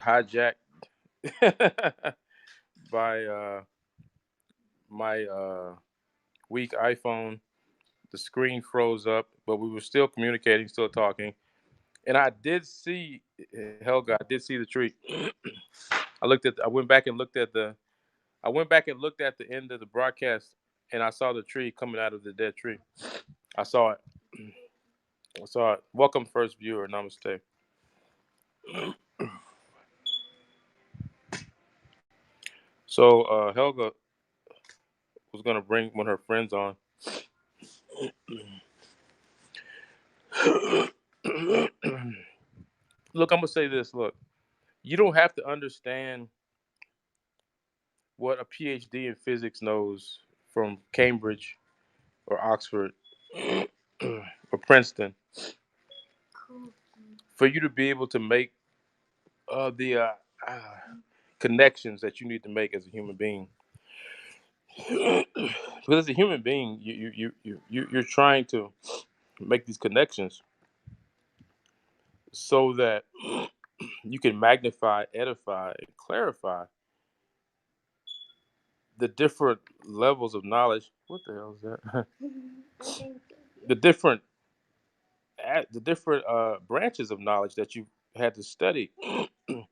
hijacked by my weak iPhone. The screen froze up, but we were still communicating, still talking. And I did see Helga. I did see the tree. I looked at. I went back and looked at the. I went back and looked at the end of the broadcast, and I saw the tree coming out of the dead tree. I saw it. I saw it. Welcome, first viewer. Namaste. So Helga was gonna bring one of her friends on. Look, I'm gonna say this. Look, you don't have to understand what a PhD in physics knows from Cambridge or Oxford or Princeton for you to be able to make the uh, connections that you need to make as a human being. Because as a human being, you're trying to make these connections so that you can magnify, edify, and clarify the different levels of knowledge. What the hell is that? the different the different branches of knowledge that you had to study. You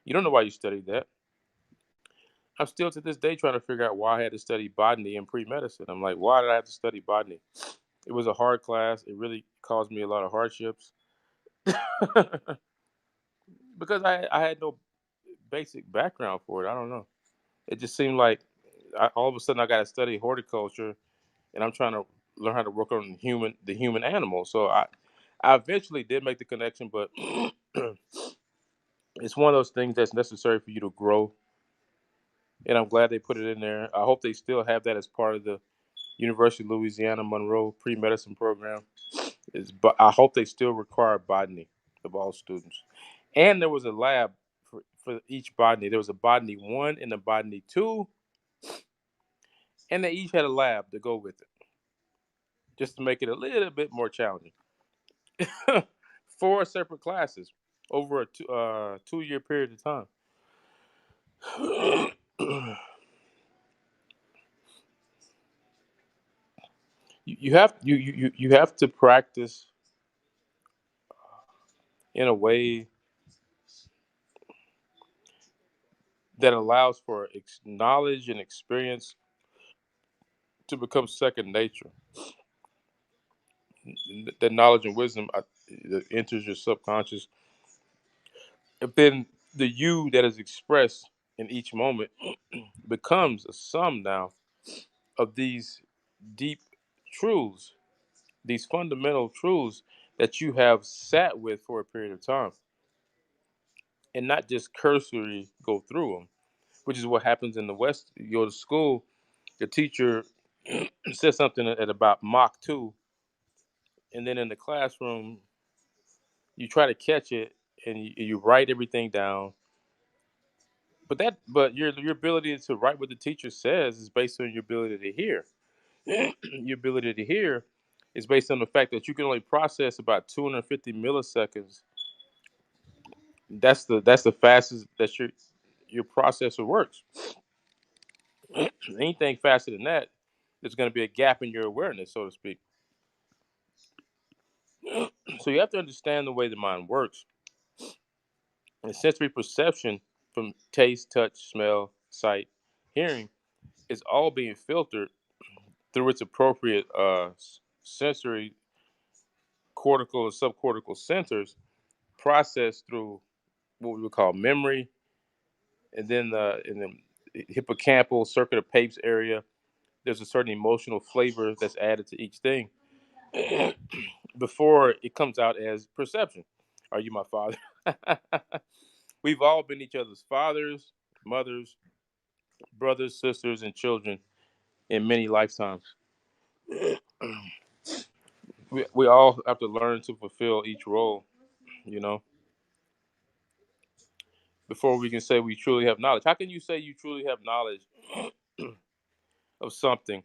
don't know why you studied that. I'm still to this day trying to figure out why I had to study botany in pre-medicine. I'm like, why did I have to study botany? It was a hard class. It really caused me a lot of hardships because I had no basic background for it. I don't know. It just seemed like all of a sudden I got to study horticulture, and I'm trying to learn how to work on the human animal. So I eventually did make the connection, but it's one of those things that's necessary for you to grow. And I'm glad they put it in there. I hope they still have that as part of the University of Louisiana Monroe pre-medicine program. But I hope they still require botany of all students. And there was a lab for each botany. There was a botany one and a botany two, and they each had a lab to go with it, just to make it a little bit more challenging. Four separate classes over a 2 year period of time. You have to practice in a way that allows for knowledge and experience to become second nature. That knowledge and wisdom that enters your subconscious. And then the you that is expressed in each moment becomes a sum now of these deep truths, these fundamental truths that you have sat with for a period of time, and not just cursory go through them, which is what happens in the West. You go to school, the teacher says something at about Mach 2, and then in the classroom, you try to catch it and you write everything down. But your ability to write what the teacher says is based on your ability to hear. Your ability to hear is based on the fact that you can only process about 250 milliseconds. That's the fastest that your processor works. Anything faster than that, there's going to be a gap in your awareness, so to speak. So you have to understand the way the mind works. And sensory perception from taste, touch, smell, sight, hearing is all being filtered through its appropriate sensory cortical and subcortical centers, processed through what we would call memory, and then in the hippocampal circuit of Papes area, there's a certain emotional flavor that's added to each thing before it comes out as perception. Are you my father? We've all been each other's fathers, mothers, brothers, sisters, and children in many lifetimes. We all have to learn to fulfill each role, you know, before we can say we truly have knowledge. How can you say you truly have knowledge of something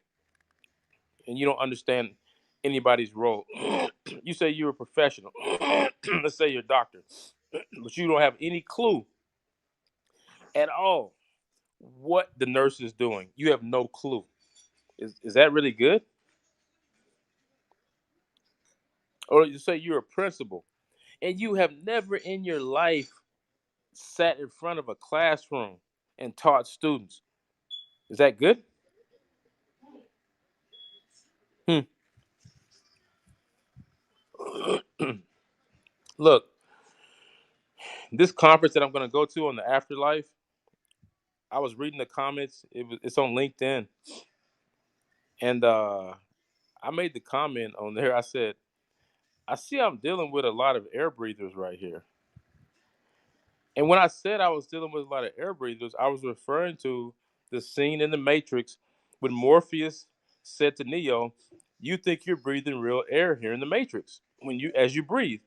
and you don't understand anybody's role? You say you're a professional. Let's say you're a doctor, but you don't have any clue at all what the nurse is doing. You have no clue. Is that really good? Or you say you're a principal and you have never in your life sat in front of a classroom and taught students. Is that good? Hmm. Look, this conference that I'm going to go to on the afterlife, I was reading the comments. It's on LinkedIn, and I made the comment on there. I said, I see I'm dealing with a lot of air breathers right here. And when I said I was dealing with a lot of air breathers, I was referring to the scene in the Matrix when Morpheus said to Neo, "You think you're breathing real air here in the Matrix when you as you breathe."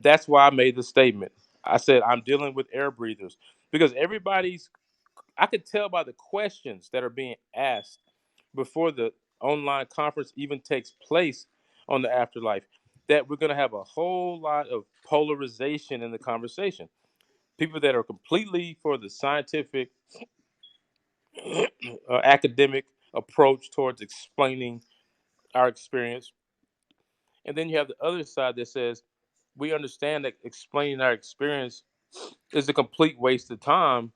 That's why I made the statement. I said I'm dealing with air breathers because everybody's. I could tell by the questions that are being asked before the online conference even takes place on the afterlife that we're going to have a whole lot of polarization in the conversation. People that are completely for the scientific, academic approach towards explaining our experience. And then you have the other side that says, we understand that explaining our experience is a complete waste of time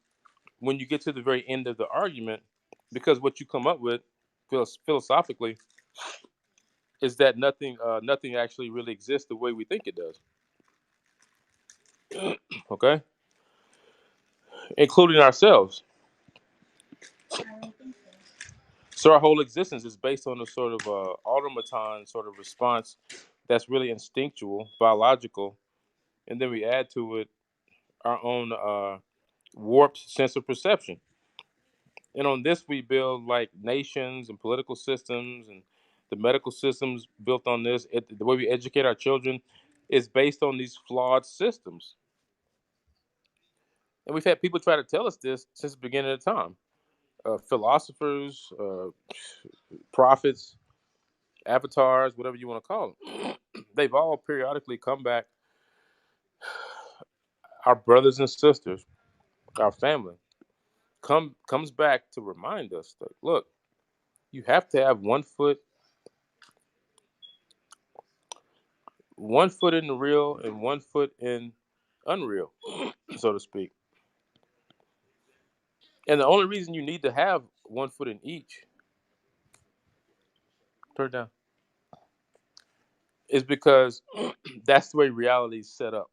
when you get to the very end of the argument, because what you come up with philosophically is that nothing actually really exists the way we think it does. Okay, including ourselves. So our whole existence is based on a sort of automaton sort of response that's really instinctual, biological, and then we add to it our own warped sense of perception. And on this, we build like nations and political systems, and the medical systems built on this. The way we educate our children is based on these flawed systems. And we've had people try to tell us this since the beginning of time. Philosophers, prophets, avatars, whatever you want to call them. They've all periodically come back, our brothers and sisters, our family, comes back to remind us that look, you have to have one foot in the real and one foot in unreal, so to speak. And the only reason you need to have one foot in each, turn down, is because that's the way reality is set up.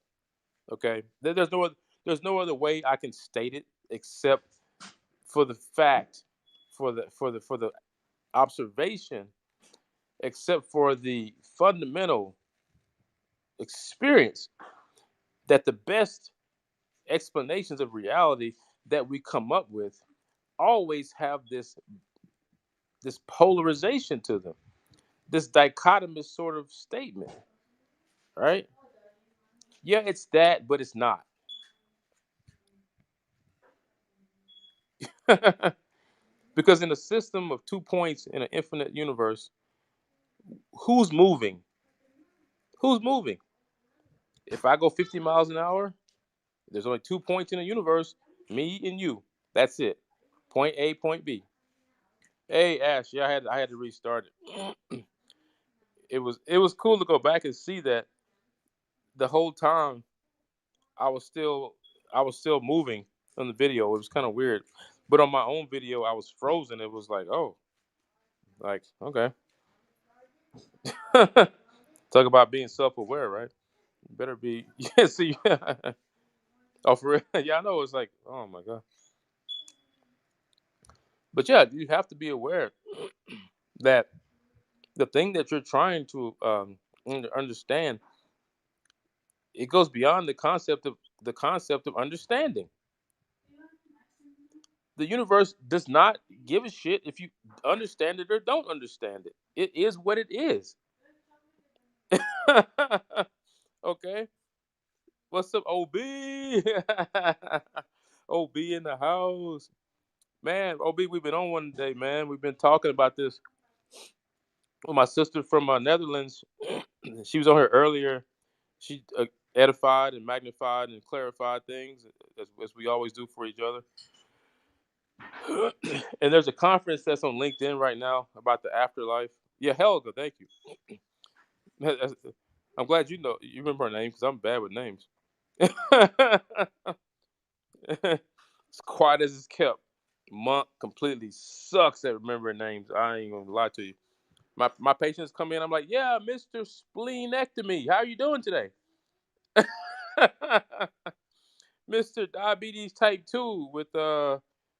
Okay, there's no other way I can state it except for the fact, for the observation, except for the fundamental experience that the best explanations of reality that we come up with always have this polarization to them, this dichotomous sort of statement, right? Yeah, it's that, but it's not. Because in a system of 2 points in an infinite universe, who's moving? Who's moving? If I go 50 miles an hour, there's only 2 points in the universe, me and you. That's it. Point A, point B. Hey Ash, yeah, I had to restart it. It was cool to go back and see that the whole time I was still I was still moving on the video. It was kind of weird, but on my own video I was frozen. It was like, oh, like okay. Talk about being self-aware, right? You better be. Yeah. See. Oh, for real? Yeah, I know. It's like, oh my god. But yeah, you have to be aware that the thing that you're trying to understand, it goes beyond the concept of understanding. The universe does not give a shit if you understand it or don't understand it. It is what it is. Okay. What's up, OB? OB in the house. Man, OB, we've been on one day, man. We've been talking about this with my sister from Netherlands. She was on here earlier. She edified and magnified and clarified things as we always do for each other. And there's a conference that's on LinkedIn right now about the afterlife. Yeah, Helga, thank you. I'm glad you remember her name because I'm bad with names. As quiet as it's kept. Monk completely sucks at remembering names. I ain't gonna lie to you. My patients come in. I'm like, yeah, Mr. Spleenectomy. How you doing today? Mr. Diabetes Type 2 with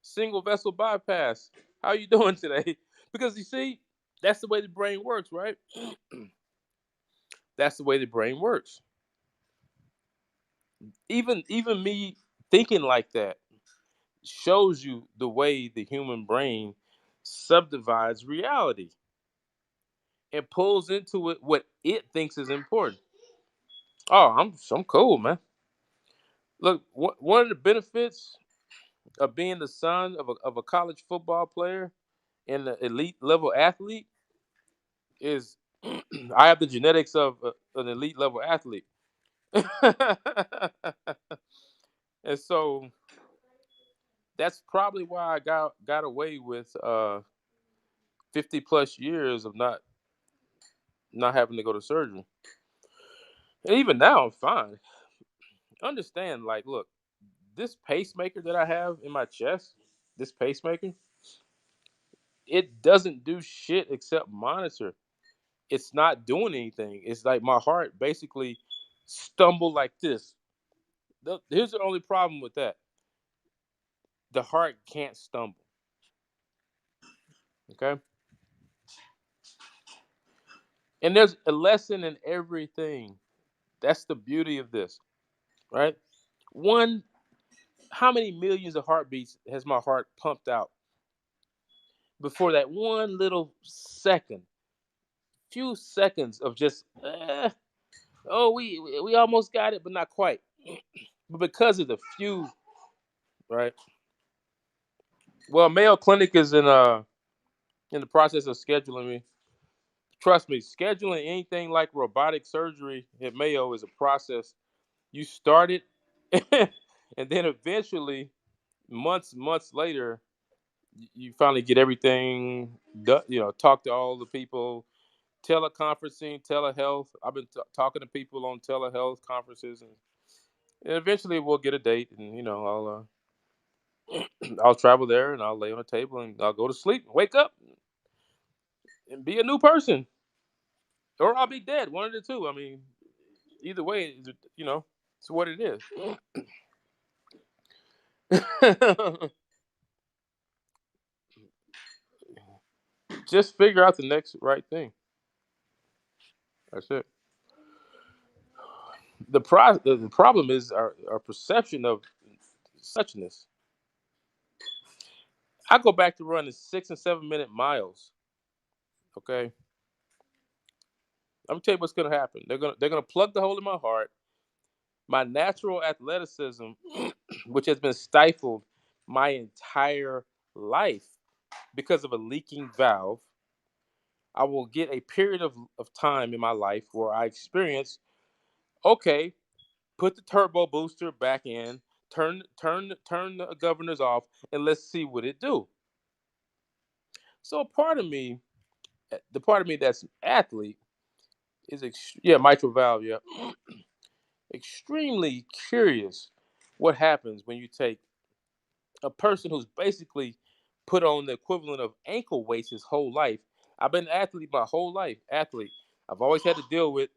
single vessel bypass. How you doing today? Because you see, that's the way the brain works, right? That's the way the brain works. Even me thinking like that shows you the way the human brain subdivides reality and pulls into it what it thinks is important. Oh, I'm cool, man. Look, one of the benefits of being the son of a college football player and an elite level athlete is I have the genetics of an elite level athlete. And so that's probably why I got away with 50 plus years of not having to go to surgery. And even now I'm fine. Understand, like, look, this pacemaker that I have in my chest, this pacemaker, it doesn't do shit except monitor. It's not doing anything. It's like my heart basically stumbled like this. Here's the only problem with that: the heart can't stumble. Okay, and there's a lesson in everything. That's the beauty of this, right? One, how many millions of heartbeats has my heart pumped out before that one little second, few seconds of just, oh, we almost got it, but not quite. But because of the few, right? Well, Mayo Clinic is in the process of scheduling me. Trust me, scheduling anything like robotic surgery at Mayo is a process. You start it, and then eventually, months later, you finally get everything done. You know, talk to all the people, teleconferencing, telehealth. I've been talking to people on telehealth conferences, and eventually we'll get a date, and I'll travel there, and I'll lay on a table, and I'll go to sleep, wake up, and be a new person, or I'll be dead. One of the two. I mean, either way, it's what it is. Just figure out the next right thing. That's it. The problem is our perception of suchness. I go back to running 6 and 7 minute miles. Okay, I'm gonna tell you what's gonna happen. They're gonna plug the hole in my heart. My natural athleticism, which has been stifled my entire life because of a leaking valve, I will get a period of time in my life where I experience, okay, put the turbo booster back in, turn the governors off, and let's see what it do. So a part of me, the part of me that's an athlete, is yeah, mitral valve, yeah, extremely curious what happens when you take a person who's basically put on the equivalent of ankle weights his whole life. I've been an athlete my whole life, athlete. I've always had to deal with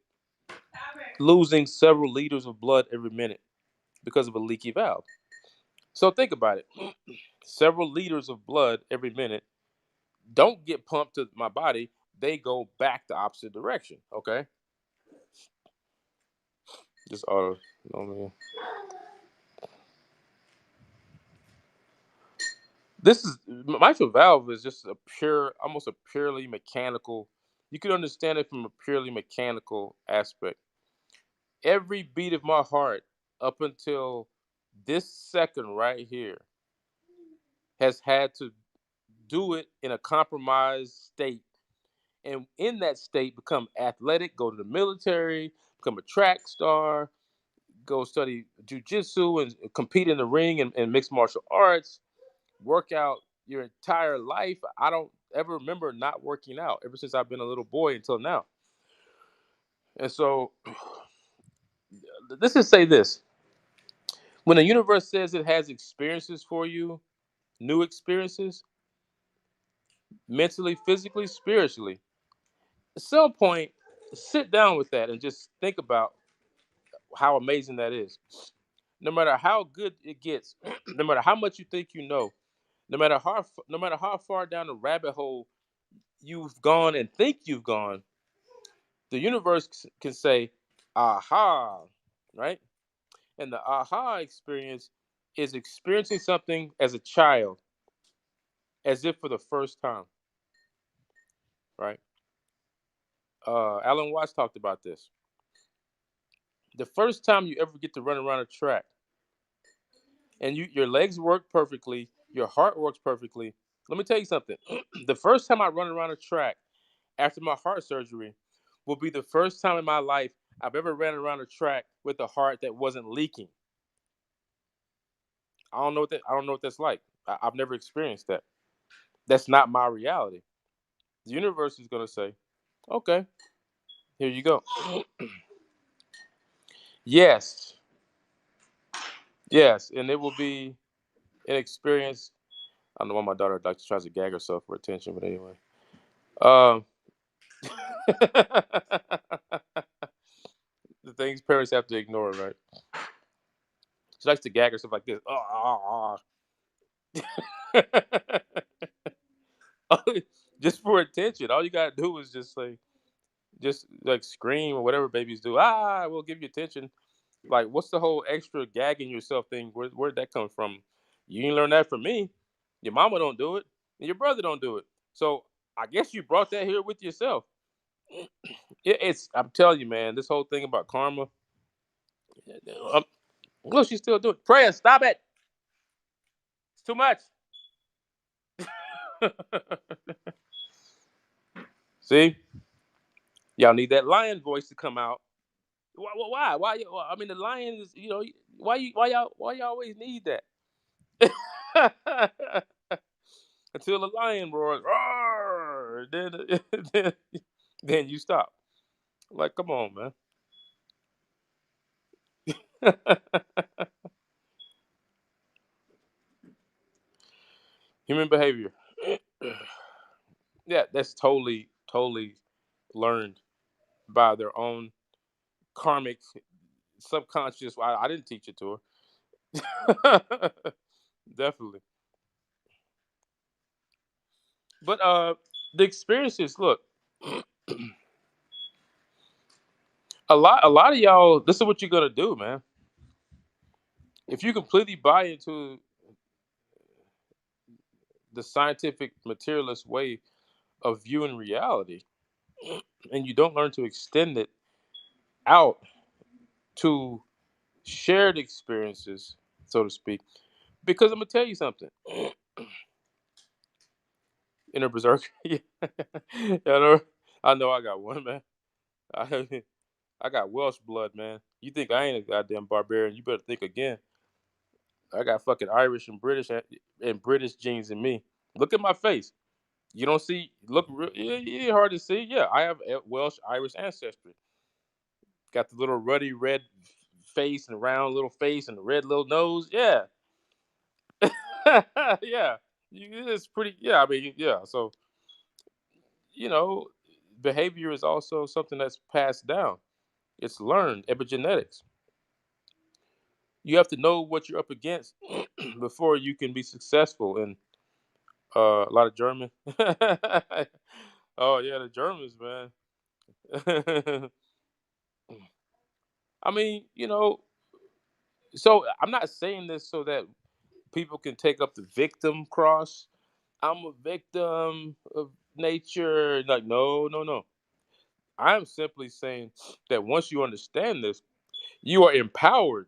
losing several liters of blood every minute because of a leaky valve. So think about it. Several liters of blood every minute don't get pumped to my body, they go back the opposite direction. Okay, just auto. Man. This is mitral valve is just a pure, almost a purely mechanical. You can understand it from a purely mechanical aspect. Every beat of my heart up until this second right here has had to do it in a compromised state, and in that state become athletic, go to the military, become a track star, go study jujitsu and compete in the ring and mixed martial arts, work out your entire life. I don't ever remember not working out ever since I've been a little boy until now. And so, let's just say this: when the universe says it has experiences for you, new experiences, mentally, physically, spiritually, at some point, sit down with that and just think about how amazing that is. No matter how good it gets, no matter how much you think you know, no matter how far down the rabbit hole you've gone and think you've gone, the universe can say, "Aha!" Right? And the aha experience is experiencing something as a child, as if for the first time. Right? Alan Watts talked about this. The first time you ever get to run around a track, and your legs work perfectly, your heart works perfectly. Let me tell you something. The first time I run around a track after my heart surgery will be the first time in my life I've ever ran around a track with a heart that wasn't leaking. I don't know what that's like. I've never experienced that. That's not my reality. The universe is gonna say, "Okay, here you go." Yes, yes, and it will be an experience. I don't know why my daughter like tries to gag herself for attention, but anyway. Um, the things parents have to ignore, right? She likes to gag herself like this. Just for attention. All you gotta do is just say, just like scream or whatever babies do. We'll give you attention. Like, what's the whole extra gagging yourself thing? Where'd that come from? You didn't learn that from me. Your mama don't do it, and your brother don't do it. So I guess you brought that here with yourself. It's I'm telling you, man, this whole thing about karma. Um, look, she's still doing. Prayer, stop it. It's too much. See, y'all need that lion voice to come out. Why? I mean, the lion is. Why you always need that? Until the lion roars, roar, then, then you stop. Like, come on, man. Human behavior. Yeah, that's totally learned by their own karmic subconscious. I didn't teach it to her. Definitely. But the experiences, look, a lot of y'all, this is what you're gonna do, man. If you completely buy into the scientific materialist way of viewing reality and you don't learn to extend it out to shared experiences, so to speak, because I'm gonna tell you something. Inner berserker. Yeah. I know I got one, man. I, I got Welsh blood, man. You think I ain't a goddamn barbarian? You better think again. I got fucking Irish and British genes in me. Look at my face. You don't see? Yeah, hard to see. Yeah, I have Welsh Irish ancestry. Got the little ruddy red face and round little face and the red little nose. Yeah, yeah. It's pretty. Yeah, I mean, yeah. So you know, behavior is also something that's passed down. It's learned epigenetics. You have to know what you're up against before you can be successful in a lot of German. Oh yeah, the Germans, man. I mean, so I'm not saying this so that people can take up the victim cross. I'm a victim of nature. Like, no, no, no. I'm simply saying that once you understand this, you are empowered.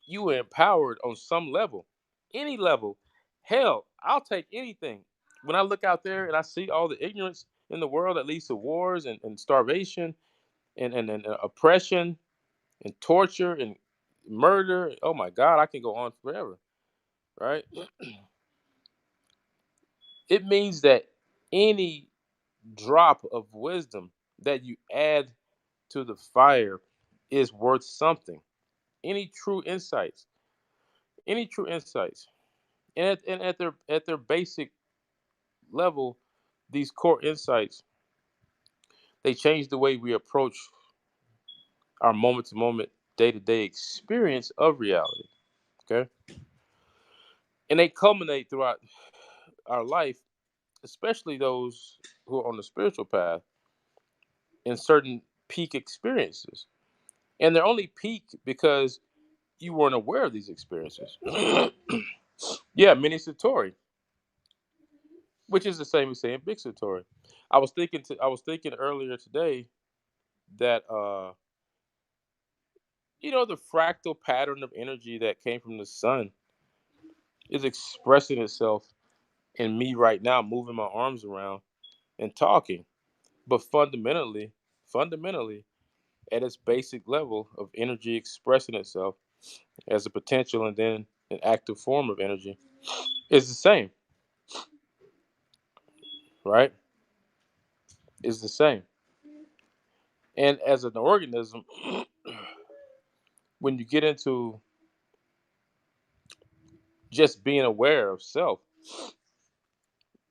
You are empowered on some level, any level. Hell, I'll take anything. When I look out there and I see all the ignorance in the world that leads to wars and starvation and oppression, and torture and murder. Oh my God, I can go on forever, right? It means that any drop of wisdom that you add to the fire is worth something. Any true insights, any true insights, and at their basic level, these core insights, they change the way we approach our moment to moment, day to day experience of reality. Okay, and they culminate throughout our life, especially those who are on the spiritual path, in certain peak experiences. And they're only peak because you weren't aware of these experiences. Yeah, mini satori, which is the same as saying big satori. I was thinking earlier today that the fractal pattern of energy that came from the sun is expressing itself in me right now, moving my arms around and talking. But fundamentally, at its basic level of energy expressing itself as a potential and then an active form of energy is the same, right? Is the same. And as an organism, when you get into just being aware of self,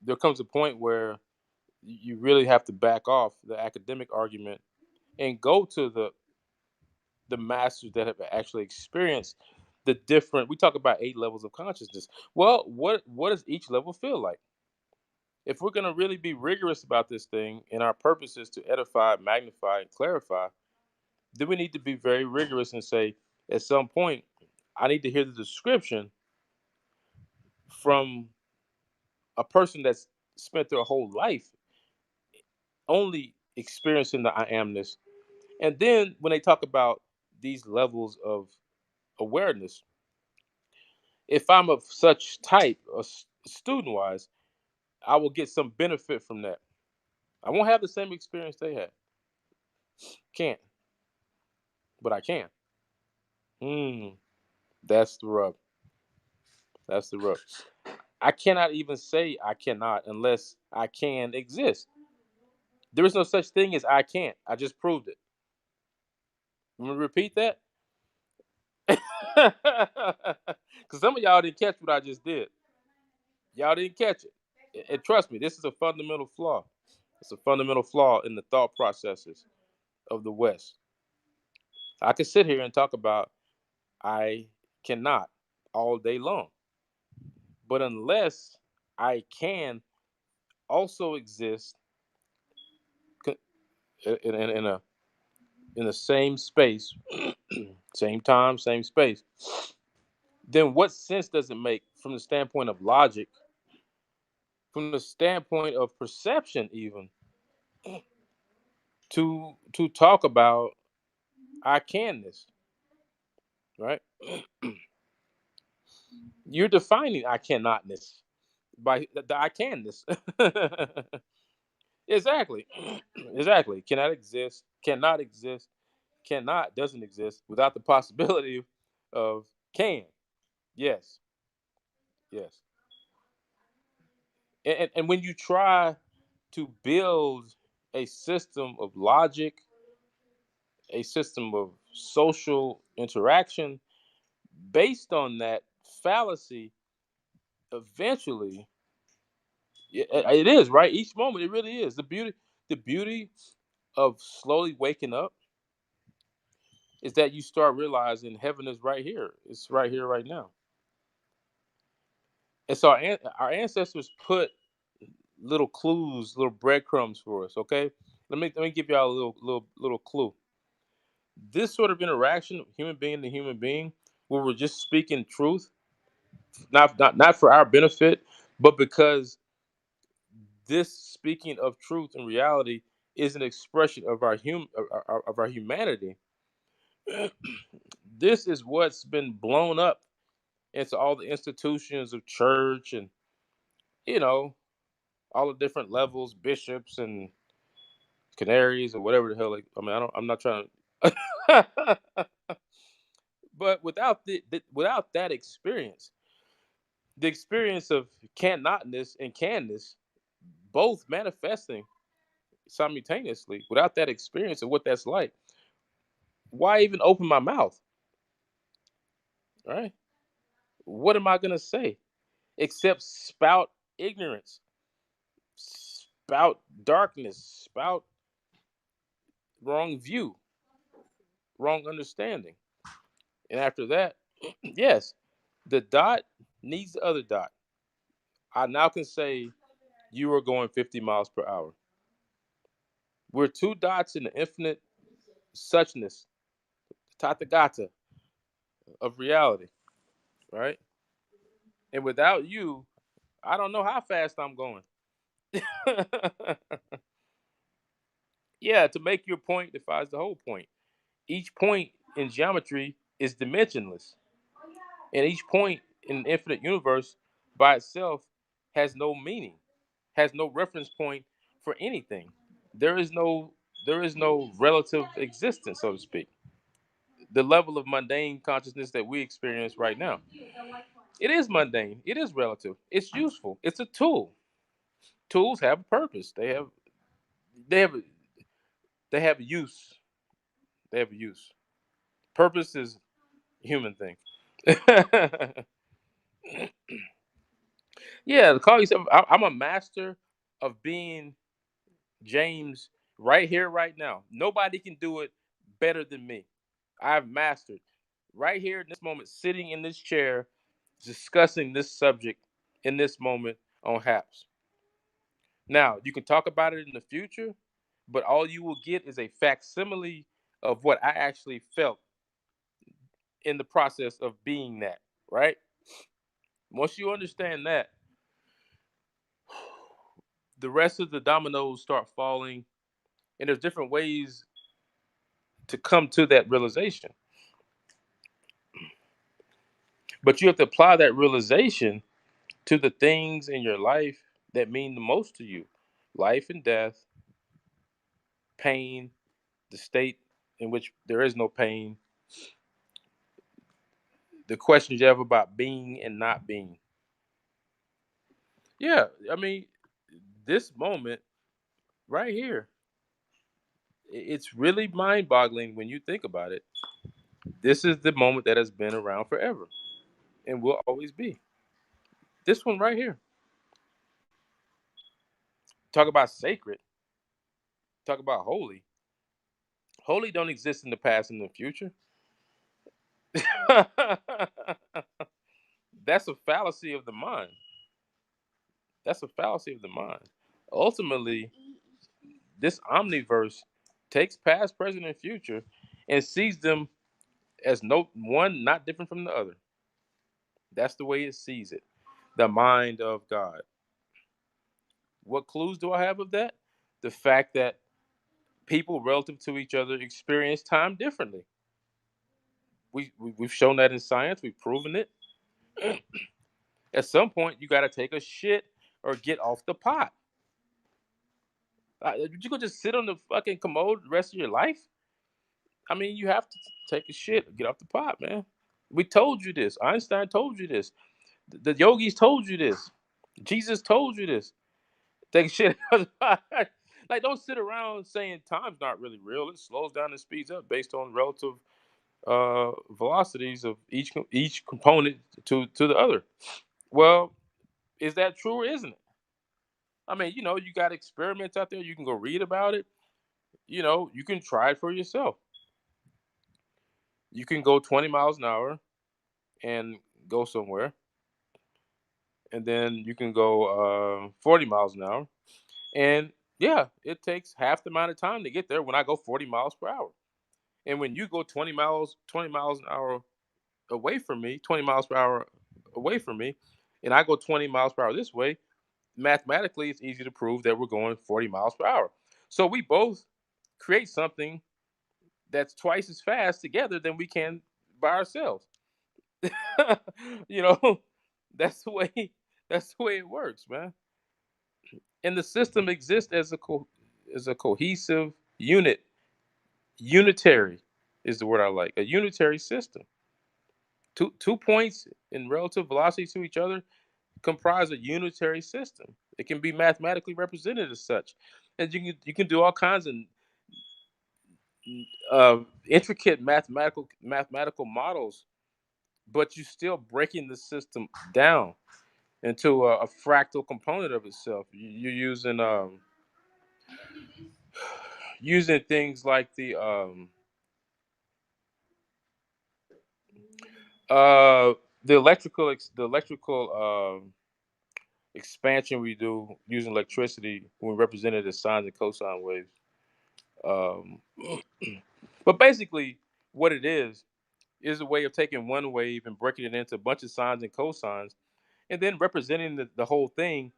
there comes a point where you really have to back off the academic argument and go to the masters that have actually experienced the different. We talk about 8 levels of consciousness. Well, what does each level feel like? If we're going to really be rigorous about this thing and our purpose is to edify, magnify, and clarify, then we need to be very rigorous and say, at some point, I need to hear the description from a person that's spent their whole life only experiencing the I amness. And then when they talk about these levels of awareness, if I'm of such type, student wise, I will get some benefit from that. I won't have the same experience they had. Can't, but I can. Hmm, that's the rub. That's the rub. I cannot even say I cannot unless I can exist. There is no such thing as I can't. I just proved it. I'm gonna repeat that because some of y'all didn't catch what I just did. Y'all didn't catch it. And trust me, this is a fundamental flaw. It's a fundamental flaw in the thought processes of the West. I can sit here and talk about I cannot all day long, but unless I can also exist in a in the same space, same time, same space, then what sense does it make from the standpoint of logic, from the standpoint of perception, even to talk about I canness, right? You're defining I cannotness by the I canness. Exactly. Exactly. Cannot exist, cannot exist, cannot doesn't exist without the possibility of can. Yes. Yes. And when you try to build a system of logic, a system of social interaction based on that fallacy, eventually it is right. Each moment, it really is the beauty of slowly waking up is that you start realizing heaven is right here. It's right here, right now. And so our ancestors put little clues, little breadcrumbs for us. Okay, let me give y'all a little clue. This sort of interaction, human being to human being, where we're just speaking truth, not for our benefit, but because this speaking of truth and reality is an expression of our humanity. This is what's been blown up into all the institutions of church and you know all the different levels, bishops and canaries or whatever the hell. Like, I mean, I'm not trying to. But without without that experience, the experience of cannotness and canness, both manifesting simultaneously, without that experience of what that's like, why even open my mouth? Right? What am I gonna say except spout ignorance, spout darkness, spout wrong view, wrong understanding? And after that, yes, the dot needs the other dot. I now can say you are going 50 miles per hour. We're two dots in the infinite suchness, tathagata of reality, right? And without you, I don't know how fast I'm going. Yeah, to make your point defies the whole point. Each point in geometry is dimensionless, and each point in the infinite universe by itself has no meaning, has no reference point for anything. There is no there is no relative existence, so to speak. The level of mundane consciousness that we experience right now, it is mundane. It is relative. It's useful. It's a tool. Tools have a purpose. They have they have use. They have use. Purpose is a human thing. Yeah, call yourself. I'm a master of being James right here, right now. Nobody can do it better than me. I've mastered right here in this moment, sitting in this chair, discussing this subject in this moment on Haps. Now, you can talk about it in the future, but all you will get is a facsimile of what I actually felt in the process of being that, right? Once you understand that, the rest of the dominoes start falling, and there's different ways to come to that realization. But you have to apply that realization to the things in your life that mean the most to you: life and death, pain, the state in which there is no pain, the questions you have about being and not being. Yeah, I mean, this moment right here, it's really mind boggling when you think about it. This is the moment that has been around forever and will always be. This one right here. Talk about sacred, talk about holy. Holy don't exist in the past and the future. That's a fallacy of the mind. That's a fallacy of the mind. Ultimately, this omniverse takes past, present, and future and sees them as no one not different from the other. That's the way it sees it. The mind of God. What clues do I have of that? The fact that people relative to each other experience time differently. We've shown that in science. We've proven it. At some point, you got to take a shit or get off the pot. You could just sit on the fucking commode the rest of your life. I mean, you have to take a shit or get off the pot, man. We told you this. Einstein told you this. The yogis told you this. Jesus told you this. Take a shit. Like, don't sit around saying time's not really real. It slows down and speeds up based on relative velocities of each component to the other. Well, is that true or isn't it? I mean, you got experiments out there. You can go read about it. You can try it for yourself. You can go 20 miles an hour and go somewhere, and then you can go 40 miles an hour. And yeah, it takes half the amount of time to get there when I go 40 miles per hour. And when you go 20 miles an hour away from me, 20 miles per hour away from me, and I go 20 miles per hour this way, mathematically, it's easy to prove that we're going 40 miles per hour. So we both create something that's twice as fast together than we can by ourselves. you know, that's the way that's the way it works, man. And the system exists as as a cohesive unit. Unitary is the word I like. A unitary system. Two points in relative velocity to each other comprise a unitary system. It can be mathematically represented as such, and you can do all kinds of intricate mathematical models, but you're still breaking the system down into a fractal component of itself. You're using things like uh, the electrical expansion we do using electricity when represented as sine and cosine waves. Um, but basically, what it is a way of taking one wave and breaking it into a bunch of sines and cosines, and then representing the whole thing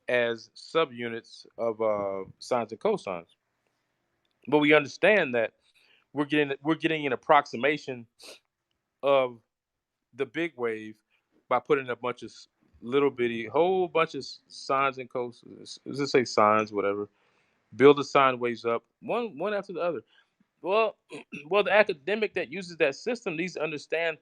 as subunits of sines and cosines. But we understand that we're getting an approximation of the big wave by putting a bunch of little bitty whole bunch of sines and cosines. Let's just say sines, whatever. Build the sine waves up one after the other. Well, well, the academic that uses that system needs to understand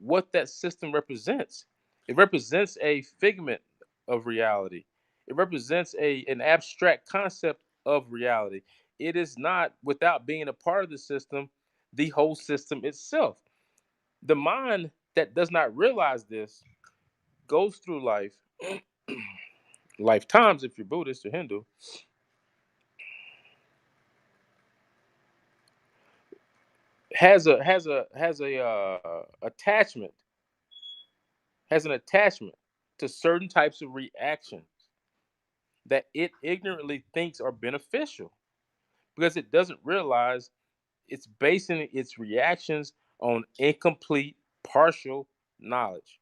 what that system represents. It represents a figment of reality. It represents an abstract concept of reality. It is not, without being a part of the system, the whole system itself. The mind that does not realize this goes through life, lifetimes if you're Buddhist or Hindu, has a attachment, has an attachment to certain types of reactions that it ignorantly thinks are beneficial because it doesn't realize it's basing its reactions on incomplete, partial knowledge,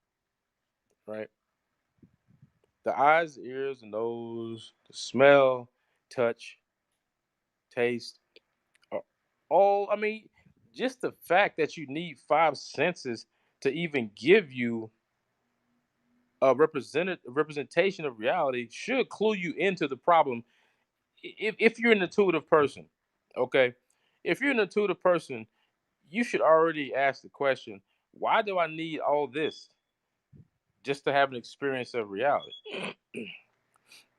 right? The eyes, ears, the nose, the smell, touch, taste, are all, I mean, just the fact that you need five senses to even give you a representation of reality should clue you into the problem. If you're an intuitive person, okay, if you're an intuitive person, you should already ask the question, why do I need all this just to have an experience of reality? I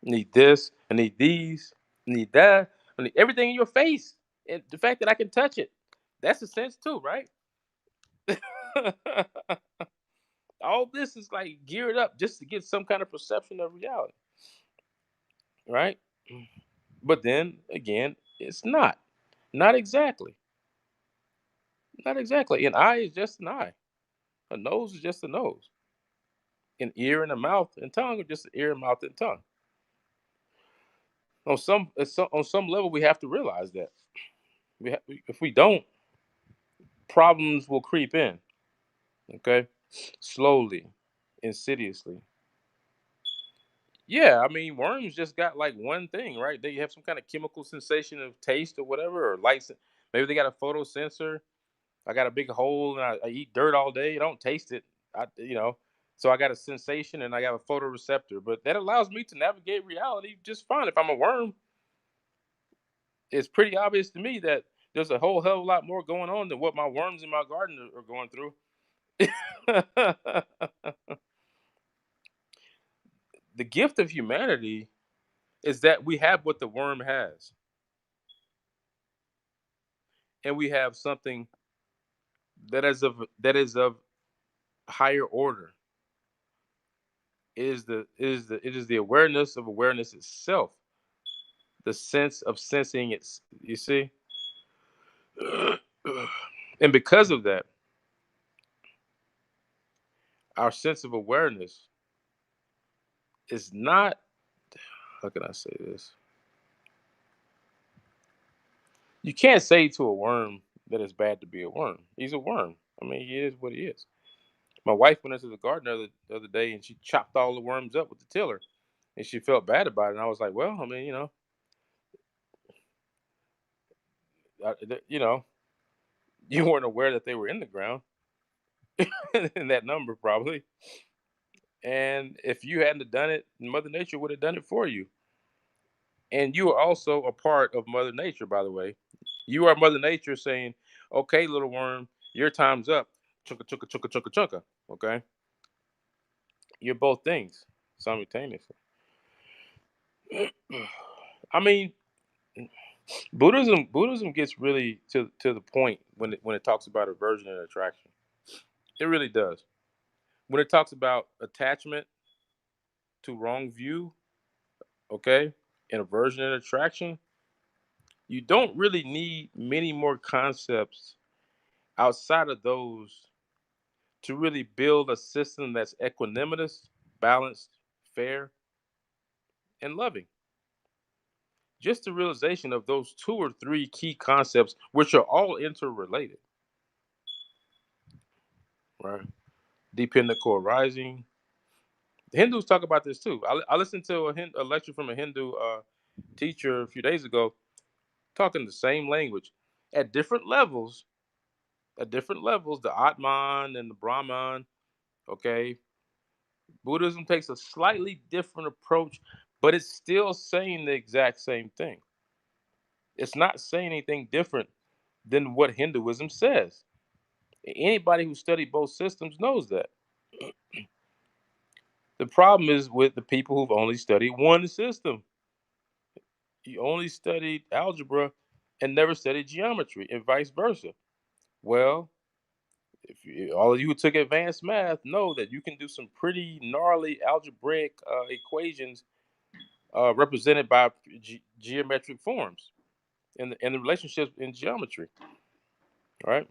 need this, I need these, I need that, I need everything in your face. And the fact that I can touch it, that's a sense too, right? All this is like geared up just to get some kind of perception of reality, right? But then again, it's not. Not exactly. Not exactly. An eye is just an eye. A nose is just a nose. An ear and a mouth and tongue are just an ear, mouth, and tongue. On some level, we have to realize that. If we don't, problems will creep in. Okay, slowly, insidiously. Yeah, I mean, worms just got like one thing, right? They have some kind of chemical sensation of taste or whatever, or light. Maybe they got a photo sensor. I got a big hole and I eat dirt all day. I don't taste it. So I got a sensation and I got a photoreceptor, but that allows me to navigate reality just fine. If I'm a worm, it's pretty obvious to me that there's a whole hell of a lot more going on than what my worms in my garden are going through. The gift of humanity is that we have what the worm has, and we have something that is of higher order. It is the awareness of awareness itself, the sense of sensing it's, you see. And because of that, our sense of awareness is not, how can I say this? You can't say to a worm that it's bad to be a worm. He's a worm. I mean, he is what he is. My wife went into the garden the other day and she chopped all the worms up with the tiller and she felt bad about it. And I was like, well, I mean, you know, you weren't aware that they were in the ground in that number probably. And if you hadn't done it, Mother Nature would have done it for you. And you are also a part of Mother Nature, by the way. You are Mother Nature saying, okay, little worm, your time's up. chunka chunka chunka chunka chunka. Okay, you're both things simultaneously. I mean, Buddhism gets really to the point when it talks about aversion and attraction. It really does. When it talks about attachment to wrong view, okay, and aversion and attraction, you don't really need many more concepts outside of those to really build a system that's equanimous, balanced, fair, and loving. Just the realization of those two or three key concepts, which are all interrelated, right? Dependent core rising. The Hindus talk about this too. I listened to a lecture from a Hindu teacher a few days ago, talking the same language at different levels. At different levels, the Atman and the Brahman. Okay, Buddhism takes a slightly different approach, but it's still saying the exact same thing. It's not saying anything different than what Hinduism says. Anybody who studied both systems knows that. The problem is with the people who've only studied one system. You only studied algebra and never studied geometry, and vice versa. Well, all of you who took advanced math know that you can do some pretty gnarly algebraic equations represented by geometric forms and the relationships in geometry, right?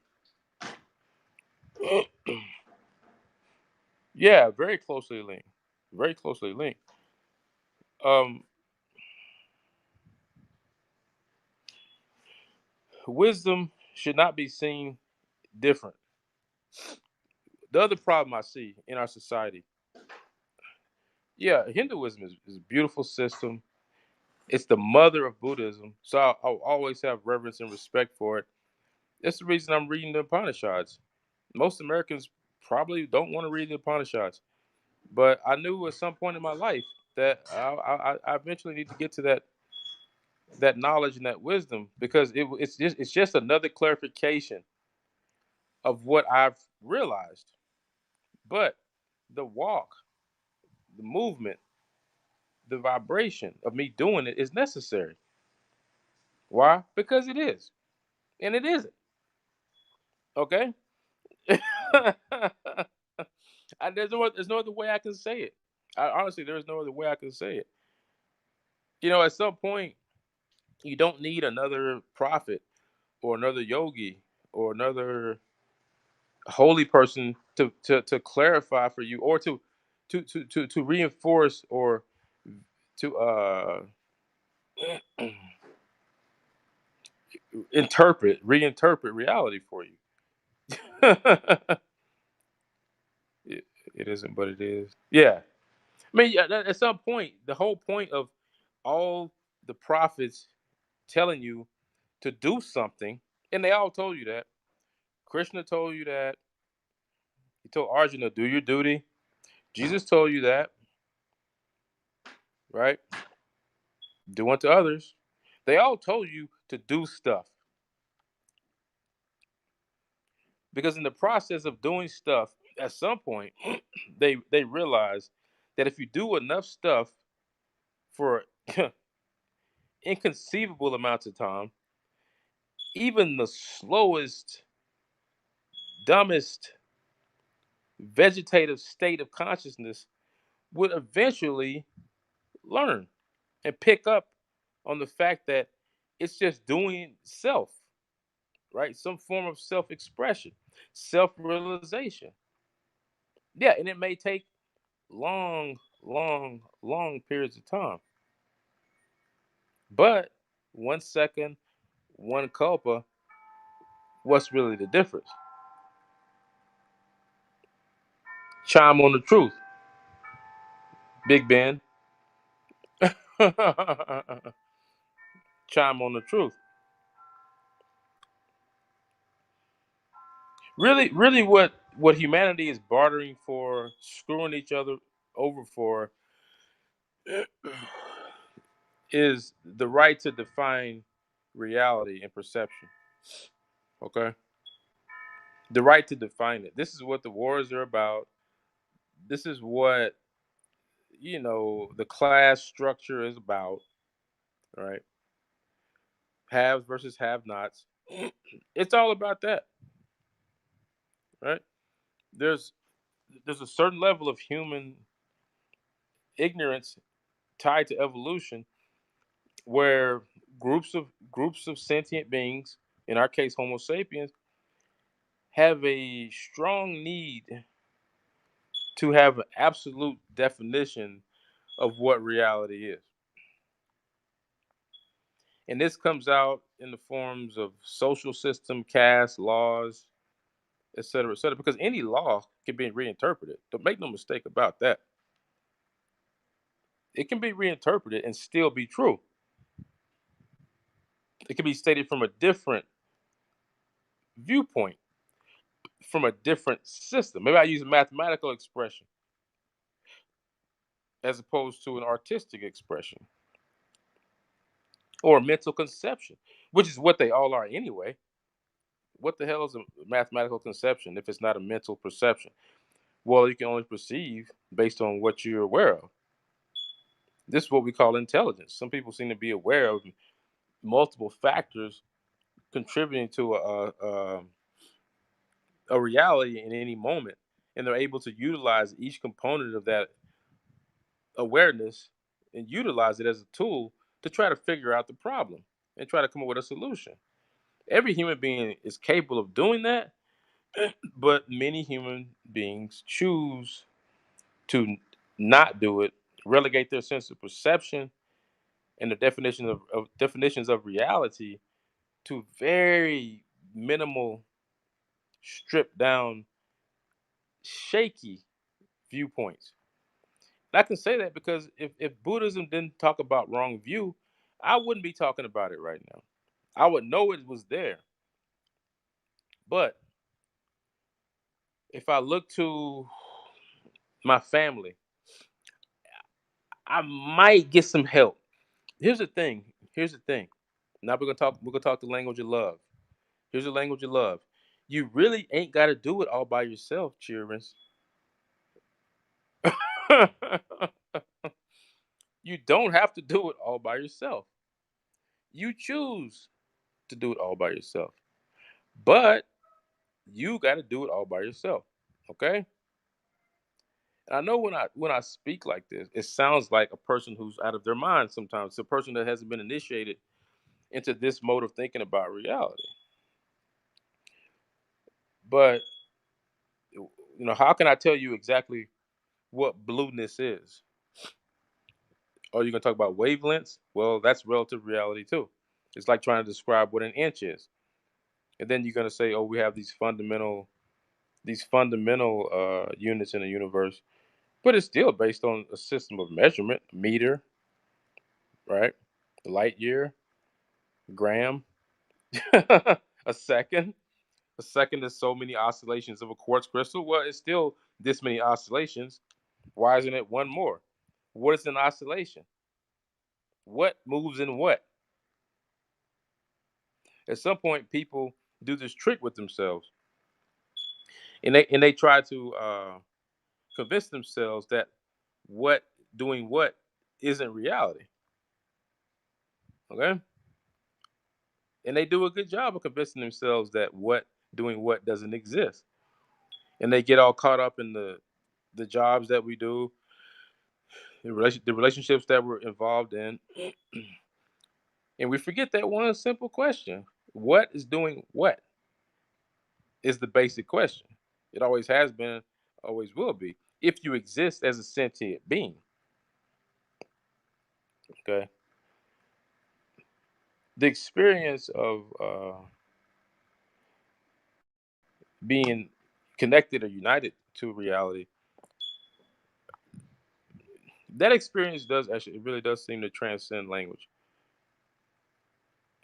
Yeah, very closely linked. Very closely linked. Um, Wisdom should not be seen different. The other problem I see in our society, yeah, Hinduism is a beautiful system. It's the mother of Buddhism, so I'll always have reverence and respect for it. That's the reason I'm reading the Upanishads. Most Americans probably don't want to read the Upanishads, but I knew at some point in my life that I eventually need to get to that knowledge and that wisdom because it's just another clarification of what I've realized. But the walk, the movement, the vibration of me doing it is necessary. Why? Because it is, and it isn't. Okay. There's no other way I can say it. Honestly, there's no other way I can say it. At some point, you don't need another prophet or another yogi or another holy person to clarify for you or to reinforce or to reinterpret reality for you. it, it isn't, but it is. Yeah. I mean, yeah, at some point, the whole point of all the prophets telling you to do something, and they all told you that. Krishna told you that. He told Arjuna, do your duty. Jesus told you that, right? Do unto others. They all told you to do stuff because in the process of doing stuff, at some point, they realize that if you do enough stuff for inconceivable amounts of time, even the slowest, dumbest vegetative state of consciousness would eventually learn and pick up on the fact that it's just doing self, right? Some form of self expression, self realization. Yeah, and it may take long, long, long periods of time. But 1 second, one culpa, what's really the difference? Chime on the truth, Big Ben. Chime on the truth. Really, what humanity is bartering for, screwing each other over for, is the right to define reality and perception. Okay, the right to define it. This is what the wars are about. This is what, the class structure is about, right? Haves versus have-nots. It's all about that, right? There's there's a certain level of human ignorance tied to evolution where groups of sentient beings, in our case Homo sapiens, have a strong need to have an absolute definition of what reality is. And this comes out in the forms of social system, caste, laws, et cetera, because any law can be reinterpreted. Don't make no mistake about that. It can be reinterpreted and still be true. It can be stated from a different viewpoint, from a different system. Maybe I use a mathematical expression as opposed to an artistic expression or a mental conception, which is what they all are anyway. What the hell is a mathematical conception if it's not a mental perception? Well, you can only perceive based on what you're aware of. This is what we call intelligence. Some people seem to be aware of multiple factors contributing to a reality in any moment, and they're able to utilize each component of that awareness and utilize it as a tool to try to figure out the problem and try to come up with a solution. Every human being is capable of doing that, but many human beings choose to not do it, relegate their sense of perception and the definitions of reality to very minimal, stripped down, shaky viewpoints. And I can say that because if Buddhism didn't talk about wrong view, I wouldn't be talking about it right now. I would know it was there. But if I look to my family, I might get some help. Here's the thing. Here's the thing. Now we're gonna talk the language of love. Here's the language of love. You really ain't gotta do it all by yourself, children. You don't have to do it all by yourself. You choose to do it all by yourself. But you got to do it all by yourself. Okay? And I know when I speak like this, it sounds like a person who's out of their mind sometimes. It's a person that hasn't been initiated into this mode of thinking about reality. But how can I tell you exactly what blueness is? Oh, you're gonna talk about wavelengths? Well, that's relative reality too. It's like trying to describe what an inch is. And then you're gonna say, oh, we have these fundamental units in the universe, but it's still based on a system of measurement, meter, right? The light year, gram, a second. A second is so many oscillations of a quartz crystal. Well, it's still this many oscillations. Why isn't it one more? What is an oscillation? What moves in what? At some point, people do this trick with themselves, and they try to convince themselves that what doing what isn't reality. Okay, and they do a good job of convincing themselves that what doing what doesn't exist, and they get all caught up in the jobs that we do, the relationships that we're involved in, and we forget that one simple question: what is doing what is the basic question. It always has been, always will be. If you exist as a sentient being, okay, the experience of being connected or united to reality, that experience does actually, it really does seem to transcend language.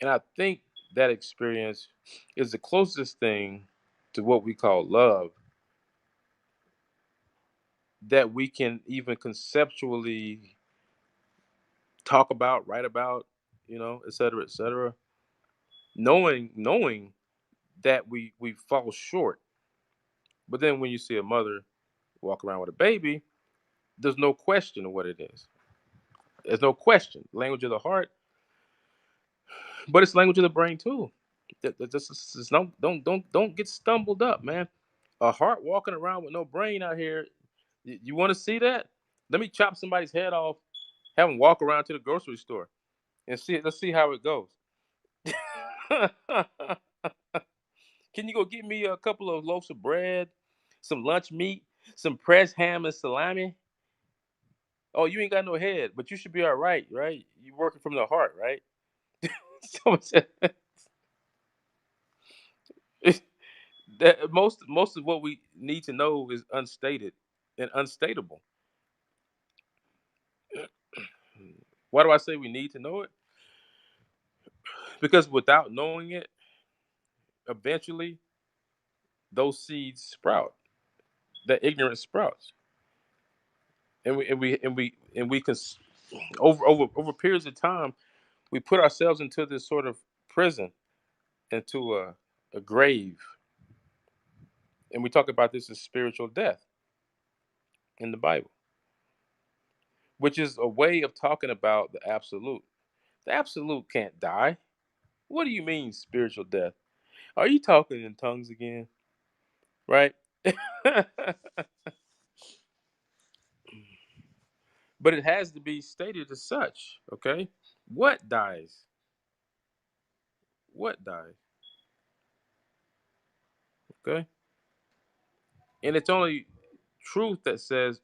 And I think that experience is the closest thing to what we call love that we can even conceptually talk about, write about, et cetera, knowing that we fall short. But then when you see a mother walk around with a baby, there's no question of what it is. There's no question. Language of the heart, but it's language of the brain too. Just don't get stumbled up, man. A heart walking around with no brain out here. You want to see that? Let me chop somebody's head off. Have them walk around to the grocery store and see. Let's see how it goes. Can you go get me a couple of loaves of bread, some lunch meat, some pressed ham and salami? Oh, you ain't got no head, but you should be all right, right? You working from the heart, right? So that most of what we need to know is unstated and unstatable. Why do I say we need to know it? Because without knowing it, eventually those seeds sprout. That ignorance sprouts, and we can over periods of time we put ourselves into this sort of prison, into a grave, and we talk about this as spiritual death in the Bible, which is a way of talking about the absolute. The absolute can't die. What do you mean spiritual death? Are you talking in tongues again? Right? But it has to be stated as such, okay? What dies? What dies? Okay? And it's only truth that says,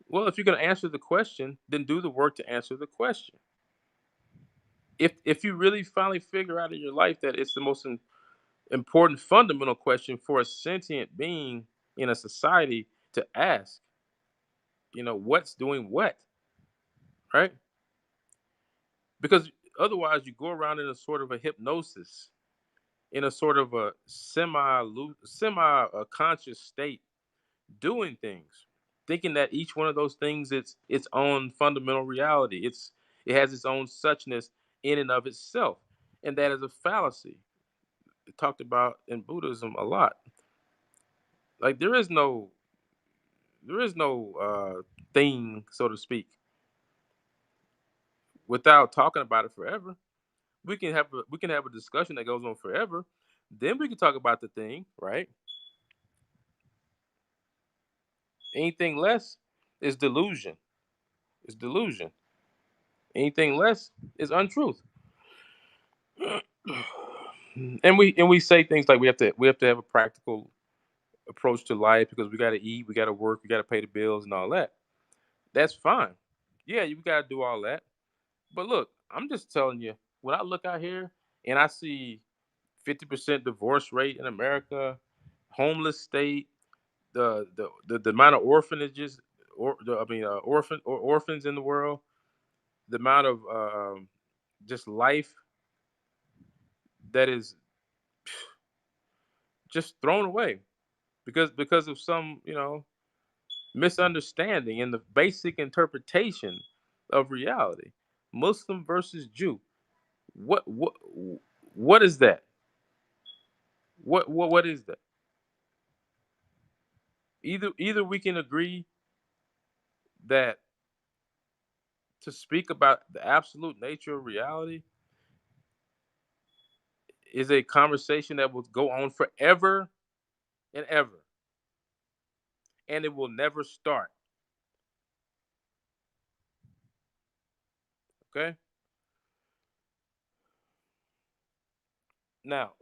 well, if you're going to answer the question, then do the work to answer the question. If you really finally figure out in your life that it's the most important fundamental question for a sentient being in a society to ask, what's doing what, right? Because otherwise you go around in a sort of a hypnosis, in a sort of a semi conscious state, doing things, thinking that each one of those things it's its own fundamental reality. It has its own suchness in and of itself, and that is a fallacy. It talked about in Buddhism a lot. Like there is no thing, so to speak, without talking about it forever. We can have a discussion that goes on forever. Then we can talk about the thing, right? Anything less is delusion. It's delusion. Anything less is untruth. And we say things like we have to have a practical approach to life because we got to eat, we got to work, we got to pay the bills and all that. That's fine. Yeah, you got to do all that. But look, I'm just telling you, when I look out here and I see 50% divorce rate in America, homeless state, the amount of orphanages, orphans in the world, the amount of just life that is just thrown away because of some misunderstanding in the basic interpretation of reality. Muslim versus Jew. What is that? What is that? Either we can agree that to speak about the absolute nature of reality is a conversation that will go on forever and ever, and it will never start. Okay? Now,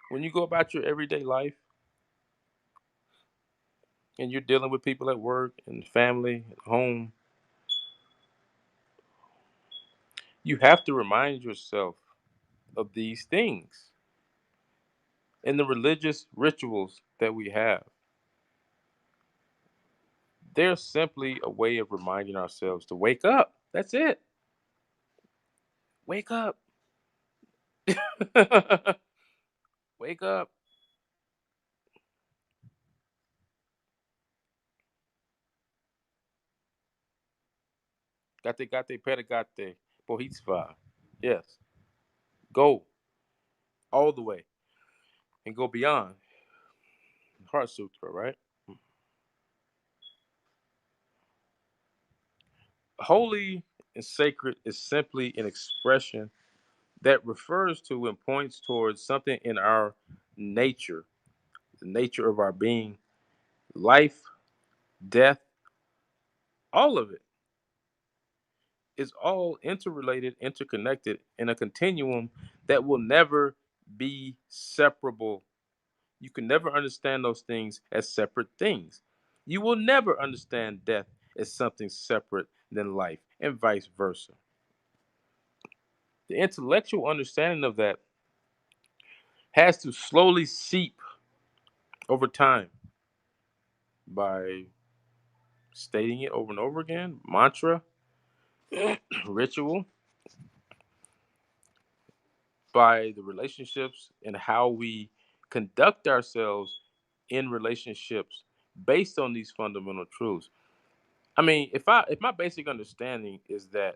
when you go about your everyday life and you're dealing with people at work and family, at home, you have to remind yourself of these things and the religious rituals that we have. They're simply a way of reminding ourselves to wake up. That's it. Wake up. Wake up. Gate pedagate pohitsva. Yes. Go all the way and go beyond. Heart Sutra, right? Holy and sacred is simply an expression that refers to and points towards something in our nature, the nature of our being, life, death, all of it is all interrelated, interconnected in a continuum that will never be separable. You can never understand those things as separate things. You will never understand death as something separate than life, and vice versa. The intellectual understanding of that has to slowly seep over time by stating it over and over again, mantra, ritual, by the relationships and how we conduct ourselves in relationships based on these fundamental truths. I mean, if my basic understanding is that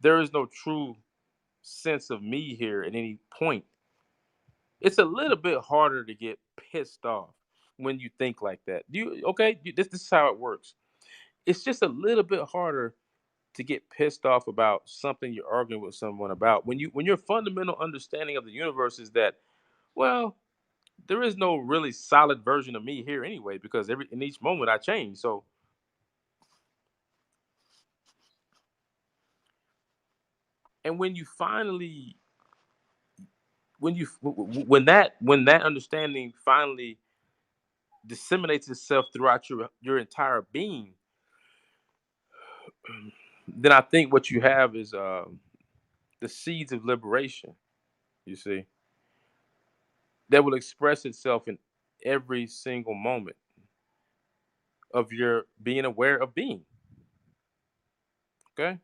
there is no true sense of me here at any point, it's a little bit harder to get pissed off when you think like that. This is how it works. It's just a little bit harder to get pissed off about something you're arguing with someone about when your fundamental understanding of the universe is that, well, there is no really solid version of me here anyway, because every in each moment I change. So, and when you finally when that understanding finally disseminates itself throughout your entire being, then I think what you have is the seeds of liberation. You see, that will express itself in every single moment of your being aware of being. Okay,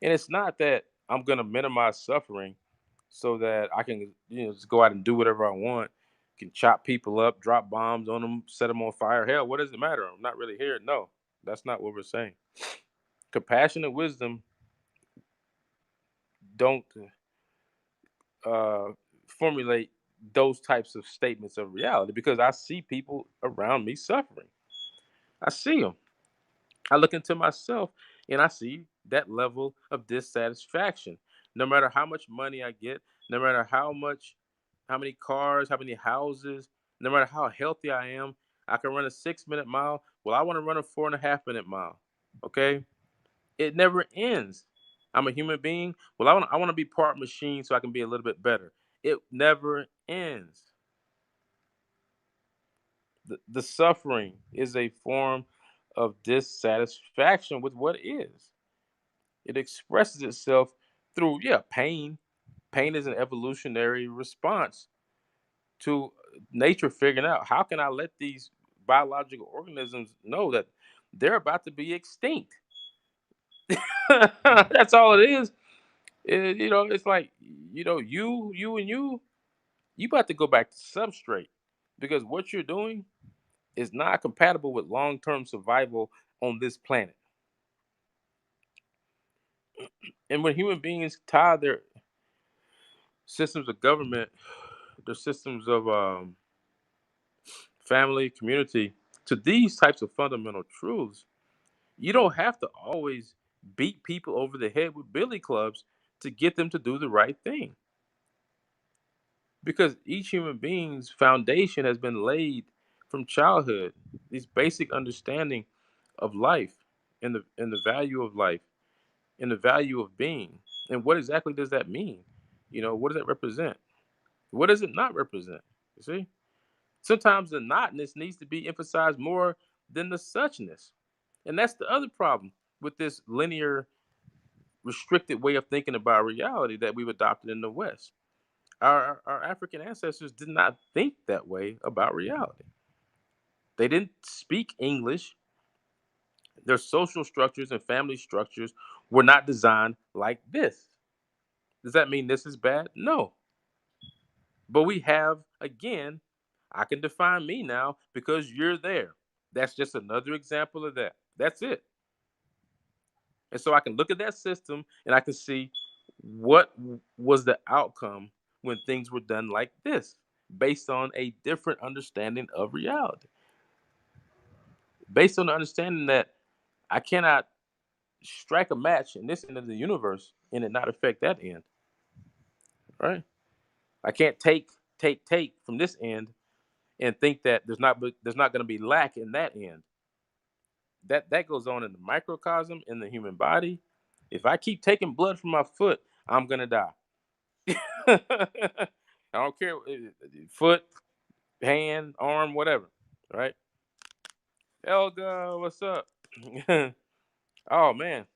and it's not that I'm gonna minimize suffering so that I can just go out and do whatever I want. Can chop people up, drop bombs on them, set them on fire. Hell, what does it matter? I'm not really here. No, that's not what we're saying. Compassion and wisdom don't uh, formulate those types of statements of reality because I see people around me suffering. I see them. I look into myself and I see that level of dissatisfaction. No matter how much money I get, no matter how many cars, how many houses, no matter how healthy I am, I can run a 6 minute mile. Well, I want to run a 4.5 minute mile. Okay. It never ends. I'm a human being. Well, I want to be part machine so I can be a little bit better. It never ends. The suffering is a form of dissatisfaction with what is. It expresses itself through, yeah, pain. Pain is an evolutionary response to nature figuring out how can I let these biological organisms know that they're about to be extinct. That's all it is. It's like, you about to go back to substrate because what you're doing is not compatible with long-term survival on this planet. And when human beings tie their systems of government, their systems of family, community to these types of fundamental truths, you don't have to always beat people over the head with billy clubs to get them to do the right thing. Because each human being's foundation has been laid from childhood. This basic understanding of life and the value of life and the value of being. And what exactly does that mean? What does that represent? What does it not represent? You see? Sometimes the notness needs to be emphasized more than the suchness. And that's the other problem with this linear, restricted way of thinking about reality that we've adopted in the West. Our African ancestors did not think that way about reality. They didn't speak English. Their social structures and family structures were not designed like this. Does that mean this is bad? No. But we have, again, I can define me now because you're there. That's just another example of that. That's it. And so I can look at that system and I can see what was the outcome when things were done like this, based on a different understanding of reality, based on the understanding that I cannot strike a match in this end of the universe and it not affect that end, right? I can't take from this end and think that there's not going to be lack in that end. That goes on in the microcosm in the human body. If I keep taking blood from my foot, I'm gonna die. I don't care, foot, hand, arm, whatever. Right? Helga, what's up? Oh man,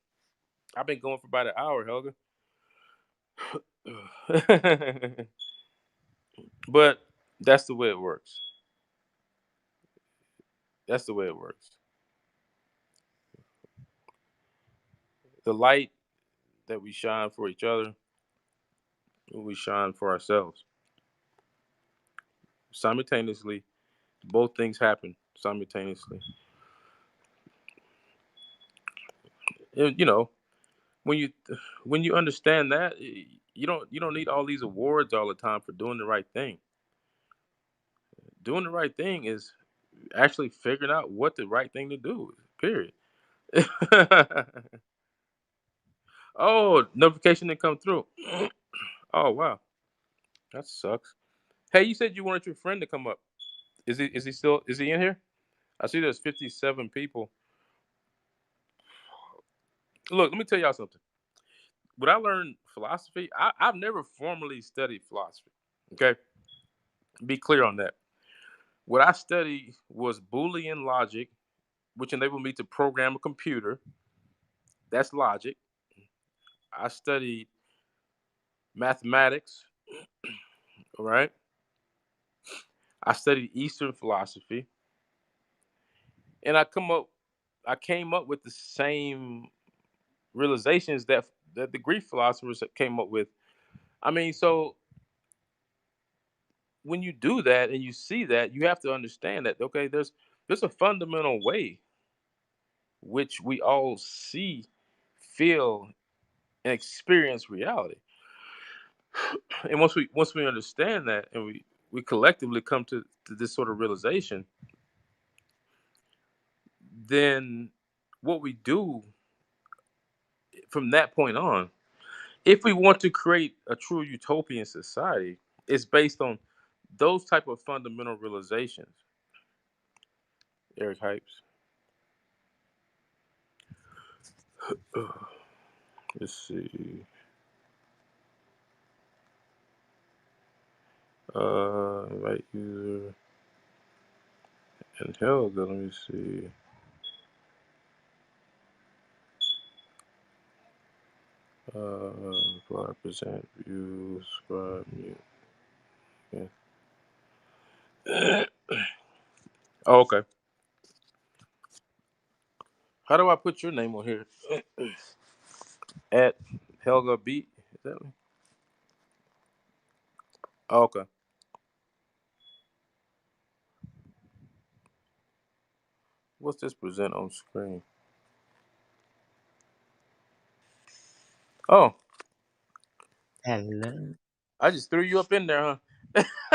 I've been going for about an hour, Helga. But that's the way it works. That's the way it works. The light that we shine for each other, we shine for ourselves. Simultaneously, both things happen simultaneously. And, when you when you understand that, you don't need all these awards all the time for doing the right thing. Doing the right thing is actually figuring out what the right thing to do. Period. Oh, notification didn't come through. Oh wow, that sucks. Hey, you said you wanted your friend to come up. Is he in here? I see there's 57 people. Look, let me tell y'all something. When I learned philosophy, I've never formally studied philosophy. Okay, be clear on that. What I studied was Boolean logic, which enabled me to program a computer. That's logic. I studied mathematics, all right? I studied Eastern philosophy, and I came up with the same realizations that the Greek philosophers came up with. I mean, so when you do that and you see that, you have to understand that okay, there's a fundamental way which we all see, feel, and experience reality. And once we understand that, and we collectively come to this sort of realization, then what we do from that point on, if we want to create a true utopian society, is based on those type of fundamental realizations. Eric Hypes. Let's see. Right user and Helga. Let me see. Present view, subscribe, mute. Yeah. Oh, okay. How do I put your name on here? At Helga Beat. Is that me? Oh, okay. What's this present on screen? Oh, Hello. I just threw you up in there,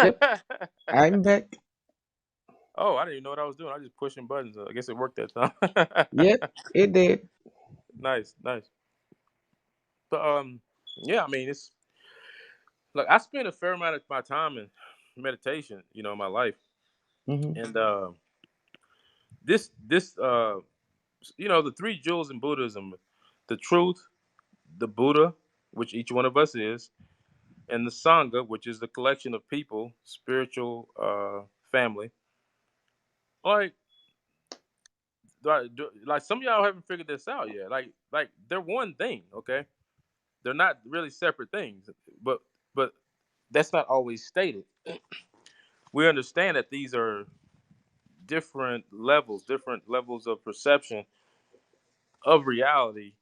Yep, huh? I'm back. Oh, I didn't even know what I was doing. I was just pushing buttons. I guess it worked that time. Yep, it did. Nice, nice. But yeah. I mean, it's like I spend a fair amount of my time in meditation, in my life, Hmm. and this, the three jewels in Buddhism: the truth, the Buddha, which each one of us is, and the Sangha, which is the collection of people, spiritual family. Like, like some of y'all haven't figured this out yet. Like they're one thing, okay? They're not really separate things, but but that's not always stated. We understand that these are different levels of perception of reality,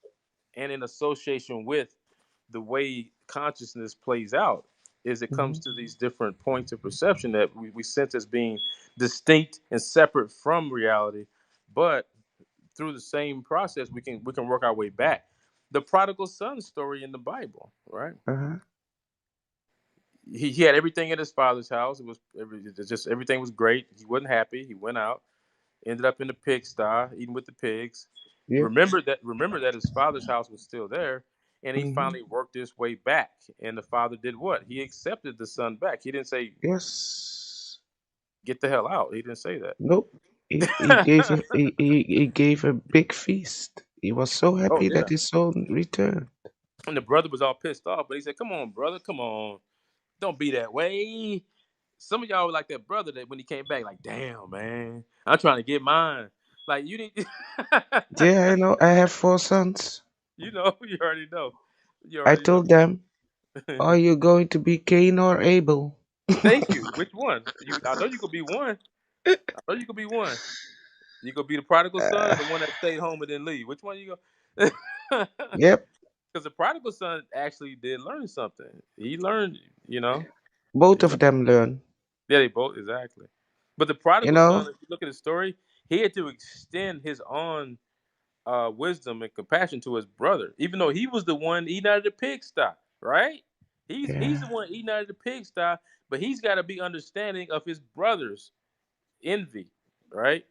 and in association with the way consciousness plays out, is it Hmm. comes to these different points of perception that we sense as being distinct and separate from reality, but through the same process we can work our way back. The prodigal son story in the Bible, right? Uh-huh. He had everything at his father's house. Just everything was great. He wasn't happy. He went out, ended up in the pigsty, eating with the pigs. Yep. Remember that his father's house was still there, and he Mm-hmm. finally worked his way back. And the father did what? He accepted the son back. He didn't say, Yes. "Get the hell out." He didn't say Nope. He gave that. he gave a big feast. He was so Oh happy that yeah. his son returned. And the brother was all pissed off, but he said, "Come on, brother, come on, don't be that way." Some of y'all were like that brother that when he came back, like, "Damn, man, I'm trying to get mine." Like you didn't, Yeah, I know. I have 4 sons. you know, you already know, you I already know. told them, "Are you going to be Cain or Abel?" Thank you. Which one? I know you could be one. I know you could be one. You could be the prodigal son or Uh, the one that stayed home and didn't leave. Which one you go? yep. Because the prodigal son actually did learn something. He learned, you know. Both He of them learn. Yeah, they both exactly. But the You prodigal son, know. if you look at his story, he had to extend his own wisdom and compassion to his brother, even though he was the one eating out of the pigsty, right? He's Yeah. the one eating out of the pigsty, but he's got to be understanding of his brother's envy, right?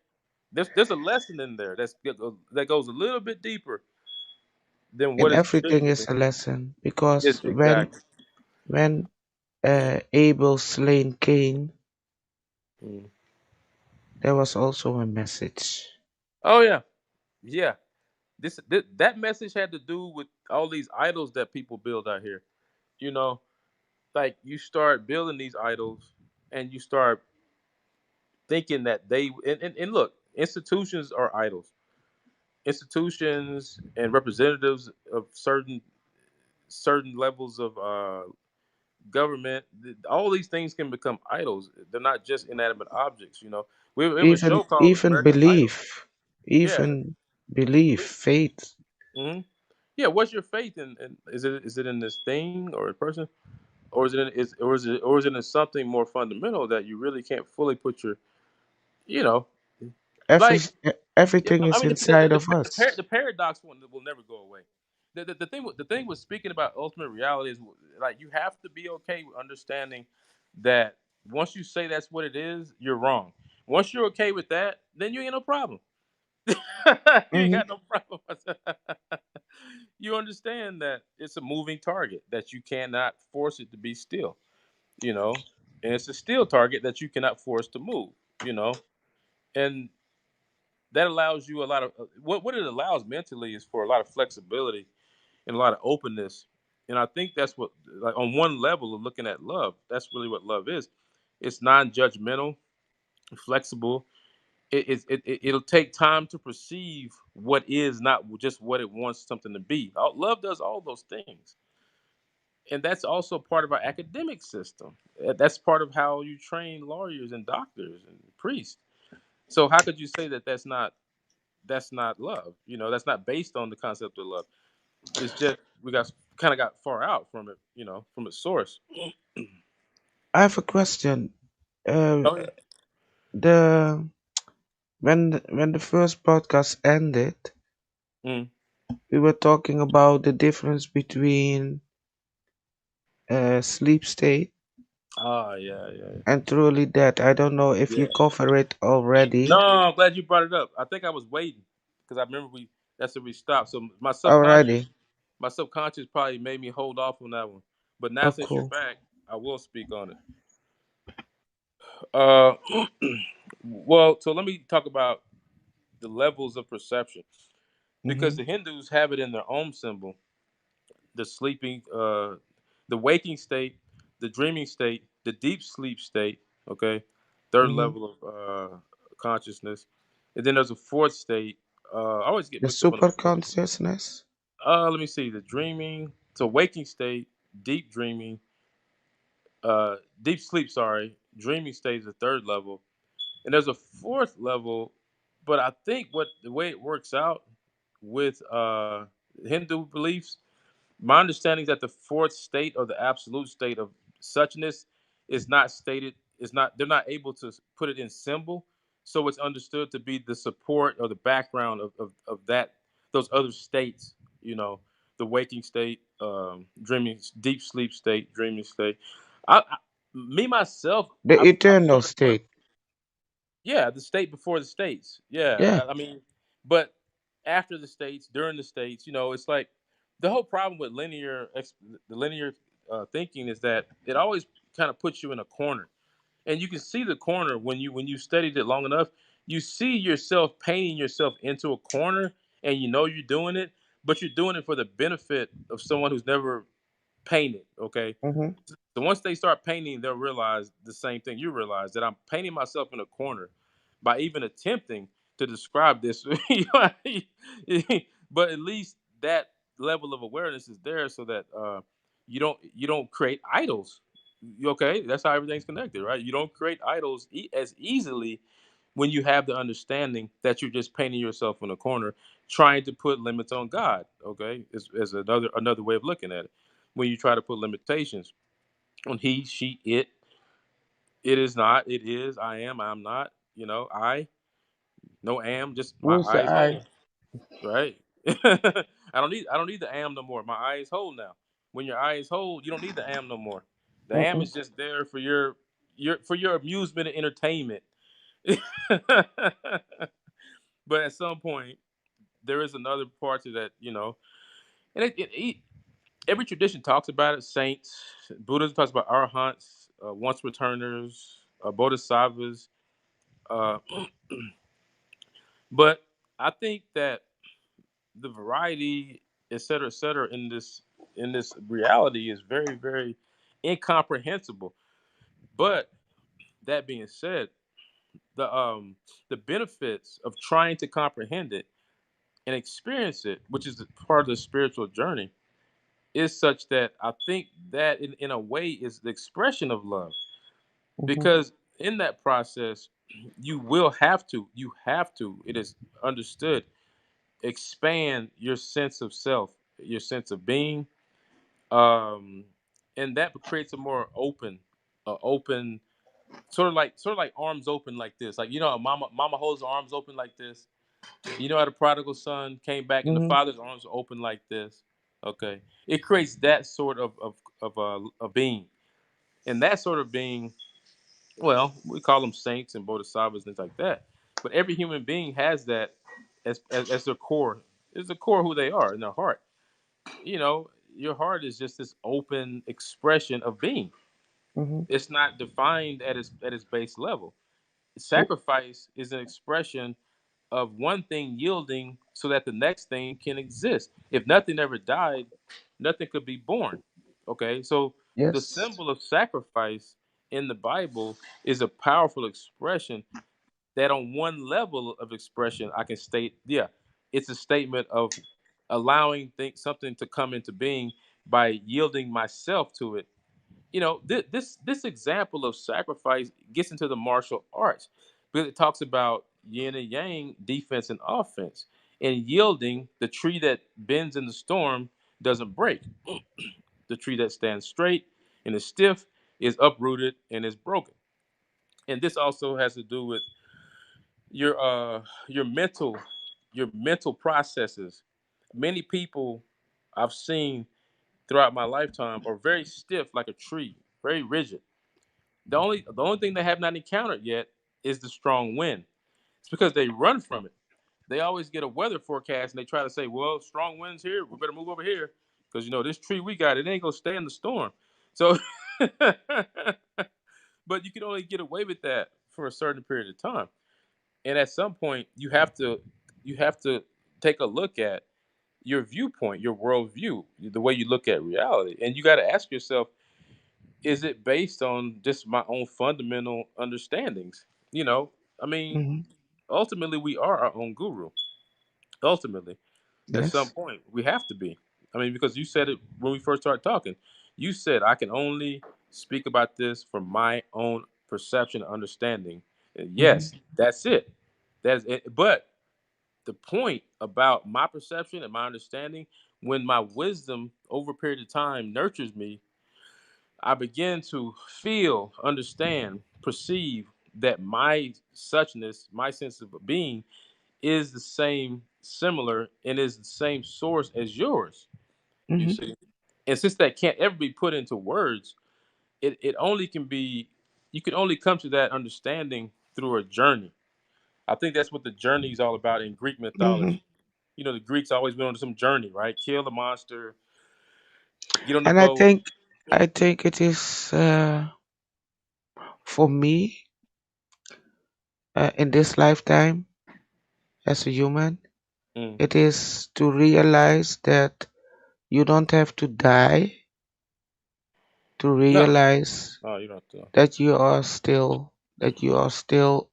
There's a lesson in there that goes a little bit deeper than And what is everything is traditionally. a lesson because Yes, exactly. when Abel slain Cain, Mm. there was also a message. Oh yeah, yeah. That message had to do with all these idols that people build out here. You know, like you start building these idols and you start thinking that and look, institutions are idols. Institutions and representatives of certain levels of government, all these things can become idols. They're not just inanimate objects. We have a Even show called even American Idol. belief, Yeah. even belief, faith. Hmm. Yeah. What's your faith in? Is it in this thing or a person, or is it in something more fundamental that you really can't fully put your, you know, Every, like, yeah, everything I is mean, inside of us. the paradox will never go away. The thing with speaking about ultimate reality is, like, you have to be okay with understanding that once you say that's what it is, you're wrong. Once you're okay with that, then you ain't no problem. You ain't Hmm. got no problem. You understand that it's a moving target that you cannot force it to be still. You know, and it's a still target that you cannot force to move. You know, and that allows you a lot of what it allows mentally is for a lot of flexibility and a lot of openness. And I think that's what, like, on one level of looking at love, that's really what love is. It's non-judgmental, flexible. It'll take time to perceive what is not just what it wants something to be. Love does all those things, and that's also part of our academic system. That's part of how you train lawyers and doctors and priests. So how could you say that that's not love? That's not based on the concept of love. It's just we got far out from it, from its source. I have a question. Uh, Oh yeah. the when the first podcast ended, Mm. we were talking about the difference between sleep state Ah, yeah, yeah, and truly dead. I don't know if you yeah. cover it No, already. I'm glad you brought it up. I think I was waiting because I remember that's where we stopped. So my subconscious, Already. my subconscious probably made me hold off on that one. But now Oh, since you're cool. back, I will speak on it. Uh, well, so let me talk about the levels of perception because Hmm. the Hindus have it in their own symbol: the the waking state, the dreaming state, the deep sleep state. Okay, third Hmm. level of consciousness, and then there's a fourth state. I always get The mixed up on the super fourth. consciousness. Let me see: the dreaming, so waking state, deep dreaming, deep sleep. Sorry, dreaming state is the third level, and there's a fourth level. But I think what the way it works out with Hindu beliefs, my understanding is that the fourth state or the absolute state of suchness is not stated. Is not They're not able to put it in symbol, so it's understood to be the support or the background of those other states. The waking state, dreaming, deep sleep state, dreaming state. Me myself, The I've eternal sort of went, state. yeah, the state before the states. Yeah, Yeah. I mean, but after the states, during the states, it's like the whole problem with the linear thinking is that it always kind of puts you in a corner, and you can see the corner when you studied it long enough. You see yourself painting yourself into a corner, and you're doing it, but you're doing it for the benefit of someone who's never painted. Okay, Mhm. so once they start painting, they'll realize the same thing you realize, that I'm painting myself in a corner by even attempting to describe this. But at least that level of awareness is there, so that you don't create idols. Okay, that's how everything's connected, right? You don't create idols as easily when you have the understanding that you're just painting yourself in a corner, trying to put limits on God. Okay, is another way of looking at it. When you try to put limitations on he, she, it is not, it is, I am, I'm not, I, no am, just my Who's the eyes I? whole, right? I don't need the am no more. My eye is whole now. When your eye is whole, you don't need the am no more. The am Mm-mm. is just there for your amusement and entertainment. But at some point, there is another part to that, and every tradition talks about it. Saints, Buddhism talks about arahants, once returners, bodhisattvas. Uh, but I think that the variety, et cetera, in this reality is very, very incomprehensible. But that being said, the benefits of trying to comprehend it and experience it, which is part of the spiritual journey, is such that I think that in a way is the expression of love. Mhm. Because in that process, you have to, it is understood, expand your sense of self, your sense of being, um, and that creates a more open, sort of like arms open like this. Like a mama holds her arms open like this. How the prodigal son came back and the Mhm. father's arms are open like this. Okay, it creates that sort of a being, and that sort of being. Well, we call them saints and bodhisattvas and things like that. But every human being has that as their core. It's the core of who they are in their heart. Your heart is just this open expression of being. Mhm. It's not defined at its base level. W- Sacrifice is an expression of one thing yielding so that the next thing can exist. If nothing ever died, nothing could be born. Okay, so the Yes. symbol of sacrifice in the Bible is a powerful expression that, on one level of expression, I can state, yeah, it's a statement of allowing something to come into being by yielding myself to it. This example of sacrifice gets into the martial arts, because it talks about yin and yang, defense and offense, and yielding. The tree that bends in the storm doesn't break. The tree that stands straight and is stiff is uprooted and is broken. And this also has to do with your uh your mental processes. Many people I've seen throughout my lifetime are very stiff like a tree, very rigid. The only thing they have not encountered yet is the strong wind. It's because they run from it. They always get a weather forecast and they try to say, "Well, strong winds here. We better move over here because this tree we got, it ain't gonna stand the storm." So, but you can only get away with that for a certain period of time. And at some point, you have to take a look at your viewpoint, your worldview, the way you look at reality, and you got to ask yourself, is it based on just my own fundamental understandings? I mean, Mhm. ultimately, we are our own guru. Ultimately, at some Yes. point, we have to be. I mean, because you said it when we first started talking. You said I can only speak about this from my own perception and understanding. And Mhm. yes, that's it. That's it. But the point about my perception and my understanding, when my wisdom over a period of time nurtures me, I begin to feel, understand, perceive that my suchness, my sense of being, is the same, similar, and is the same source as yours. You Mhm. see, and since that can't ever be put into words, it only can be, you can only come to that understanding through a journey. I think that's what the journey is all about in Greek Hmm. mythology. You know, the Greeks always went on some journey, right? Kill the monster, get on the And I boat. think, I think it is for me in this lifetime as a human, Mm. it is to realize that you don't have to die to No, realize no, you don't have to. that you are still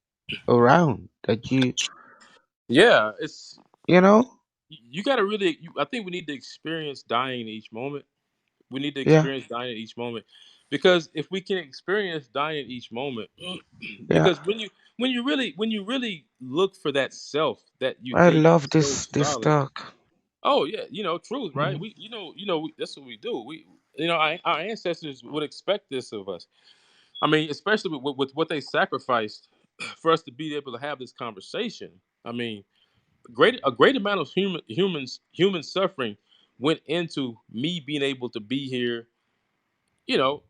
around, that Yeah, it's you know. you got to really. I think we need to experience dying in each moment. We need to Yeah, experience dying in each moment, because if we can experience dying in each moment, yeah. because when you really look for that self that you I think love is so this solid. talk. Oh yeah, you know, truth, right? Hmm. We, that's what we do. We, our ancestors would expect this of us. I mean, especially with what they sacrificed for us to be able to have this conversation. I mean, a great amount of human suffering went into me being able to be here. You know,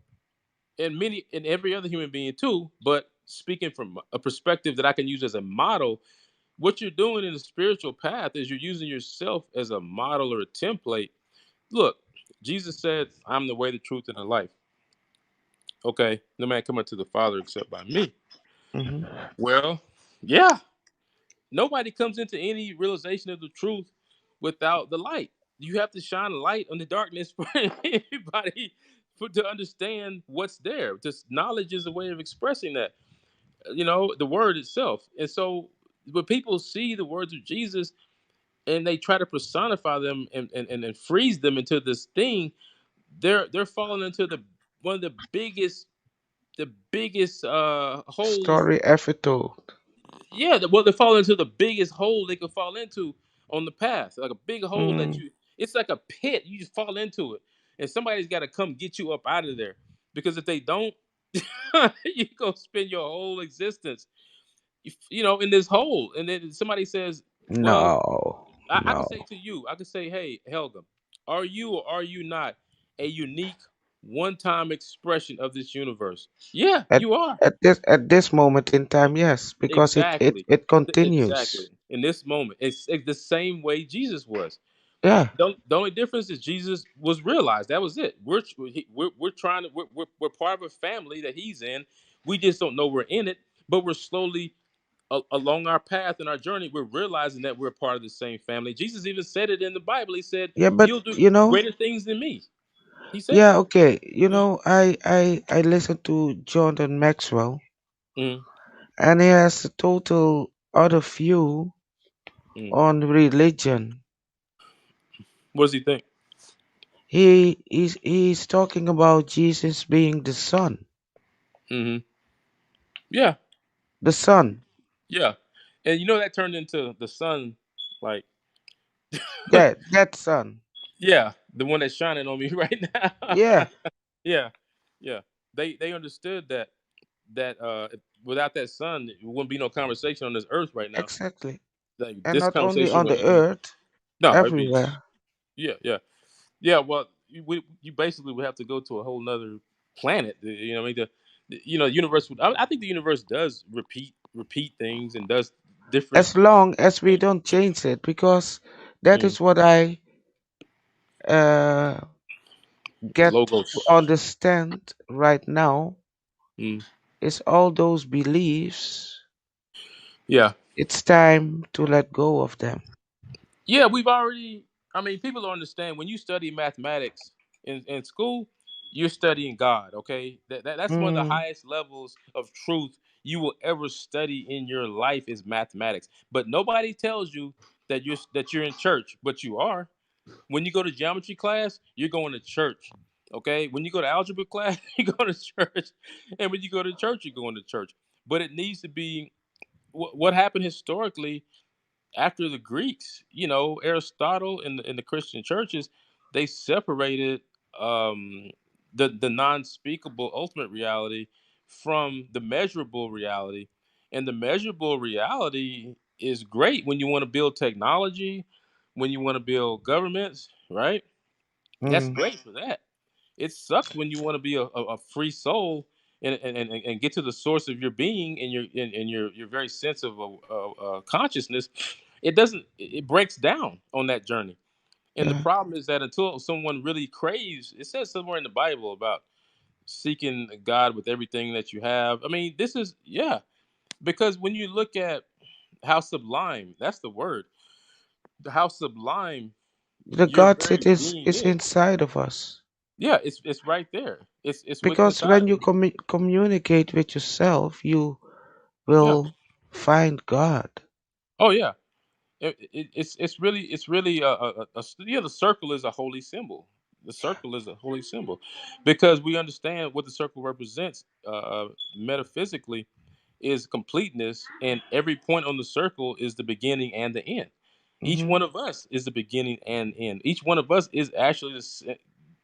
and every other human being too. But speaking from a perspective that I can use as a model, what you're doing in the spiritual path is you're using yourself as a model or a template. Look, Jesus said, "I'm the way, the truth, and the life." Okay, no man come unto the Father except by me. Hmm. Well, yeah, nobody comes into any realization of the truth without the light. You have to shine a light on the darkness for anybody to understand what's there. Just knowledge is a way of expressing that. You know, the word itself. And so when people see the words of Jesus and they try to personify them and freeze them into this thing, they're falling into the one of the biggest holes. Story ever told. Yeah, well, they fall into the biggest hole they could fall into on the path, like a big hole that Mm, you. It's like a pit. You just fall into it, and somebody's got to come get you up out of there. Because if they don't, you go spend your whole existence, in this hole. And then somebody says, "Well, no, I can no. say to you, I can say, hey, Helga, are you or are you not a unique, one-time expression of this universe? Yeah, At you are. at this moment in time, yes, because Exactly. it Exactly. continues. In this moment, it's the same way Jesus was. Yeah, The only difference is Jesus was realized. That was it. We're trying to we're part of a family that he's in. We just don't know we're in it, but we're slowly along our path and our journey. We're realizing that we're part of the same family. Jesus even said it in the Bible. He said, yeah, but "You'll do you know, greater things than me." He said yeah, that. okay. Mm, I listened to Jordan Maxwell, mm, and he has a total other view mm. on religion. What does he think? He's talking about Jesus being the son, Hmm. Yeah, the son. yeah. And that turned into the sun, like, That son. yeah, the one that's shining on me right now. Yeah, Yeah, yeah. They understood that without that sun, there wouldn't be no conversation on this earth right now. exactly. Like And this not only conversation on the wouldn't be. earth, No, it'd be. everywhere. Yeah, yeah, yeah. Well, you basically would have to go to a whole nother planet. I mean, universe. I think the universe does repeat things and does different As long as we things. don't change it, because that Mm, is what I uh, get to logos. understand right now, Mm, is all those beliefs. yeah, It's time to let go of them. yeah. We've already. I mean, people don't understand when you study mathematics in school, you're studying God. Okay, that's one of the Mm, highest levels of truth you will ever study in your life is mathematics. But nobody tells you that you're in church, but you are. When you go to geometry class, you're going to church. Okay. When you go to algebra class, you go to church. And when you go to church, you're going to church. But it needs to be what happened historically after the Greeks. Aristotle and the Christian churches, they separated um, the non-speakable ultimate reality from the measurable reality. And the measurable reality is great when you want to build technology, when you want to build governments, right? That's mm, great for that. it sucks when you want to be a free soul and get to the source of your being and your very sense of consciousness. It doesn't. It breaks down on that journey. And the Yeah. problem is that until someone really craves, it says somewhere in the Bible about seeking God with everything that you have. I mean, this is, yeah, because when you look at how sublime, that's the word, how sublime The your God very it is being is is. inside of us. Yeah, it's right there. It's within Because inside when of you you. communicate with yourself, you Yeah. will find God. Oh yeah. It's really yeah. The circle is a holy symbol. The circle is a holy symbol because we understand what the circle represents metaphysically is completeness, and every point on the circle is the beginning and the end. Each Hmm. one of us is the beginning and end. Each one of us is actually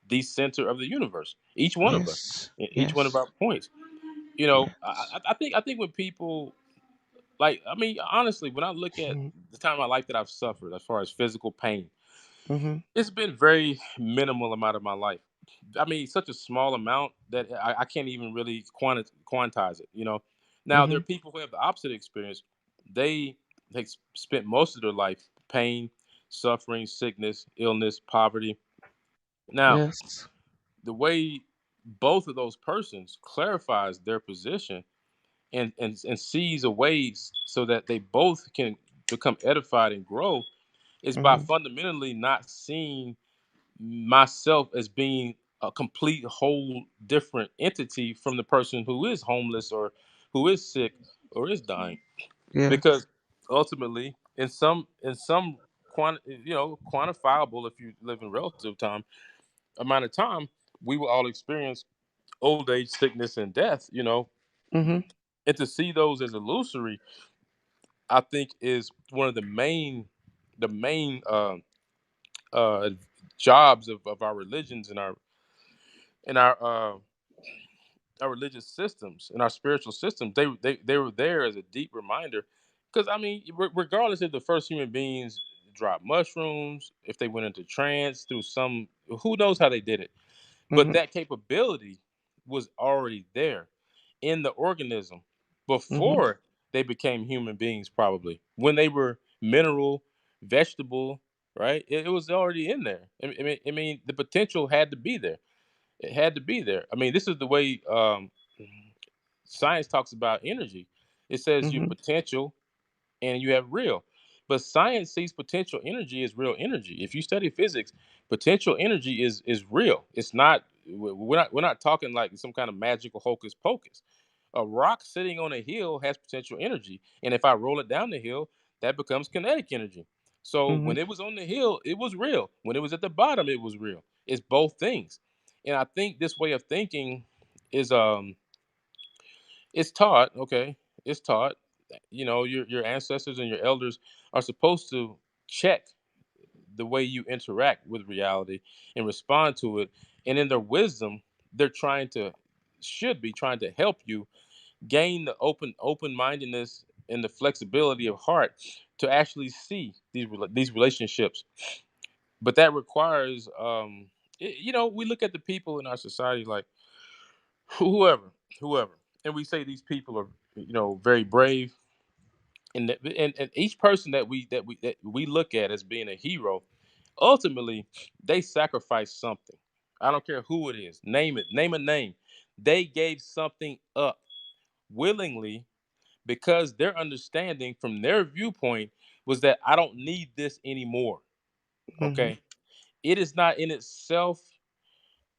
the center of the universe. Each one of us, Yes. each one of Yes. our points. You know, Yes. I think when people like, I mean, honestly, when I look at Hmm. the time of my life that I've suffered as far as physical pain, Hmm. it's been very minimal amount of my life. I mean, such a small amount that I can't even really quantize it. You know, now there Hmm. are people who have the opposite experience. They spent most of their life pain, suffering, sickness, illness, poverty. Now, Yes. the way both of those persons clarifies their position and sees a ways so that they both can become edified and grow is by Hmm. fundamentally not seeing myself as being a complete whole different entity from the person who is homeless or who is sick or is dying, Yeah. because ultimately in some quantifiable, if you live in relative time amount of time, we will all experience old age, sickness, and death, Hmm. and to see those as illusory, I think is one of the main uh jobs of our religions and our religious systems and our spiritual systems. They were there as a deep reminder, because I mean, regardless if the first human beings dropped mushrooms, if they went into trance through some, who knows how they did it, but Hmm. that capability was already there in the organism Hmm. before they became human beings, probably when they were mineral, vegetable, right? It was already in there. I mean, the potential had to be there. It had to be there. I mean, this is the way science talks about energy. It says you have Hmm. potential and you have real. But science sees potential energy as real energy. If you study physics, potential energy is real. It's not. We're not talking like some kind of magical hocus pocus. A rock sitting on a hill has potential energy, and if I roll it down the hill, that becomes kinetic energy. So Hmm. when it was on the hill, it was real. When it was at the bottom, it was real. It's both things, and I think this way of thinking is it's taught. Okay, it's taught. Your ancestors and your elders are supposed to check the way you interact with reality and respond to it, and in their wisdom, they're trying to should be trying to help you gain the open mindedness and the flexibility of heart to actually see these relationships. But that requires we look at the people in our society like whoever, and we say these people are very brave, and each person that we look at as being a hero, ultimately they sacrifice something. I don't care who it is, name a name. They gave something up willingly, because their understanding from their viewpoint was that I don't need this anymore. Hmm. Okay. It is not in itself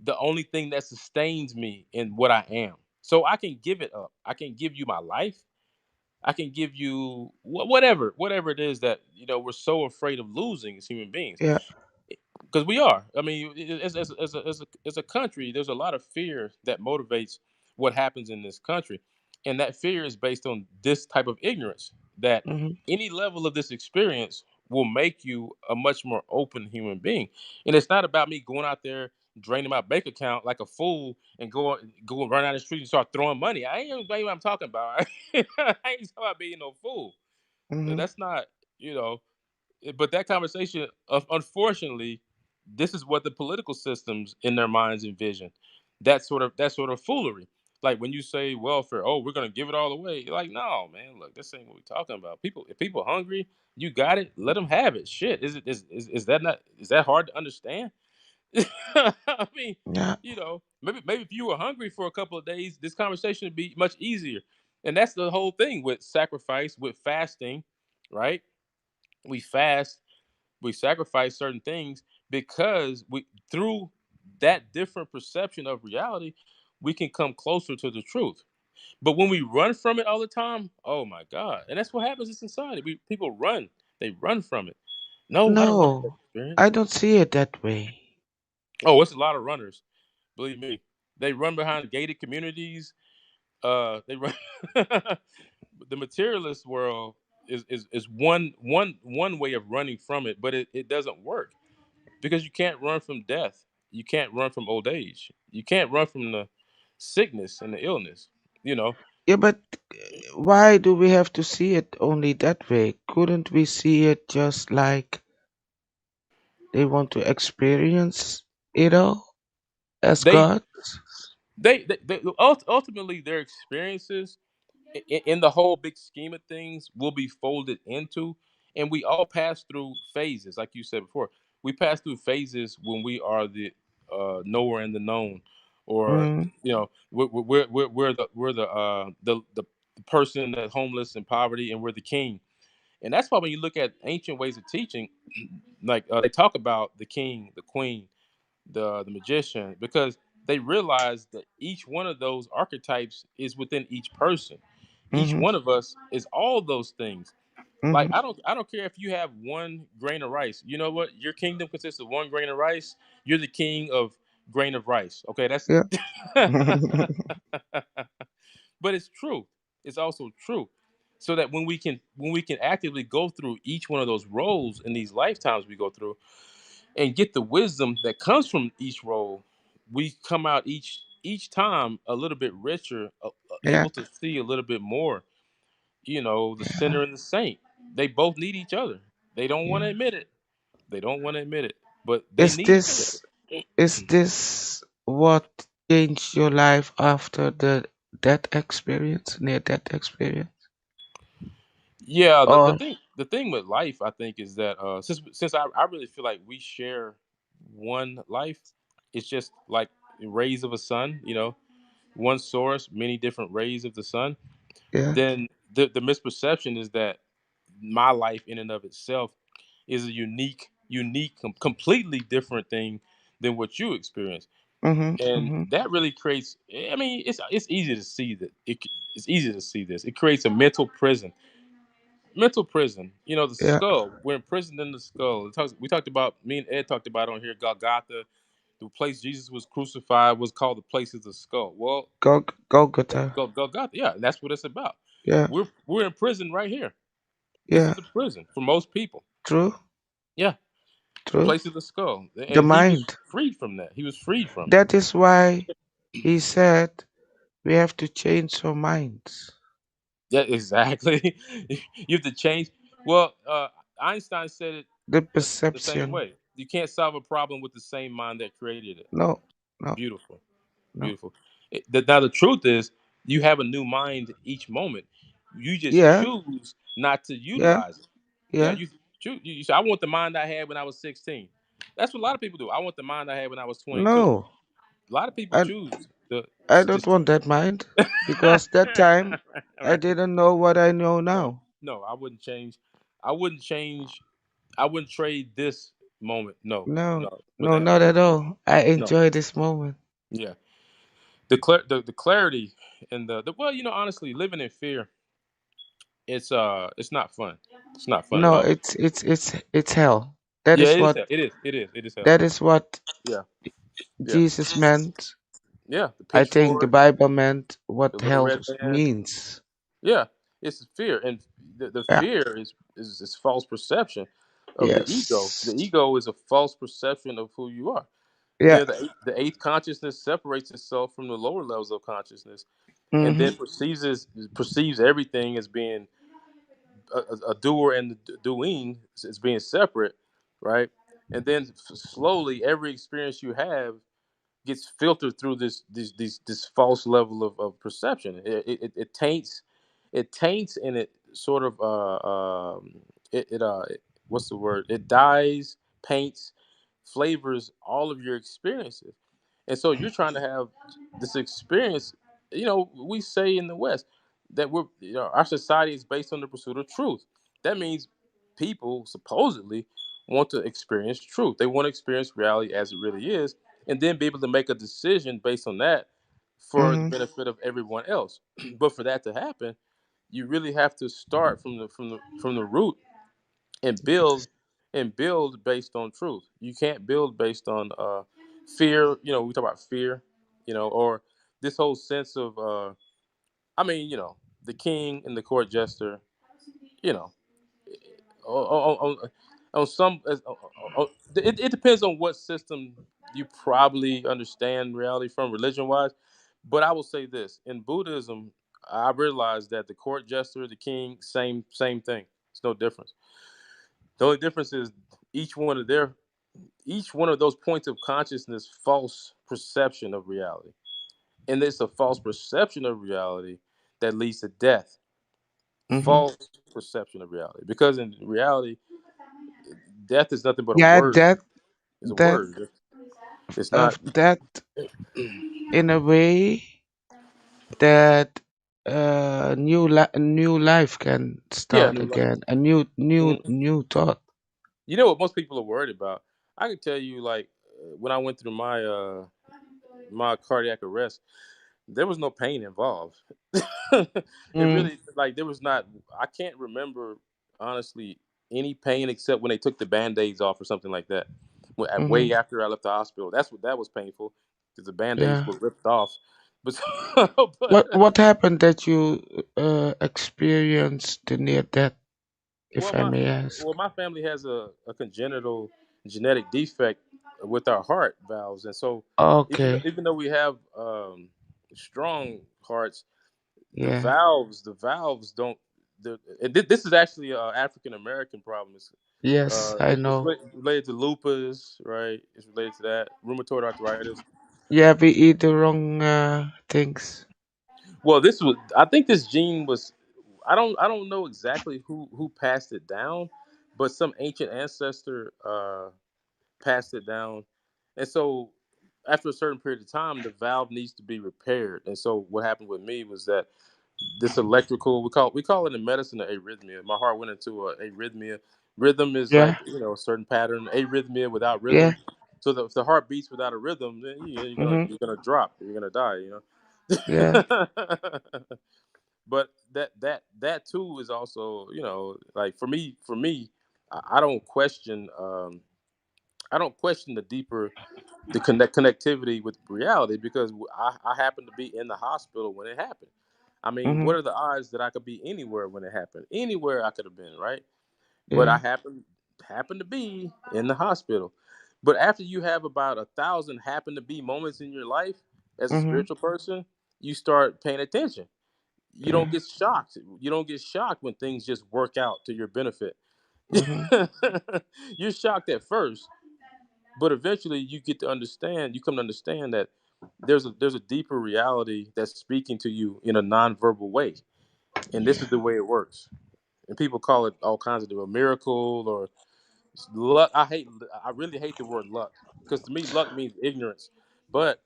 the only thing that sustains me in what I am. So I can give it up. I can give you my life. I can give you whatever it is that we're so afraid of losing as human beings, Yeah. because we are. I mean, as a country, there's a lot of fear that motivates what happens in this country, and that fear is based on this type of ignorance. That Hmm. any level of this experience will make you a much more open human being, and it's not about me going out there draining my bank account like a fool and go run down the street and start throwing money. I ain't what I'm talking about. I ain't talking about being no fool. Hmm. That's not, you know. But that conversation, unfortunately, This is what the political systems in their minds envision. That sort of foolery. Like when you say welfare, oh, we're gonna give it all away. You're like, no, man, look, this ain't what we're talking about. People, if people hungry, you got it, let them have it. Shit, is that not is that hard to understand? I mean, Yeah. maybe if you were hungry for a couple of days, this conversation would be much easier. And that's the whole thing with sacrifice, with fasting, right? We fast, we sacrifice certain things because we through that different perception of reality, we can come closer to the truth. But when we run from it all the time, oh my God. And that's what happens in society. People run. They run from it. No, I don't want that No, experience. I don't see it that way. Oh, it's a lot of runners. Believe me. They run behind gated communities. They run the materialist world is one way of running from it, but it doesn't work because you can't run from death. You can't run from old age. You can't run from the sickness and the illness. You know, Yeah, but why do we have to see it only that way? Couldn't we see it just like they want to experience it all as they God? ultimately their experiences in the whole big scheme of things will be folded into, and we all pass through phases, like you said before. We pass through phases when we are the knower and the known, or Mm, we're the person that's homeless and poverty, and we're the king. And that's why when you look at ancient ways of teaching, like they talk about the king, the queen, the magician, because they realize that each one of those archetypes is within each person. Each mm-hmm, one of us is all those things. Like mm-hmm. I don't care if you have one grain of rice. You know what? Your kingdom consists of one grain of rice. You're the king of grain of rice. Okay, that's Yeah. but it's true. It's also true. So that when we can actively go through each one of those roles in these lifetimes we go through, and get the wisdom that comes from each role, we come out each time a little bit richer, Yeah. able to see a little bit more. The Yeah. sinner and the saint, they both need each other. They don't want Yeah. to admit it. They don't want to admit it, but they Is need each this other. is this what changed your life after that experience, near that experience? Yeah, the Or thing with life, I think, is that since I really feel like we share one life. It's just like rays of a sun. One source, many different rays of the sun. yeah. Then the misperception is that my life in and of itself is a unique, completely different thing than what you experience, Mm-hmm. and Mm-hmm. that really creates. I mean, it's easy to see that it's easy to see this. It creates a mental prison. Mental prison. The Yeah. skull. We're imprisoned in the skull. We talked about. Me and Ed talked about on here. Golgotha, the place Jesus was crucified, was called the place of the skull. Well, Golgotha. Golgotha. Yeah, that's what it's about. Yeah. We're in prison right here. This Yeah. is a prison for most people. True. Yeah, the True. place of the skull, The and he was mind. freed from that. He was freed from it. That is why he said we have to change our minds. Yeah, exactly. You have to change. Well, Einstein said it The the same perception. way. You can't solve a problem with the same mind that created it. No. No. Beautiful, No. beautiful. Now the truth is, you have a new mind each moment. You just Yeah. choose not to Yeah. utilize it. Yeah, Yeah. you choose. You say, I want the mind I had when I was 16. That's what a lot of people do. I want the mind I had when I was 22. No. A lot of people I choose to I don't just want that mind because that time I right. didn't know what I know No, now. no, I wouldn't change. I wouldn't change. I wouldn't trade this moment. No, No. no, for No, that. not at all. I No. enjoy this moment. Yeah. The clarity and the well, honestly, living in fear, it's not fun. It's not fun at No, all. it's hell. That Yeah, is it is. what Hell. It is. It is. It is hell. that is what Yeah. Yeah. Jesus meant. Yeah. The I think the pitchfork, Bible meant what the little hell red man. means. Yeah, it's fear, and the Yeah. fear is false perception of the ego. The Yes. ego is a false perception of who you are. Yeah. The eighth consciousness separates itself from the lower levels of consciousness, and Mhm. then perceives everything as being a doer and the doing as being separate, right? and then slowly every experience you have gets filtered through this false level of perception. It taints, and it sort of what's the word? It dyes, paints, flavors all of your experiences, and so you're trying to have this experience. We say in the West that our society is based on the pursuit of truth. That means people supposedly want to experience truth. They want to experience reality as it really is, and then be able to make a decision based on that for the Mhm. benefit of everyone else. But for that to happen, you really have to start from the root and build based on truth. You can't build based on fear. We talk about fear, or this whole sense of I mean, the king and the court jester, you know, on some it depends on what system you probably understand reality from, religion wise. But I will say this: in Buddhism, I realized that the court jester, the king, same thing. It's no difference. The only difference is each one of their each one of those points of consciousness false perception of reality, and it's a false perception of reality that leads to death. Mhm. False perception of reality, because in reality death is nothing but a Yeah, word. that It's a that word. It's not. of that in a way that new life can Yeah, start new life. again. A Mhm. new thought. You know what most people are worried about? I can tell you, like, when I went through my cardiac arrest, there was no pain involved. It Mm, really, like, there was not. I can't remember honestly any pain except when they took the band-aids off or something like that. mhm. Way after I left the hospital, that was painful because the band-aids Yeah. were ripped off. But, but What happened that you experienced the near death, well, if I may ask? my family has a congenital genetic defect with our heart valves, and so Okay. even though we have strong hearts, Yeah. the valves don't. This is actually an African American problem. Yes, I It's know. related to lupus, right? It's related to that rheumatoid arthritis. Yeah, we eat the wrong things. Well, I think this gene was. I don't know exactly who passed it down, but some ancient ancestor passed it down, and so after a certain period of time, the valve needs to be repaired. And so what happened with me was that this electrical, we call it in medicine an arrhythmia. My heart went into a arrhythmia. Rhythm is Yeah. like a certain pattern. Arrhythmia without Yeah. rhythm. So if the heart beats without a rhythm, then Mhm. you're gonna drop. You're gonna die. Yeah. But that too is also, like, for me, I don't question the deeper, the connectivity with reality, because I happened to be in the hospital when it happened. I mean, what Mhm. are the odds that I could be anywhere when it happened? Anywhere I could have been, right? But I Yeah. happened to be in the hospital. But after you have about 1,000 happen to be moments in your life as a Mhm. spiritual person, you start paying attention. You don't Yeah. get shocked. You don't get shocked when things just work out to your benefit. Mhm. You're shocked at first, but eventually you come to understand that there's a deeper reality that's speaking to you in a nonverbal way, and this is Yeah. the way it works. And people call it all kinds of a miracle or luck. I really hate the word luck, because to me luck means ignorance. But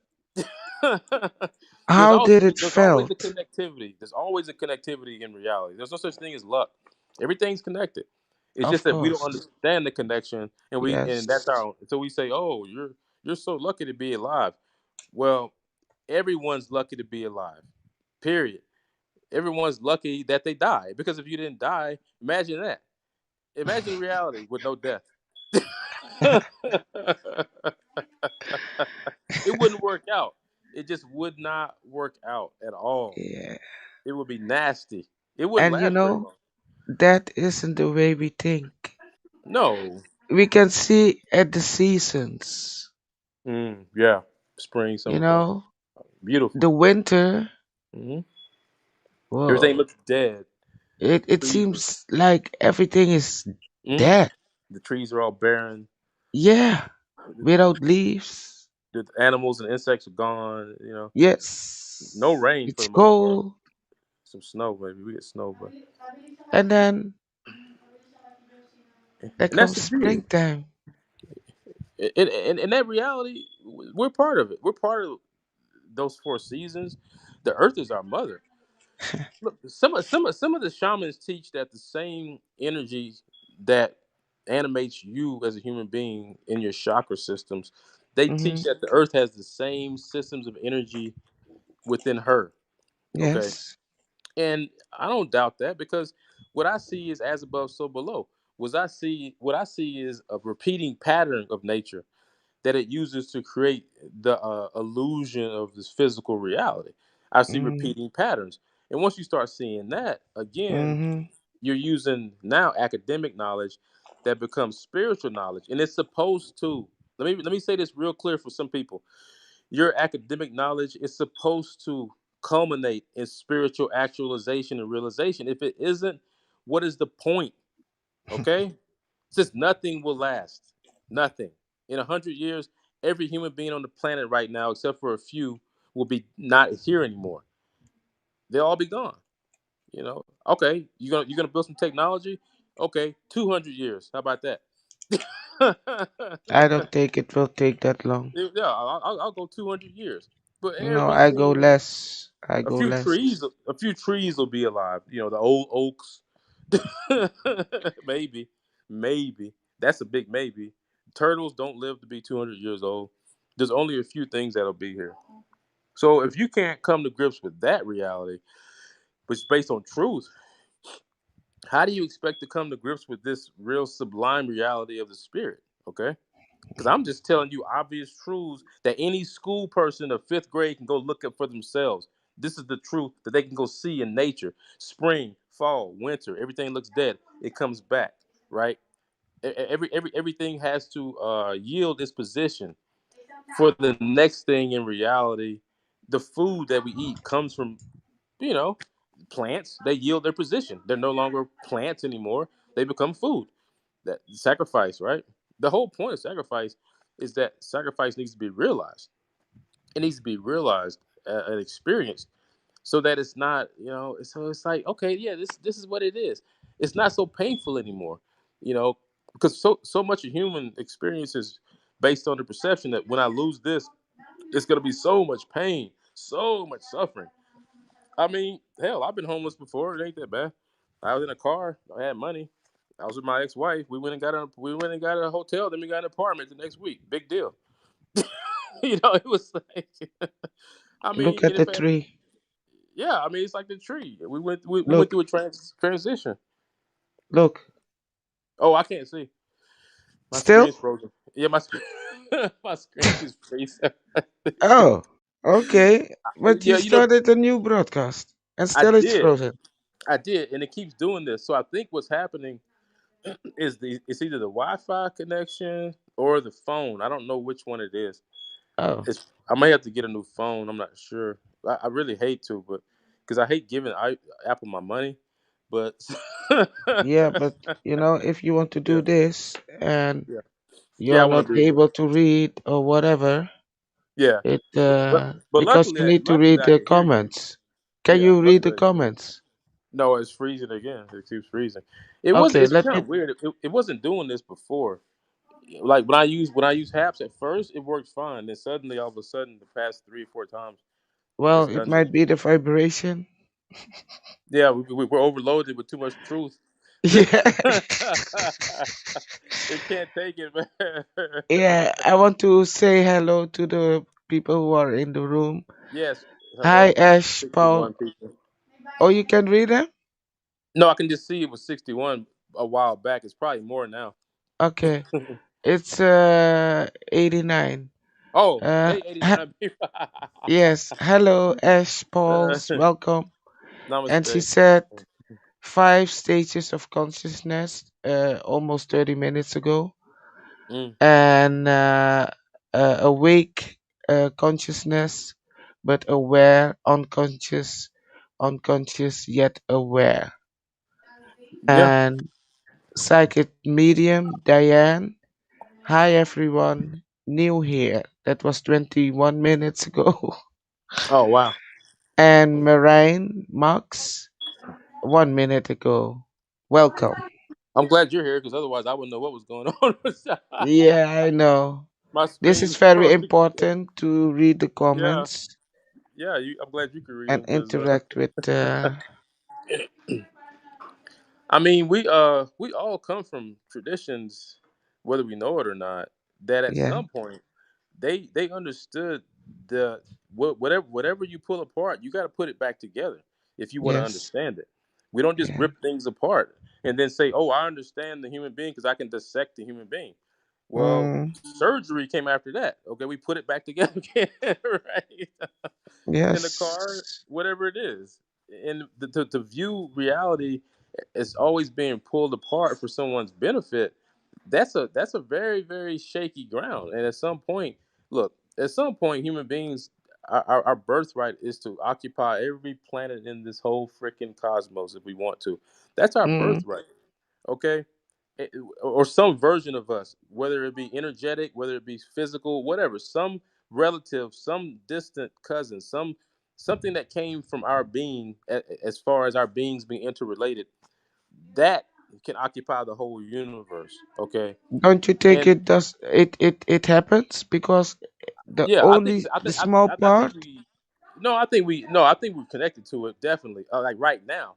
How did it there's always a felt? connectivity. There's always a connectivity in reality. There's no such thing as luck. Everything's connected. It's just Of that we don't course. understand the connection, and that's Yes. our. So we say, "Oh, you're so lucky to be alive." Well, everyone's lucky to be alive. Period. Everyone's lucky that they die, because if you didn't die, imagine that. Imagine reality with no death. It wouldn't work out. It just would not work out at all. Yeah. It would be nasty. It wouldn't And last very long. that isn't the way we think. No. We can see at the seasons, Yeah. Spring, you summer, fall. know, Beautiful. the winter. hmm Everything Whoa. looks dead. It Trees. seems like everything is hmm dead. The trees are all barren. Yeah, without leaves. The animals and insects are gone. No Yes, rain for it's the most part. cold. Some snow, maybe we get snow, but And then there and that's comes the beauty. springtime. In that reality, we're part of it. We're part of those four seasons. The earth is our mother. Look, some of the shamans teach that the same energy that animates you as a human being in your chakra systems, they teach Hmm. that the earth has the same systems of energy within her. Okay, Yes. and I don't doubt that because what I see is as above, so below. What I see is a repeating pattern of nature that it uses to create the illusion of this physical reality. I see Hmm. repeating patterns. And once you start seeing that, again, Hmm. you're using now academic knowledge that becomes spiritual knowledge. And it's supposed to, let me say this real clear for some people. Your academic knowledge is supposed to culminate in spiritual actualization and realization. If it isn't, what is the point? Okay? Since nothing will last. Nothing. In 100 years, every human being on the planet right now, except for a few, will be not here anymore. They'll all be gone. Okay, you're gonna build some technology. Okay, 200 years. How about that? I don't think it will take that long. Yeah, I'll go 200 years. But No, I go everything, less. I a go few less. trees, a few trees will be alive. The old oaks. Maybe, maybe that's a big maybe. Turtles don't live to be 200 years old. There's only a few things that'll be here. So if you can't come to grips with that reality, which is based on truth, how do you expect to come to grips with this real sublime reality of the spirit? Okay. Because I'm just telling you obvious truths that any school person of fifth grade can go look up for themselves. This is the truth that they can go see in nature. Spring, fall, winter, everything looks dead. It comes back, right? Everything has to yield its position for the next thing in reality. The food that we eat comes from, you know, plants. They yield their position. They're no longer plants anymore. They become food. That sacrifice, right? The whole point of sacrifice is that sacrifice needs to be realized. It needs to be realized and experienced so that it's not, so it's like, okay, yeah, this is what it is. It's not so painful anymore, you know, because so much of human experience is based on the perception that when I lose this, it's gonna be so much pain, so much suffering. I mean, hell, I've been homeless before. It ain't that bad. I was in a car. I had money. I was with my ex-wife. We went and got a hotel. Then we got an apartment the next week. Big deal. It was like, I Look mean, at and the if tree. yeah, I mean, it's like the tree. We went Look, through a transition. look. Oh, I can't see. My Still? screen's frozen. Yeah, my my screen is freezing. Oh, okay. But you Yeah, started a new broadcast and I still it's did. frozen. I did, and it keeps doing this. So I think what's happening is it's either the Wi-Fi connection or the phone. I don't know which one it is. Oh, I may have to get a new phone. I'm not sure. I really hate to, but because I hate giving Apple my money, but yeah, but if you want to do yeah, this and yeah, yeah. I you're want not to do this. able to read or whatever, Yeah, it but because luckily, you need to read I the can hear you. comments. Can Yeah, you read the luckily I can hear you. comments? No, it's freezing again. It keeps freezing. It was. Okay, It's let kind me. of weird. It wasn't doing this before. Like when I use Haps at first, it worked fine. Then suddenly, all of a sudden, the past 3 or 4 times, Well, it's it done this. might be the vibration. Yeah, we're overloaded with too much truth. Yeah, It can't take it, man. yeah. I want to say hello to the people who are in the room. Yes. Hi, Hello, Ash, Paul. 61 people. Oh, you can read them? No, I can just see it was 61 a while back. It's probably more now. Okay. It's 89. Oh, Uh, hey, 89 people. yes. Hello, Ash, Uh, Pauls. Welcome. And she namaste. said 5 stages of consciousness almost 30 minutes ago. Mm. And awake consciousness, but aware, unconscious, unconscious yet aware. Yeah. And psychic medium Diane Hi everyone, new here. That was 21 minutes ago. Oh wow. And Marine Max, 1 minute ago. Welcome. I'm glad you're here because otherwise I wouldn't know what was going on. Yeah, I know. My This screen is was very totally. important to read the Yeah, comments yeah. I'm glad you can read and them because interact with. I mean, we all come from traditions, whether we know it or not. That at Yeah, some point they understood the whatever you pull apart, you got to put it back together if you want to yes, understand it. We don't just yeah. rip things apart and then say, "Oh, I understand the human being because I can dissect the human being." Well, Mm, surgery came after that. Okay, we put it back together again, right? In the car, yes. whatever it is. And to view reality as always being pulled apart for someone's benefit, that's a very very shaky ground. And at some point, look, at some point, human beings, our birthright is to occupy every planet in this whole freaking cosmos if we want to. That's our Mm, birthright. Okay. Eh, or some version of us, whether it be energetic, whether it be physical, whatever, some relative, some distant cousin, something that came from our being, as far as our beings being interrelated, that can occupy the whole universe. Okay. don't you think And it does? It happens because the yeah, I think only I the think small I think part. we no, I think we no, I think we're connected to it definitely. Like right now,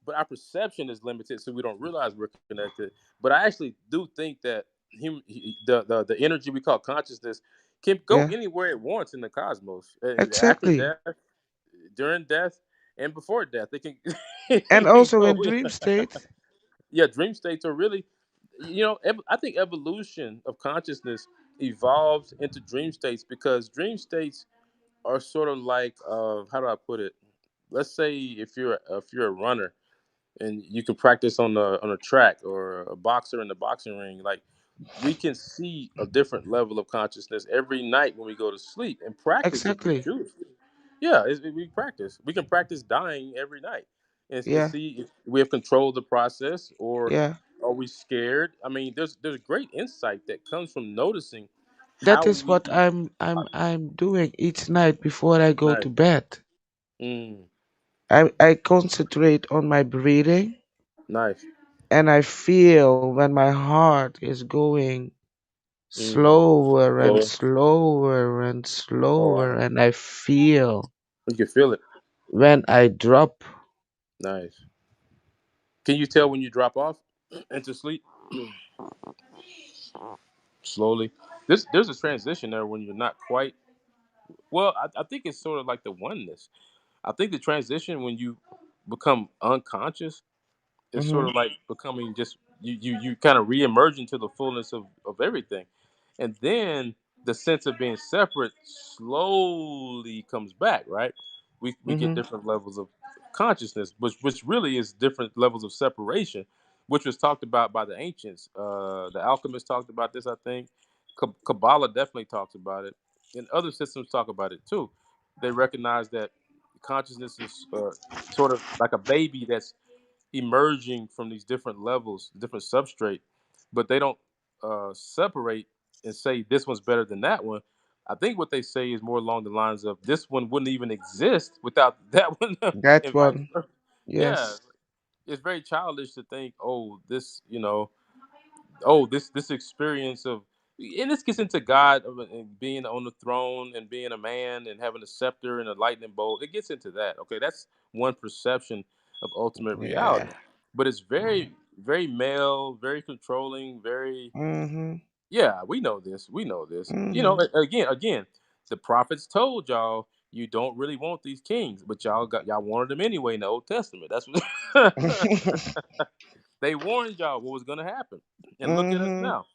but our perception is limited, so we don't realize we're connected. But I actually do think that the energy we call consciousness can go Yeah, anywhere it wants in the cosmos, after exactly. death, during death, and before death. It can And it can also go. in dream state. Yeah, dream states are really, I think evolution of consciousness evolved into dream states because dream states are sort of like, how do I put it? Let's say if you're a runner and you can practice on a track, or a boxer in the boxing ring. Like, we can see a different level of consciousness every night when we go to sleep and practice if we Exactly. choose. Yeah, we practice. We can practice dying every night, and Yeah, see if we have controlled the process, or yeah. are we scared. I mean, there's great insight that comes from noticing That how is we. what I'm doing each night before I go Nice. to bed. Mm, I concentrate on my breathing nice. and I feel when my heart is going Mm. slower and Slower. slower and Oh slower, wow. and I feel You can feel it. when I drop. Nice. Can you tell when you drop off into sleep? Slowly. There's a transition there when you're not quite. Well, I think it's sort of like the oneness. I think the transition when you become unconscious is sort Hmm. of like becoming just you kind of reemerge into the fullness of everything, and then the sense of being separate slowly comes back. Right? We get Hmm. different levels of consciousness, which really is different levels of separation, which was talked about by the ancients. The alchemists talked about this, I think. Kabbalah definitely talks about it, and other systems talk about it too. They recognize that consciousness is sort of like a baby that's emerging from these different levels, different substrate, but they don't separate and say this one's better than that one. I think what they say is more along the lines of this one wouldn't even exist without that one, That and vice one. versa. Yeah, Yes. it's very childish to think, oh, this experience of, and this gets into God, and being on the throne and being a man and having a scepter and a lightning bolt. It gets into that. Okay, that's one perception of ultimate Yeah. reality, but it's very very male, very controlling, very. Mm-hmm. Yeah, we know this. We know this. Mm-hmm. Again, the prophets told y'all you don't really want these kings, but y'all wanted them anyway in the Old Testament. That's what they warned y'all what was going to happen. And look at us Mm-hmm. now.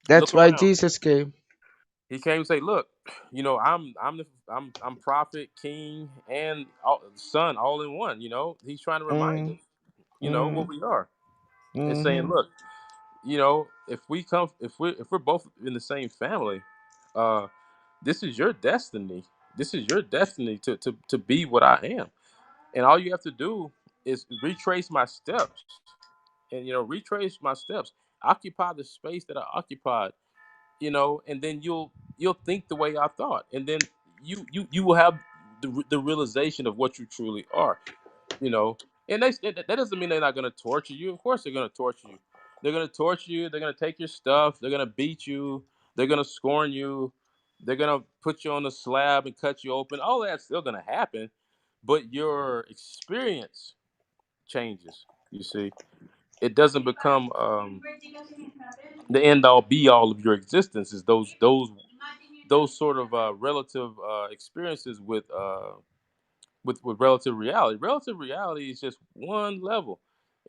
That's Look why around. Jesus came. He came and say, "Look, I'm prophet, king, and son all in one." He's trying to remind Mm-hmm. us, what we are, and saying, Mm-hmm. "Look, if we're both in the same family, uh, this is your destiny. This is your destiny to be what I am, and all you have to do is retrace my steps, and retrace my steps, occupy the space that I occupied." and then you'll think the way I thought, and then you will have the realization of what you truly are, you know. And that doesn't mean they're not going to torture you. Of course, they're going to torture you. They're going to torture you. They're going to take your stuff. They're going to beat you. They're going to scorn you. They're going to put you on a slab and cut you open. All that's still going to happen, but your experience changes. You see, it doesn't become the end all be all of your existence. Is those sort of relative experiences with relative reality. Relative reality is just one level,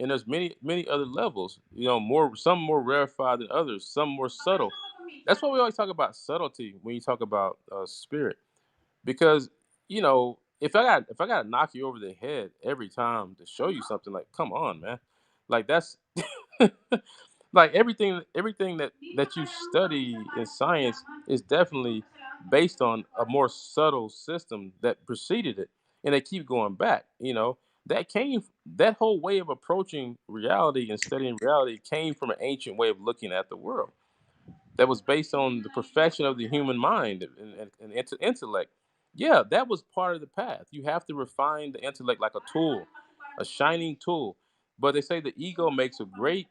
and there's many other levels. More some more rarefied than others, some more subtle. That's why we always talk about subtlety when you talk about spirit, because if I got to knock you over the head every time to show you something, like, come on, man, like that's like everything that you study in science is definitely based on a more subtle system that preceded it, and they keep going back. That whole way of approaching reality and studying reality came from an ancient way of looking at the world that was based on the perfection of the human mind and intellect. Yeah, that was part of the path. You have to refine the intellect like a tool, a shining tool. But they say the ego makes a great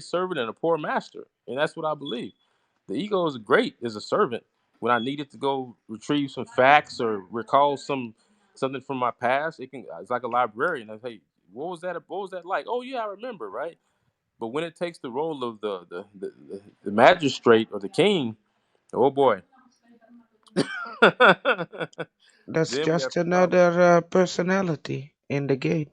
servant and a poor master, and that's what I believe. The ego is great as a servant. When I needed to go retrieve some facts or recall something from my past, it's like a librarian. I say, what was that? What was that like? Oh yeah, I remember, right? But when it takes the role of the magistrate or the king, oh boy, That's then we have just problems. another personality in the game.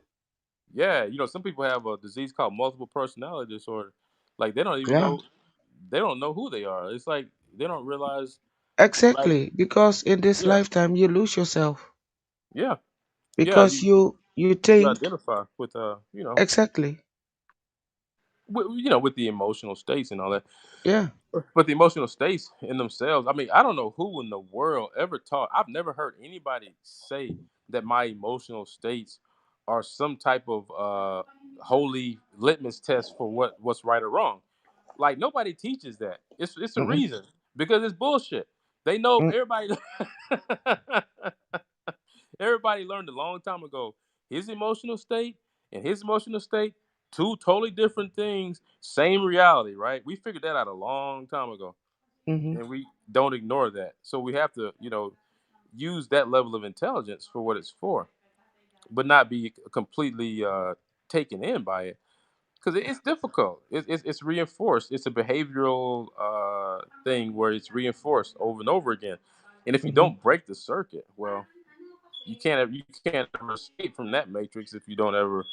Yeah, some people have a disease called multiple personality disorder. Like Yeah, they don't know who they are. It's like they don't realize. Like, exactly. Because in this yeah, lifetime you lose yourself yeah, yeah. because you You think identify with exactly. with the emotional states and all that. Yeah. But the emotional states in themselves, I mean, I don't know who in the world ever taught. I've never heard anybody say that my emotional states are some type of holy litmus test for what's right or wrong. Like, nobody teaches that. It's a Mm-mm, reason, because it's bullshit. They know mm, everybody. Everybody learned a long time ago. His emotional state and his emotional state, two totally different things, same reality, right? We figured that out a long time ago, mhm, and we don't ignore that. So we have to, use that level of intelligence for what it's for, but not be completely taken in by it, because it's difficult. It's reinforced. It's a behavioral thing where it's reinforced over and over again, and if you mhm, don't break the circuit, well, you can't ever escape from that matrix if you don't ever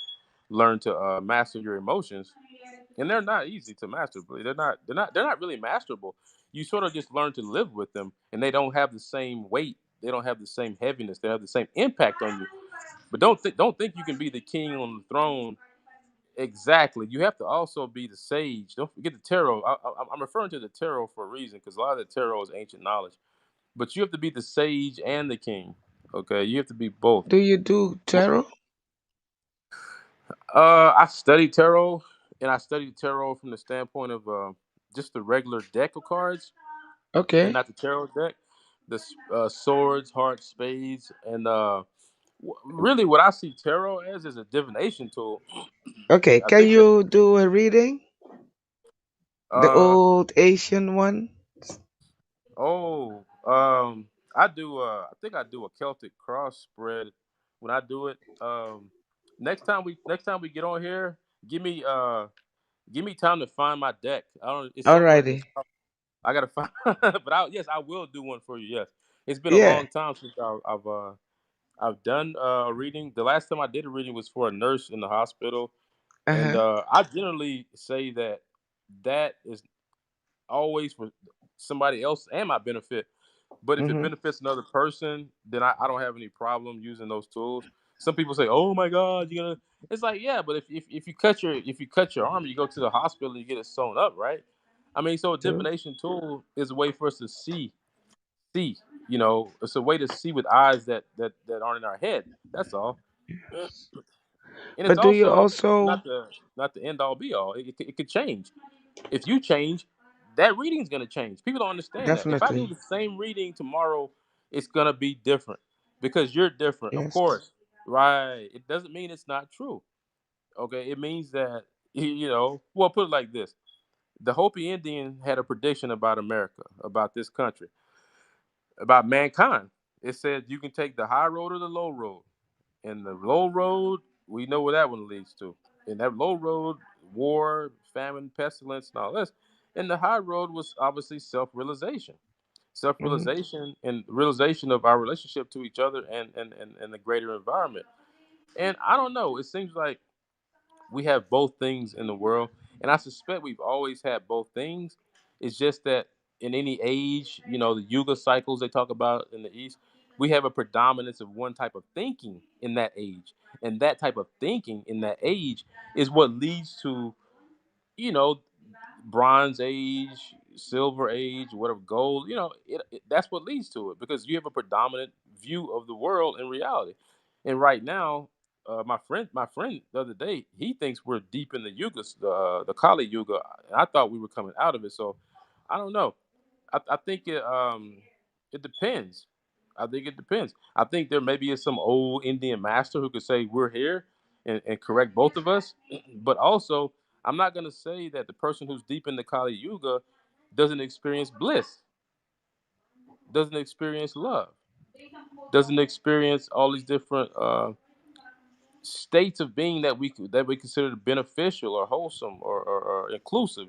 learn to master your emotions. And they're not easy to master, but they're not really masterable. You sort of just learn to live with them, and they don't have the same weight. They don't have the same heaviness. They have the same impact on you. But don't think you can be the king on the throne. Exactly. You have to also be the sage. Don't forget the tarot. I'm referring to the tarot for a reason, because a lot of the tarot is ancient knowledge. But you have to be the sage and the king. Okay, you have to be both. do you do tarot? I studied tarot, and I studied tarot from the standpoint of just the regular deck of cards, and Okay. not the tarot deck. Swords, hearts, spades, and really, what I see tarot as is a divination tool. Okay. I Can think that. you do a reading? The Uh old Asian one? oh, I do. I think I do a Celtic cross spread when I do it. Next time we get on here, give me give me time to find my deck. I don't. It's somewhere in this. Alrighty. I gotta find, but yes, I will do one for you. Yes, it's been a Yeah. long time since I've done a reading. The last time I did a reading was for a nurse in the hospital, and Uh-huh. I generally say that is always for somebody else and my benefit. But if it Mm-hmm. benefits another person, then I don't have any problem using those tools. Some people say, "Oh my God, you're gonna." It's like, yeah, but if you cut your arm, you go to the hospital and you get it sewn up, right? I mean, so a Two. divination tool is a way for us to see. It's a way to see with eyes that aren't in our head. That's all. And it's But do you also also not the end all be all. It could change. If you change, that reading's gonna change. People don't understand that. If I do Definitely. the same reading tomorrow, it's gonna be different because you're different, of Yes. course, right? It doesn't mean it's not true. Okay, it means that Well, put it like this: the Hopi Indian had a prediction about America, about this country, about mankind. It said you can take the high road or the low road. And the low road, we know where that one leads to. In that low road, war, famine, pestilence, and all this. And the high road was obviously self-realization. Mhm. Self-realization and realization of our relationship to each other and the greater environment. And I don't know, it seems like we have both things in the world, and I suspect we've always had both things. It's just that in any age, the yuga cycles they talk about in the East, we have a predominance of one type of thinking in that age, and that type of thinking in that age is what leads to you know Bronze Age, Silver Age, whatever, gold. That's what leads to it because you have a predominant view of the world and reality. And right now, my friend, the other day, he thinks we're deep in the Yuga, the Kali Yuga. I thought we were coming out of it. So I don't know. I think it depends. I think it depends. I think there maybe is some old Indian master who could say we're here and correct both of us. But also, I'm not gonna say that the person who's deep in the Kali Yuga doesn't experience bliss, doesn't experience love, doesn't experience all these different states of being that we consider beneficial or wholesome or inclusive.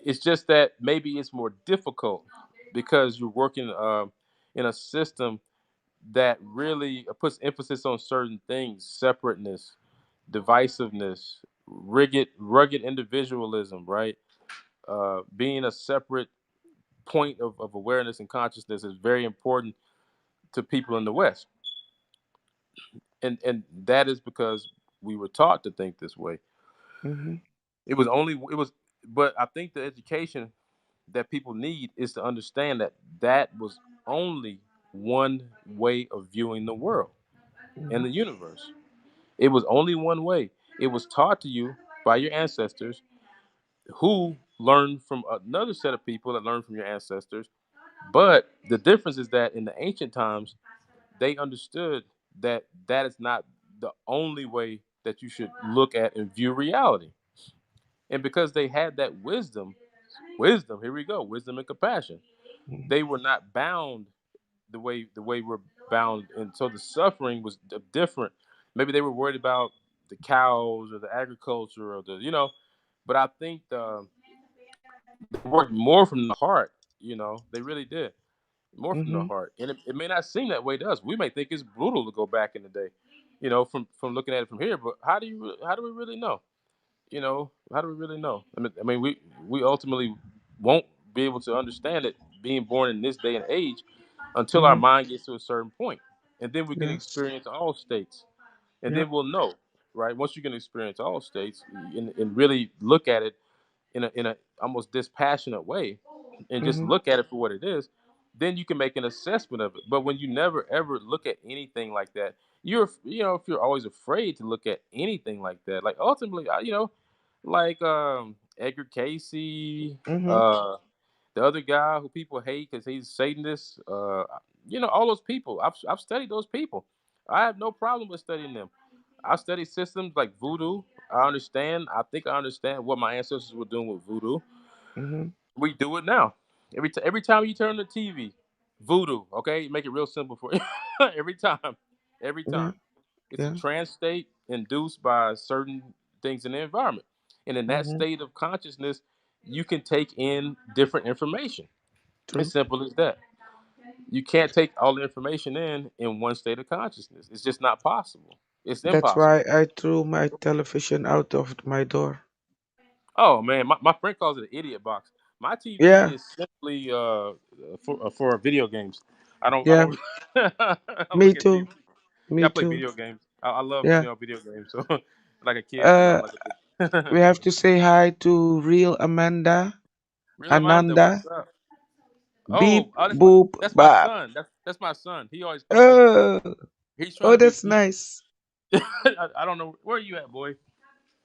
It's just that maybe it's more difficult because you're working in a system that really puts emphasis on certain things: separateness, divisiveness, rugged individualism, right? Being a separate point of awareness and consciousness is very important to people in the West, and that is because we were taught to think this way. Mhm. But I think the education that people need is to understand that that was only one way of viewing the world and Mhm. the universe. It was only one way. It was taught to you by your ancestors who learned from another set of people that learned from your ancestors. But the difference is that in the ancient times, they understood that that is not the only way that you should look at and view reality. And because they had that wisdom, here we go, wisdom and compassion, Mhm. they were not bound the way we're bound, and so the suffering was different. Maybe they were worried about the cows or the agriculture or but I think they worked more from the heart. They really did more from the Mhm. heart, and it may not seem that way to us. We may think it's brutal to go back in the day, from looking at it from here. But how do we really know? How do we really know? I mean, we ultimately won't be able to understand it being born in this day and age until our Mhm. mind gets to a certain point, and then we can Yes. experience all states, and Yeah. then we'll know, right? Once you can experience all states and really look at it in a almost dispassionate way, and just Mhm. look at it for what it is, then you can make an assessment of it. But when you never ever look at anything like that, if you're always afraid to look at anything like that, like ultimately, like Edgar Casey, Mhm. the other guy who people hate because he's Satanist, all those people. I've studied those people. I have no problem with studying them. I study systems like voodoo. I think I understand what my ancestors were doing with voodoo. Mhm. We do it now. Every time you turn the TV, voodoo. Okay, make it real simple for you. every time, every Yeah. time, it's a Yeah. trance state induced by certain things in the environment, and in that Mhm. state of consciousness, you can take in different information. As True. simple as that. You can't take all the information in one state of consciousness. It's just not possible. It's That's why impossible. I threw my television out of my door. Oh man, my friend calls it an idiot box. My TV Yeah. is simply for video games. I Yeah. don't I don't Me look at TV. too. Yeah, Me I play too. video games. I love Yeah. video games. So like a kid, Uh, like a big. we have to say hi to real Amanda, Real Amanda, what's Ananda, up? beep, That's my boop, that's my bop. son. That's my son. He always comes to. Oh, He's trying oh, to be. that's nice. I don't know where are you at, boy.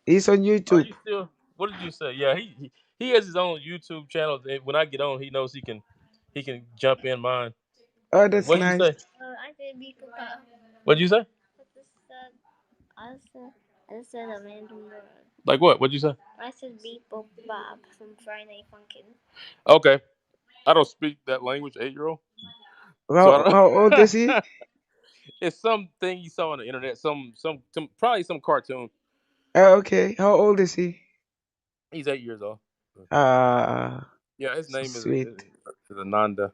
He's on Are YouTube. you still? What did you say? Yeah, He has his own YouTube channel. When I get on, he knows he can jump in mine. Oh, that's What did you nice. say? What did you say? Like what? What did you say? Okay, I don't speak that language, 8-year-old. So I How old is he? don't. It's something you saw on the internet. Some probably some cartoon. Oh, okay. How old is he? He's 8 years old. Ah, Yeah, his so name sweet. is Ananda.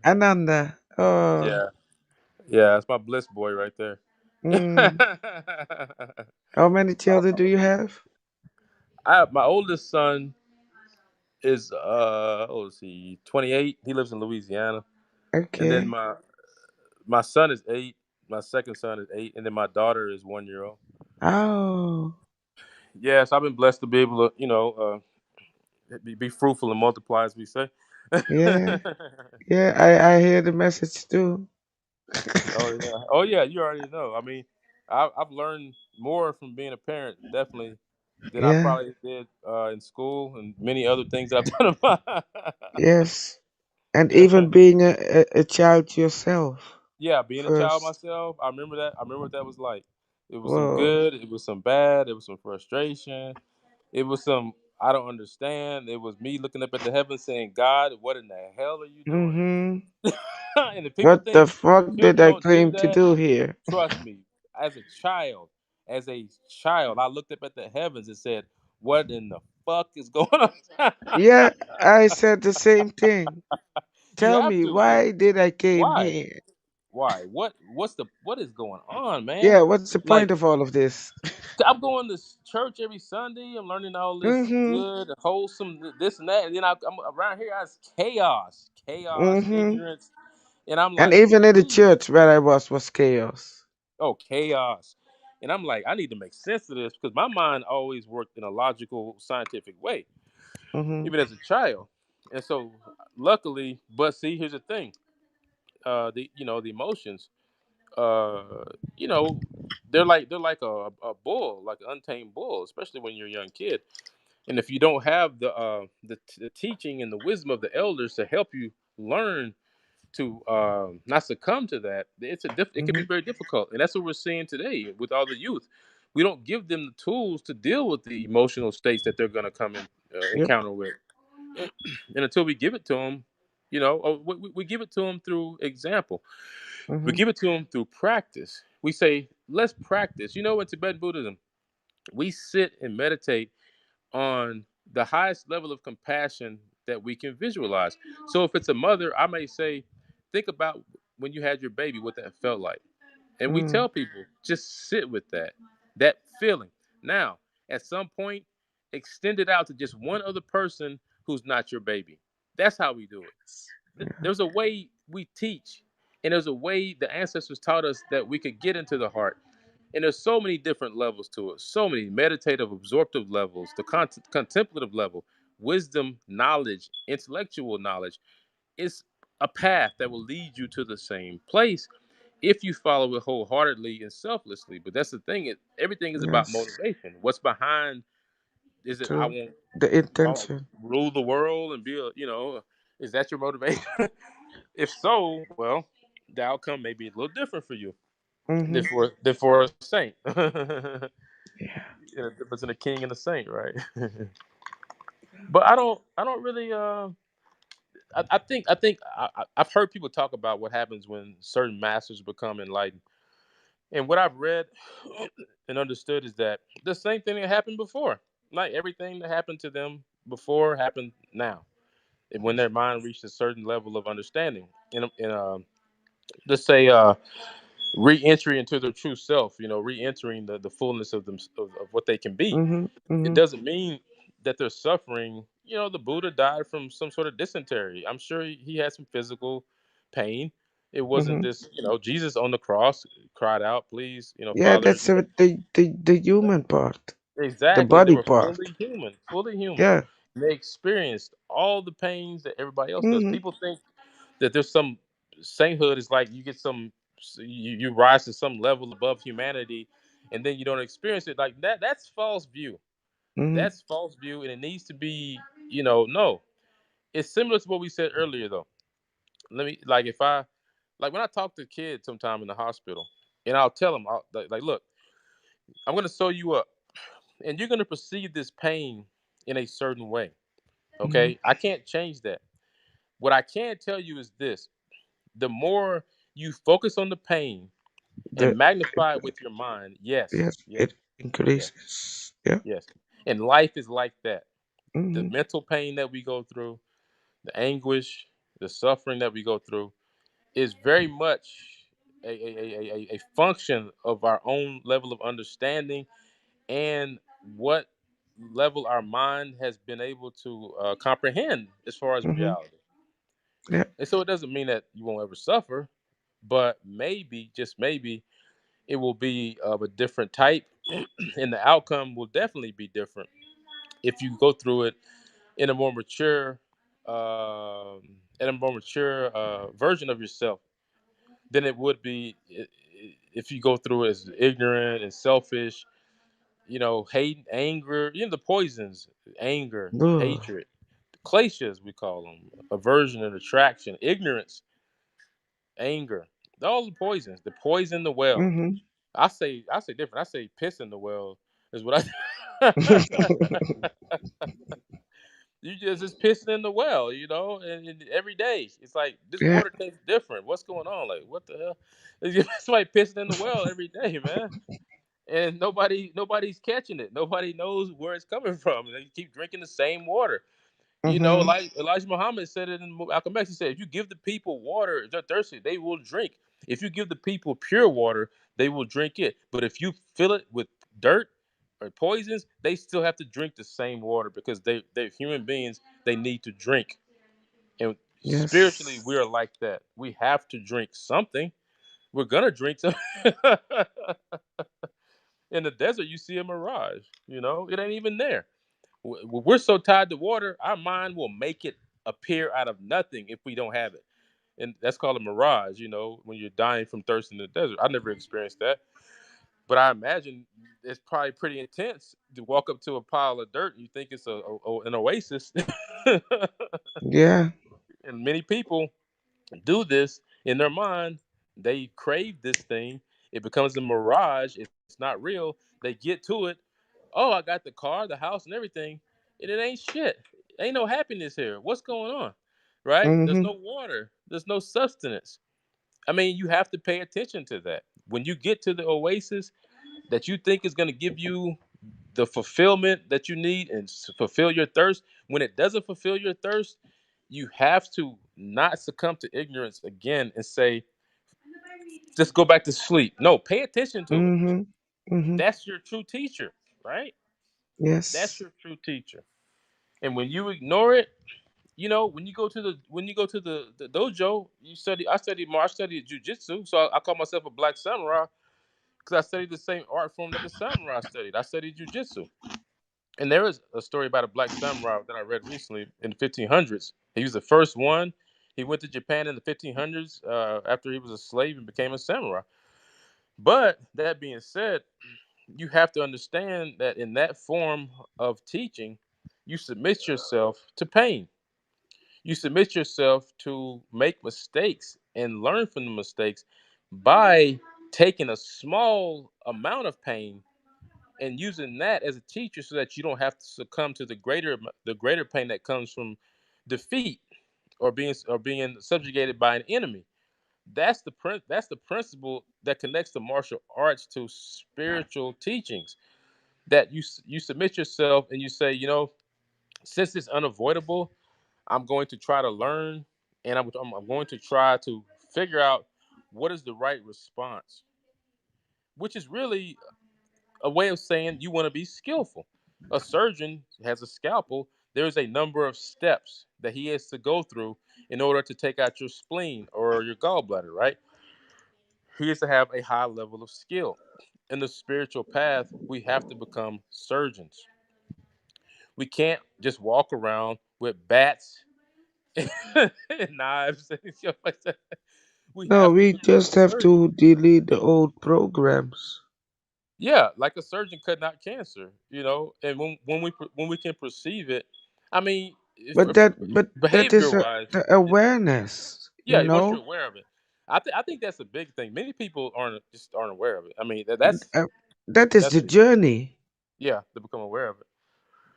Ananda. Oh, Yeah, yeah, it's my bliss boy right there. mm. How many children do you have? My oldest son is oh, let's see, 28. He lives in Louisiana, and then Okay. my son is 8. My second son is 8, and then my daughter is 1 year old. Oh, Yes, I've been blessed to be able to, be fruitful and multiply, as we say. yeah. Yeah, I hear the message too. Oh yeah, oh yeah. You already know. I mean, I've learned more from being a parent, definitely, than I Yeah. probably did in school and many other things that I've done. In my Yes. And even being a child yourself Yeah, being a child first. myself, I remember that. I remember what that was like. It was some Whoa. good. It was some bad. It was some frustration. It was some I don't understand. It was me looking up at the heavens saying, "God, what in the hell are you doing?" Mm-hmm. And if people What the think fuck did children I don't do claim to that, do here? trust me. As a child, I looked up at the heavens and said, "What in the fuck is going on?" Yeah, I said the same thing. You Tell have me, to, because why did I came why? here? Why? What is going on, man? Yeah, what's the point Like of all of this? I'm going to church every Sunday. I'm learning all this Mm-hmm. good, wholesome, this and that. And then I'm around here. It's chaos, Mm-hmm. ignorance, and I'm And like, even in the please, church where I was chaos. oh, chaos. And I'm like, I need to make sense of this because my mind always worked in a logical, scientific way, Mm-hmm. even as a child. And so, luckily, but see, here's the thing: the emotions, uh, you know, they're like a bull, like an untamed bull, especially when you're a young kid. And if you don't have the teaching and the wisdom of the elders to help you learn to not succumb to that, it can be Mm-hmm. very difficult. And that's what we're seeing today with all the youth. We don't give them the tools to deal with the emotional states that they're going to come in Yep. encounter with. And until we give it to them, we give it to them through example. We Mm-hmm. give it to them through practice. We say, let's practice. In Tibetan Buddhism, we sit and meditate on the highest level of compassion that we can visualize. So if it's a mother, I may say, think about when you had your baby, what that felt like. And we Mm. tell people, just sit with that feeling. Now, at some point, extend it out to just one other person who's not your baby. That's how we do it. Yeah. There's a way we teach, and there's a way the ancestors taught us that we could get into the heart. And there's so many different levels to it, so many meditative, absorptive levels, the contemplative level, wisdom, knowledge, intellectual knowledge. It's a path that will lead you to the same place if you follow it wholeheartedly and selflessly. But that's the thing, everything is about Yes. motivation. What's behind? Is it True. The I want intention. to rule the world and be is that your motivation? If so, well, the outcome may be a little different for you Mm-hmm. than for a saint. Yeah. Difference in a king and a saint, right? But I don't really. I've heard people talk about what happens when certain masters become enlightened, and what I've read and understood is that the same thing that happened before, like everything that happened to them before happened now, and when their mind reached a certain level of understanding, let's say re-entry into their true self, re-entering the fullness of what they can be. Mm-hmm. It Mm-hmm. doesn't mean that they're suffering. The Buddha died from some sort of dysentery. I'm sure he had some physical pain. It wasn't Mm-hmm. this, Jesus on the cross cried out, please, Yeah, Father. that's the human part, the Exactly. They body were part. fully human, fully human. Yeah. They experienced all the pains that everybody else does. Mm-hmm. People think that there's some sainthood is like you get you rise to some level above humanity and then you don't experience it like that. That's false view. Mm-hmm. That's false view, and it needs to be, no. It's similar to what we said earlier, though. Let me like if I like when I talk to kids sometime in the hospital, and I'll tell them, like, look, I'm gonna sew you up, and you're gonna perceive this pain in a certain way. Mm-hmm. Okay, I can't change that. What I can tell you is this: the more you focus on the pain and The magnify it with your mind, yes, yes, yes, it yes, increases. Yeah. yes. And life is like that. The Mm-hmm. mental pain that we go through, the anguish, the suffering that we go through is very much a function of our own level of understanding and what level our mind has been able to comprehend as far as Mm-hmm. reality. Yeah. And so it doesn't mean that you won't ever suffer, but maybe, just maybe, it will be of a different type, and the outcome will definitely be different if you go through it in a more mature, um, version of yourself than it would be if you go through it as ignorant and selfish. Hate, anger, the poisons, anger, Oh. hatred, kleshas we call them, aversion and attraction, ignorance, anger. All the poisons. The poison the well. Mm-hmm. I say different. I say piss in the well is what I. You just pissing in the well, and every day it's like this Yeah. water tastes different. What's going on? Like what the hell? Somebody pissing in the well every day, man, and nobody's catching it. Nobody knows where it's coming from. They keep drinking the same water. Mm-hmm. Like Elijah Muhammad said it in Malcolm X. He said, if you give the people water, if they're thirsty, they will drink. If you give the people pure water, they will drink it. But if you fill it with dirt or poisons, they still have to drink the same water because they're human beings. They need to drink. And spiritually, Yes. we are like that. We have to drink something. We're gonna drink something. In the desert, you see a mirage. It ain't even there. We're so tied to water, our mind will make it appear out of nothing if we don't have it. And that's called a mirage, when you're dying from thirst in the desert. I never experienced that. But I imagine it's probably pretty intense to walk up to a pile of dirt and you think it's an oasis. Yeah. And many people do this in their mind. They crave this thing. It becomes a mirage. It's not real. They get to it. Oh, I got the car, the house, and everything, and it ain't shit. Ain't no happiness here. What's going on? Right? There's Mm-hmm. no water. There's no sustenance. I mean, you have to pay attention to that. When you get to the oasis that you think is going to give you the fulfillment that you need and fulfill your thirst, when it doesn't fulfill your thirst, you have to not succumb to ignorance again and say, just go back to sleep. No, pay attention to it. Mm-hmm. Mm-hmm. That's your true teacher, right? That's Yes. your true teacher. And when you ignore it, when you go to the dojo, you study. I studied more. I studied jujitsu, so I call myself a black samurai because I studied the same art form that the samurai studied. I studied jujitsu. And there is a story about a black samurai that I read recently in the 1500s. He was the first one. He went to Japan in the 1500s after he was a slave and became a samurai. But that being said, you have to understand that in that form of teaching, you submit yourself to pain. You submit yourself to make mistakes and learn from the mistakes by taking a small amount of pain and using that as a teacher so that you don't have to succumb to the greater pain that comes from defeat or being subjugated by an enemy. That's the principle that connects the martial arts to spiritual teachings, that you submit yourself and you say, since it's unavoidable, I'm going to try to learn, and I'm going to try to figure out what is the right response, which is really a way of saying you want to be skillful. A surgeon has a scalpel. There's a number of steps that he has to go through in order to take out your spleen or your gallbladder, right? He has to have a high level of skill. In the spiritual path, we have to become surgeons. We can't just walk around with bats and knives and stuff like that. We No, have to we become just have surgeons. to delete the old programs. Yeah, like a surgeon cutting out cancer, and when we can perceive it, I mean, But that is behavior wise, the awareness, yeah, once you're aware of it, I think that's a big thing. Many people aren't aware of it. I mean, Uh, that is that's the journey, yeah, to become aware of it.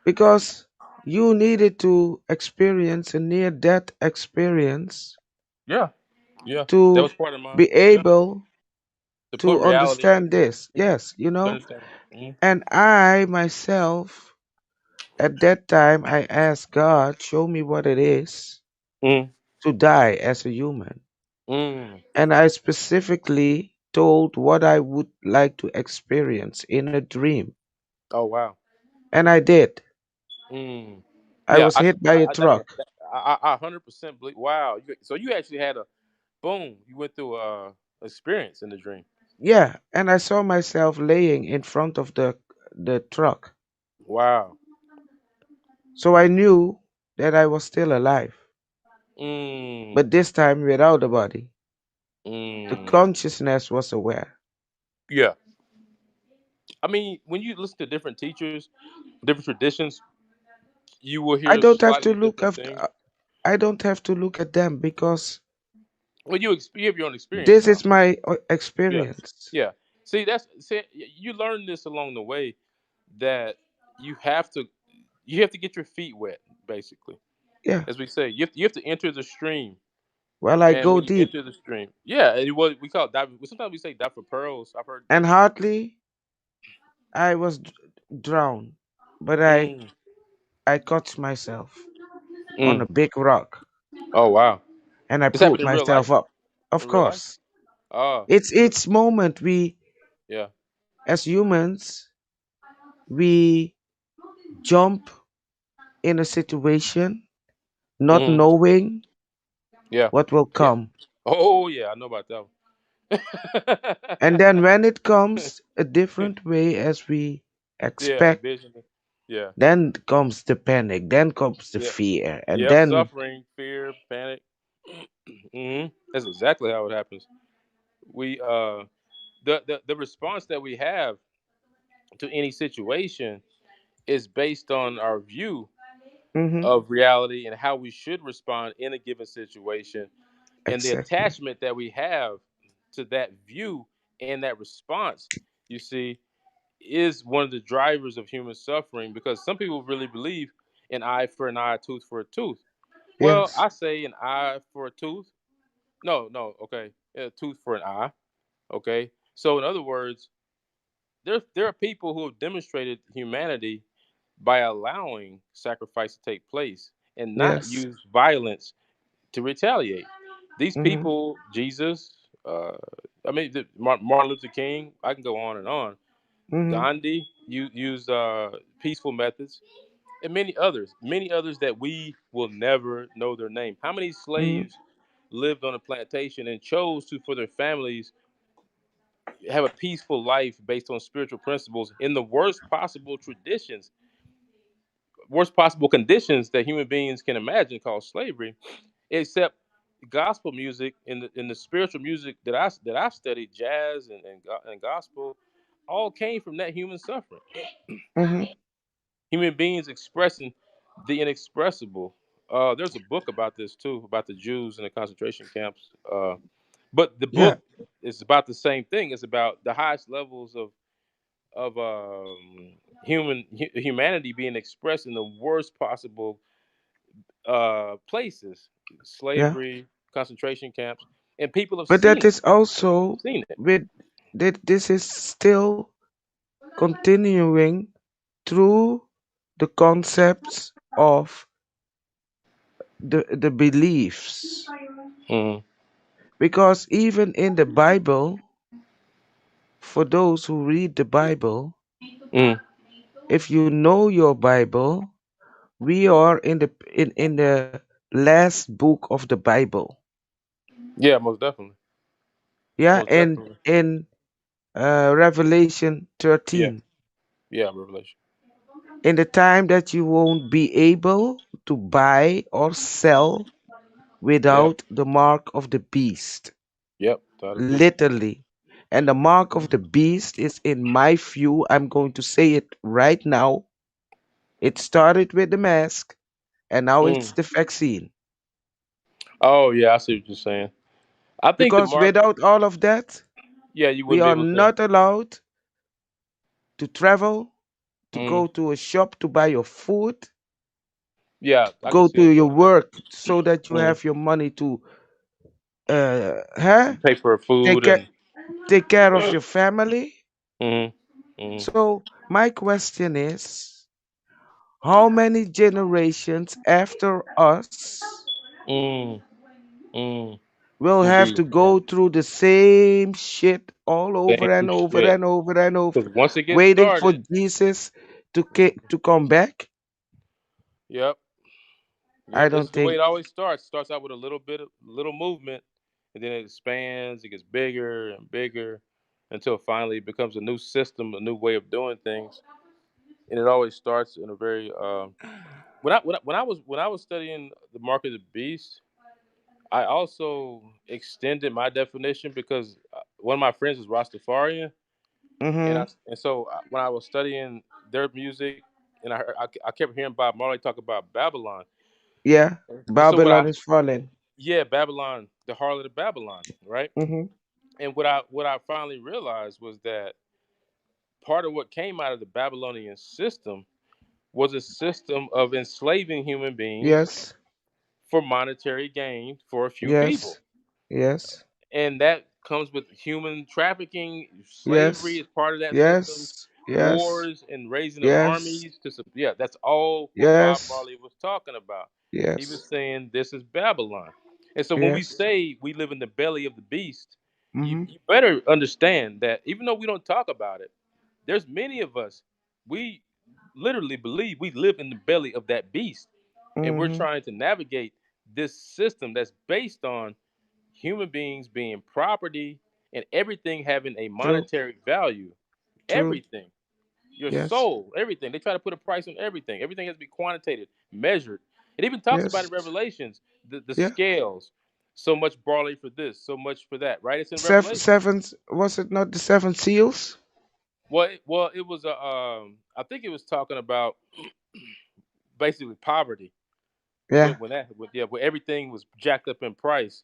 because you needed to experience a near death experience Yeah, yeah, that to was part of mine. be Yeah, able to put to reality, understand this. mhm, Yes, to understand. and I myself, at that time, I asked God, show me what it is Mm, to die as a human. mm. And I specifically told what I would like to experience in a dream. Oh wow. And I did. Mm. I Yeah, was hit by a truck. 100% believe. Wow. So you actually had a boom. You went through a experience in the dream. Yeah, and I saw myself laying in front of the truck. Wow. So I knew that I was still alive, Mm. but this time without a body. The Mm. consciousness was aware. Yeah. I mean, when you listen to different teachers, different traditions, you will I hear don't have to slightly look different after, things. I don't have to look at them because Well, you have your own experience this now. is my Yeah. experience. Yeah. See, you learn this along the way that you have to you have to get your feet wet, basically. Yeah. As we say, you have to enter the stream. Well, I And go when you deep, enter the stream, yeah, and what we call dive. Sometimes we say dive for pearls. I've heard and that. hardly I was drowned, but Mm, I caught myself on mm. a big rock Oh wow, and I this happened pulled in real life. myself up. Of In real life. course, Oh it's each moment we, yeah. as humans, we jump in a situation not Mm, knowing yeah. what will Yeah. come. Oh yeah, I know about that And then one. when it comes a different way as we Yeah, expect, vision. Yeah, then comes the panic, then comes the yeah, fear, and yep. then Suffering, fear, panic. That's exactly how it happens. We the response that we have to any situation is based on our view hmm of reality and how we should respond in a given situation, and the exactly. attachment that we have to that view and that response, you see, is one of the drivers of human suffering, because some people really believe an eye for an eye, a tooth for a tooth. Well, Yes. I say an eye for a tooth. No, okay, a tooth for an eye. Okay, so in other words, there are people who have demonstrated humanity by allowing sacrifice to take place and not Yes. use violence to retaliate. These hmm people, Jesus, I mean, Martin Luther King, I can go on and on. hmm Gandhi used peaceful methods, and many others that we will never know their name. How many hmm slaves lived on a plantation and chose to, for their families, have a peaceful life based on spiritual principles in the worst possible conditions that human beings can imagine, called slavery, except gospel music in the spiritual music that I've studied, jazz and gospel, all came from that human suffering. hmm Human beings expressing the inexpressible. There's a book about this too, about the Jews in the concentration camps. But the Yeah. book is about the same thing. It's about the highest levels of humanity being expressed in the worst possible places, Yeah. slavery, concentration camps, and people have But that seen it. is also Seen it. with that this is still continuing through the concepts of the beliefs, Mm, because even in the Bible, for those who read the Bible, mm. if you know your Bible, we are in the last book of the Bible. Yeah, most definitely. Yeah, Most and definitely. in Revelation Yeah. 13, Yeah, Revelation. in the time that you won't be able to buy or sell Yep. without the mark of the beast, Yep. Without a doubt. literally. And the mark of the beast is, in my view, I'm going to say it right now. It started with the mask, and now it's Mm. the vaccine. Oh yeah, I see what you're saying. I think the Because mark. without all of that, Yeah, you we wouldn't be are able to. not allowed to travel, to Mm. go to a shop to buy your food, Yeah, to I can go see to that. your work so that you Mm. have your money to huh? Pay for take food care, and. take care of your family. Mm. Mm. So my question is, how many generations after us Mm. Mm. will Will have be to go through the same shit all over and same over shit. and over and over, Because once it gets waiting for started, Jesus to come back? yep, I yep, this don't is the way think. it always starts. Starts out with a little bit of little movement, and then it expands. It gets bigger and bigger until finally it becomes a new system, a new way of doing things. And it always starts in a very when I was studying the mark of the beast, I also extended my definition because one of my friends is Rastafarian, Mm-hmm. and so when I was studying their music, and I kept hearing Bob Marley talk about Babylon, Yeah, and so Babylon is falling. yeah, Babylon, the harlot of Babylon, right? Mm-hmm. And what I finally realized was that part of what came out of the Babylonian system was a system of enslaving human beings Yes, for monetary gain for a few people. yes, yes, And that comes with human trafficking. Slavery yes, is part of that system. yes, yes, Wars and raising of yes, armies. Yeah, that's all what Bob yes, Marley was talking about. He was yes, saying this is Babylon. And so when we yes. say we live in the belly of the beast, Mm-hmm. you better understand that even though we don't talk about it, there's many of us, we literally believe we live in the belly of that beast. And we're Mm-hmm. trying to navigate this system that's based on human beings being property and everything having a True, monetary value. true. Everything, your Yes, soul, everything. They try to put a price on everything. Everything has to be quantitated, measured. It even talks about yes, in Revelations the yeah. scales. So much barley for this, so much for that, right? It's in Seven, Revelation. seven, was it not the seven seals? Well, it was a. I think it was talking about basically poverty Yeah. yeah, where everything was jacked up in price,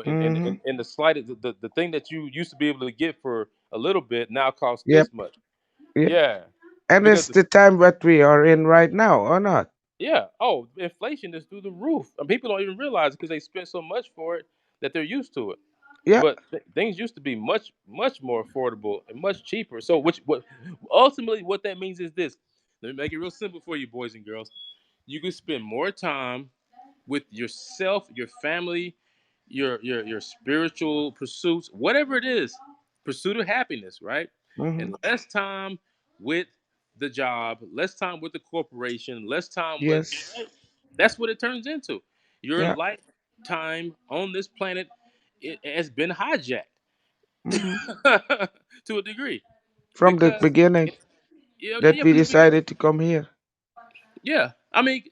Mm-hmm. and the slightest the thing that you used to be able to get for a little bit now costs Yep. this much. Yep. Yeah, And because it's the time that we are in right now, or not? yeah, oh, inflation is through the roof, and people don't even realize it because they spend so much for it that they're used to it. Yeah. But things used to be much more affordable and much cheaper. So which what ultimately what that means is this. Let me make it real simple for you, boys and girls. You can spend more time with yourself, your family, your spiritual pursuits, whatever it is, pursuit of happiness, right? Mm-hmm. And less time with the job, less time with the corporation, less time with Yes. that's what it turns into. Your Yeah. lifetime on this planet it has been hijacked Mm-hmm. to a degree From the because beginning it, yeah, that yeah, we from the beginning. decided to come here. Yeah, I mean,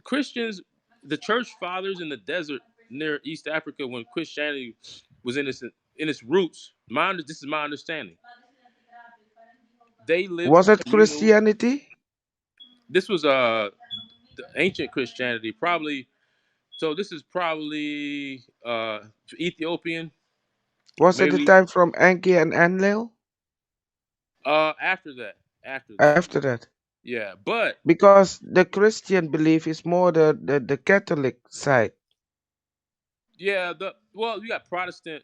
Christians, the church fathers in the desert near East Africa when Christianity was in its roots. This is my understanding. They lived Was it communal. Christianity? This was the ancient Christianity, probably. So this is probably Ethiopian, Was it the maybe. time from Enki and Enlil? After that, after that, After that. yeah. But Because the Christian belief is more the Catholic side. yeah, the well, you got Protestant.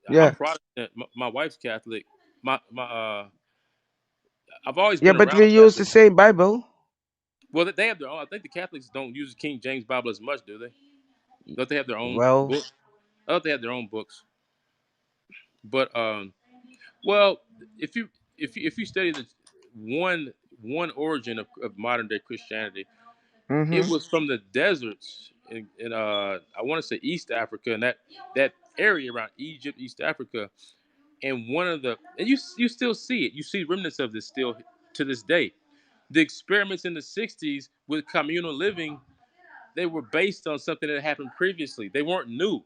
I'm Yeah. Protestant. My wife's Catholic. My I've always Yeah, been but around we use the Catholics. same Bible. Well, they have their own. I think the Catholics don't use the King James Bible as much, do they? Don't they have their own Well, book? I thought they had their own books. But well, if you if you study the one one origin of modern day Christianity, it mm-hmm. was from the deserts in I want to say East Africa and that area around Egypt, East Africa, and one of the and you still see it. You see remnants of this still to this day. The experiments in the '60s with communal living they were based on something that happened previously. They weren't new.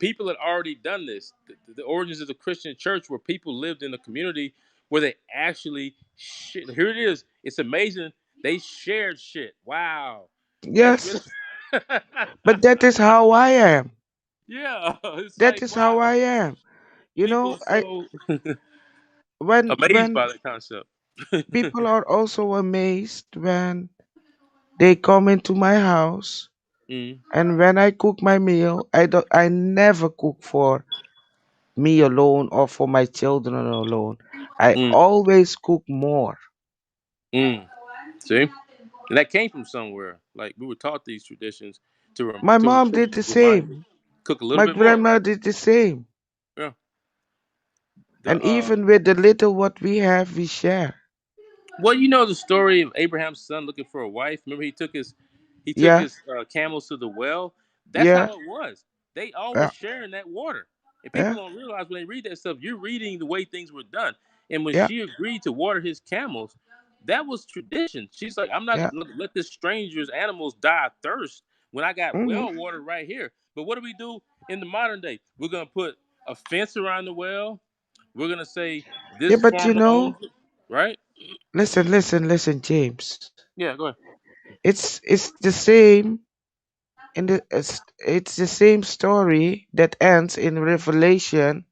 People had already done this. The origins of the Christian church, where people lived in a community where they actually here it is. It's amazing. They shared shit. Wow, that's really Yes, but that is how I am. yeah. It's That like is how wow. I am. You People know, are I so amazed when by that concept. people are also amazed when they come into my house, Mm, and when I cook my meal, I never cook for me alone or for my children alone. I mm, always cook more. mm. See, and that came from somewhere. Like we were taught these traditions My to mom did the remind us, same. cook a little My bit more, grandma right? did the same. Yeah. The And even with the little what we have, we share. well, you know the story of Abraham's son looking for a wife. Remember, he took Yeah, his camels to the well. That's yeah, how it was. They all were yeah, sharing that water, and people yeah, don't realize when they read that stuff. You're reading the way things were done. And when yeah, she agreed to water his camels, that was tradition. She's like, I'm not yeah. gonna let this stranger's animals die of thirst when I got Hmm. well water right here. But what do we do in the modern day? We're gonna put a fence around the well. We're gonna say Yeah, this but farmer owns it, right? listen, James. Yeah, go ahead. It's the same it's the same story that ends in Revelation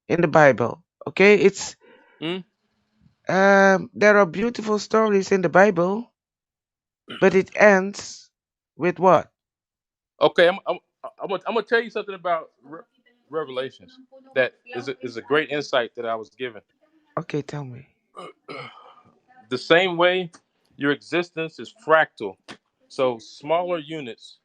in the Bible. Okay, it's Mm? there are beautiful stories in the Bible, but it ends with what? Okay, I'm gonna tell you something about Revelations that is a great insight that I was given. Okay, tell me. The same way your existence is fractal, so smaller units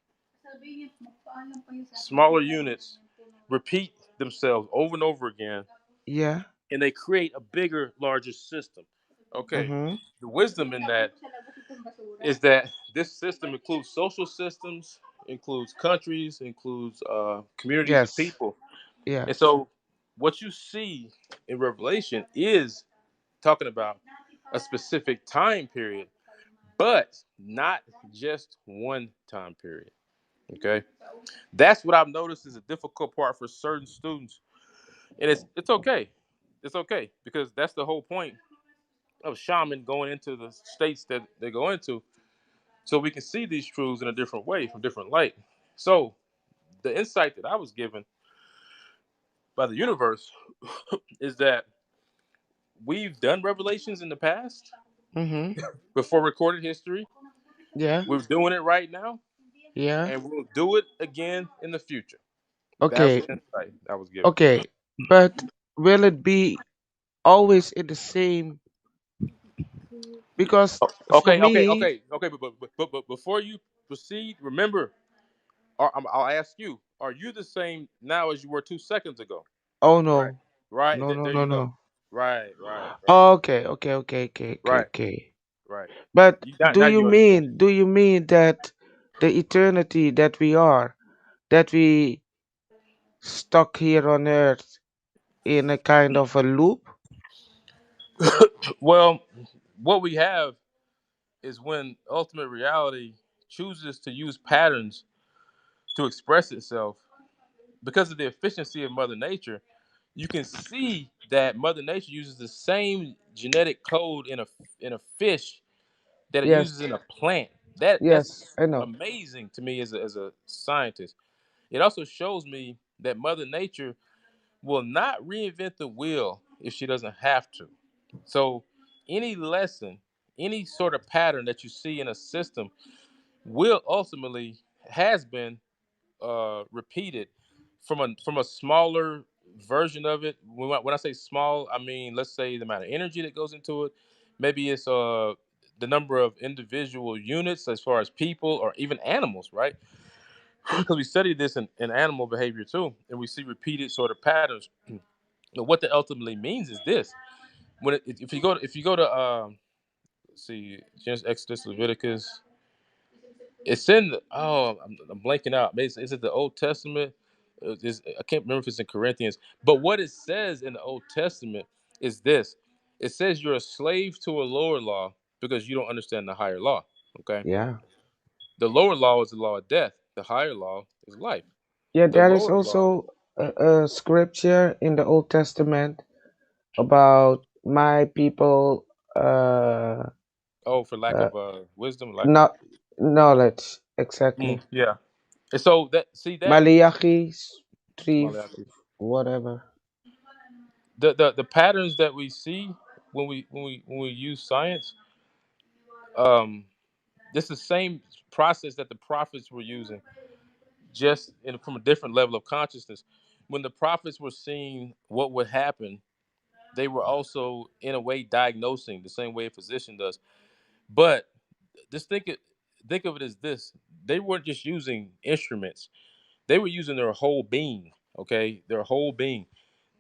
repeat themselves over and over again, Yeah. and they create a bigger, larger system. Okay, Mhm. the wisdom in that is that this system includes social systems, includes countries, includes communities of Yes. people. Yeah. And so, what you see in Revelation is talking about a specific time period, but not just one time period. Okay, that's what I've noticed is a difficult part for certain students, and it's okay. It's okay because that's the whole point of shaman going into the states that they go into, so we can see these truths in a different way, from different light. So, the insight that I was given by the universe is that we've done revelations in the past Mhm. before recorded history. Yeah. We're doing it right now, Yeah. and we'll do it again in the future. That was Okay. the insight I was given. Okay. But will it be always in the same? Because for me, Okay. But before you proceed, remember, I'll ask you: are you the same now as you were 2 seconds ago? oh Right, no, right. no, no, There no, you go. no. Right, Okay, okay, okay, okay, okay, right, okay. right. But You now you understand. do you mean that the eternity that we are, that we stuck here on earth in a kind of a loop? Well, what we have is when ultimate reality chooses to use patterns to express itself because of the efficiency of Mother Nature. You can see that Mother Nature uses the same genetic code in a fish that it Yes, uses in a plant. That's yes, I know. amazing to me as a scientist. It also shows me that Mother Nature will not reinvent the wheel if she doesn't have to. So any lesson, any sort of pattern that you see in a system will ultimately has been repeated from a smaller version of it. When I say small, I mean let's say the amount of energy that goes into it. Maybe it's the number of individual units as far as people or even animals, right? Because we study this in animal behavior too, and we see repeated sort of patterns. But what that ultimately means is this: if you go to let's see Genesis, Exodus, Leviticus, it's in the, I'm blanking out. Maybe is it the Old Testament? I can't remember if it's in Corinthians. But what it says in the Old Testament is this: it says you're a slave to a lower law because you don't understand the higher law. Okay, Yeah. the lower law is the law of death. The higher law is life. Yeah, The there is Lord's law. also a scripture in the Old Testament about my people, uh, Oh, for lack uh of wisdom, lack of. not knowledge exactly. Yeah. And so that see that Malachi 3, Malachi. whatever. The patterns that we see when we use science, um, this is the same process that the prophets were using, just from a different level of consciousness. When the prophets were seeing what would happen, they were also in a way diagnosing the same way a physician does. But just think of it as this: they weren't just using instruments; they were using their whole being. Okay, their whole being,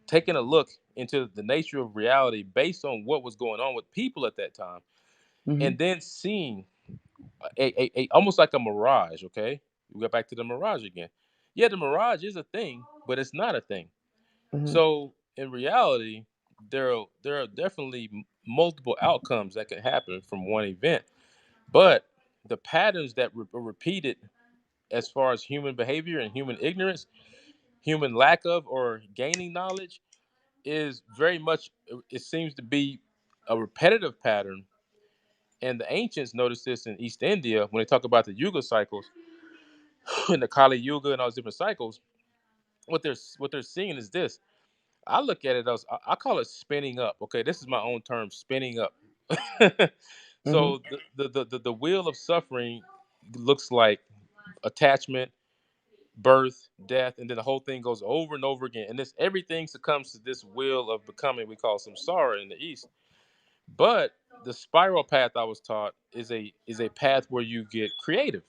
taking a look into the nature of reality based on what was going on with people at that time, Mm-hmm. and then seeing almost like a mirage. Okay, we go back to the mirage again. Yeah, the mirage is a thing, but it's not a thing. Mm-hmm. So in reality, there are definitely multiple outcomes that can happen from one event, but the patterns that are repeated as far as human behavior and human ignorance, human lack of or gaining knowledge, is very much, it seems to be a repetitive pattern. And the ancients noticed this in East India when they talk about the yuga cycles and the Kali Yuga and all those different cycles. What they're seeing is this. I look at it as I call it spinning up. Okay, this is my own term, spinning up. Mm-hmm. So the wheel of suffering looks like attachment, birth, death, and then the whole thing goes over and over again. And this everything succumbs to this wheel of becoming. We call samsara in the East. But the spiral path I was taught is a path where you get creative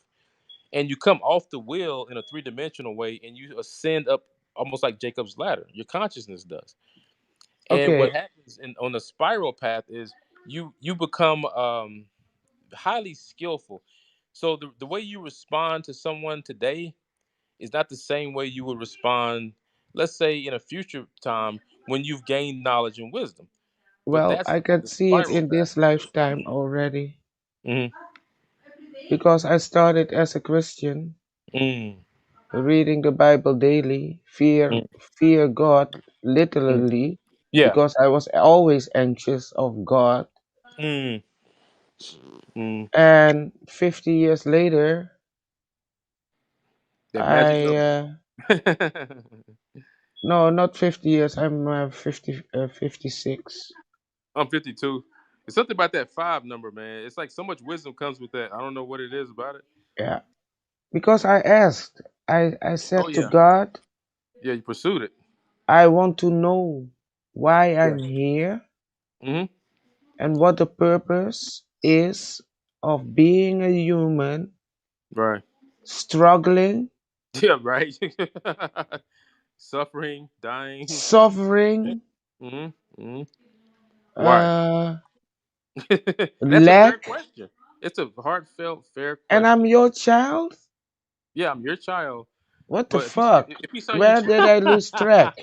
and you come off the wheel in a three-dimensional way and you ascend up almost like Jacob's ladder. Your consciousness does. And what Okay. happens on the spiral path is you become highly skillful. So the way you respond to someone today is not the same way you would respond, let's say, in a future time when you've gained knowledge and wisdom. But Well, that's I can the see it spiral in path. this lifetime already Mm-hmm. because I started as a Christian, Mm, reading the Bible daily, mm, fear God mm. literally, Yeah. because I was always anxious of God. Mm, mm. And 50 years later, That magic I number. no, not 50 years. I'm 56. I'm 52. It's something about that five number, man. It's like so much wisdom comes with that. I don't know what it is about it. Yeah, because I asked, I Oh said to yeah, God, yeah. You pursued it. I want to know why Yeah. I'm here Hmm. and what the purpose is of being a human Right. struggling, Yeah. Right. Suffering, dying. suffering, Hmm. Hmm. Why? uh, That's a fair lack, question. It's a heartfelt, fair and I'm question. your child? Yeah, I'm your child, What the but fuck? if you saw your Where did I lose track?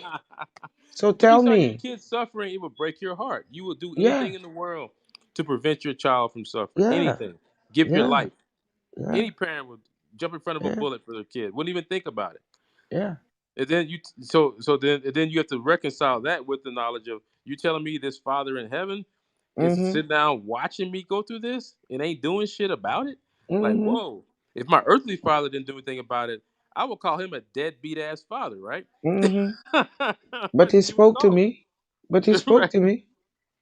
So if you tell saw your me. kid suffering, it would break your heart. You would do Yeah, anything in the world to prevent your child from suffering. yeah, Anything. Give your yeah, life. yeah, Any parent would jump in front of a yeah, bullet for their kid. Wouldn't even think about it. yeah. And then then you have to reconcile that with the knowledge of you telling me this Father in heaven is Mm-hmm, sitting down watching me go through this and ain't doing shit about it. Like, mm-hmm, whoa! If my earthly father didn't do anything about it, I would call him a deadbeat ass father, right? mm-hmm. But he That's what you would spoke to call me. But he him, spoke right? to me.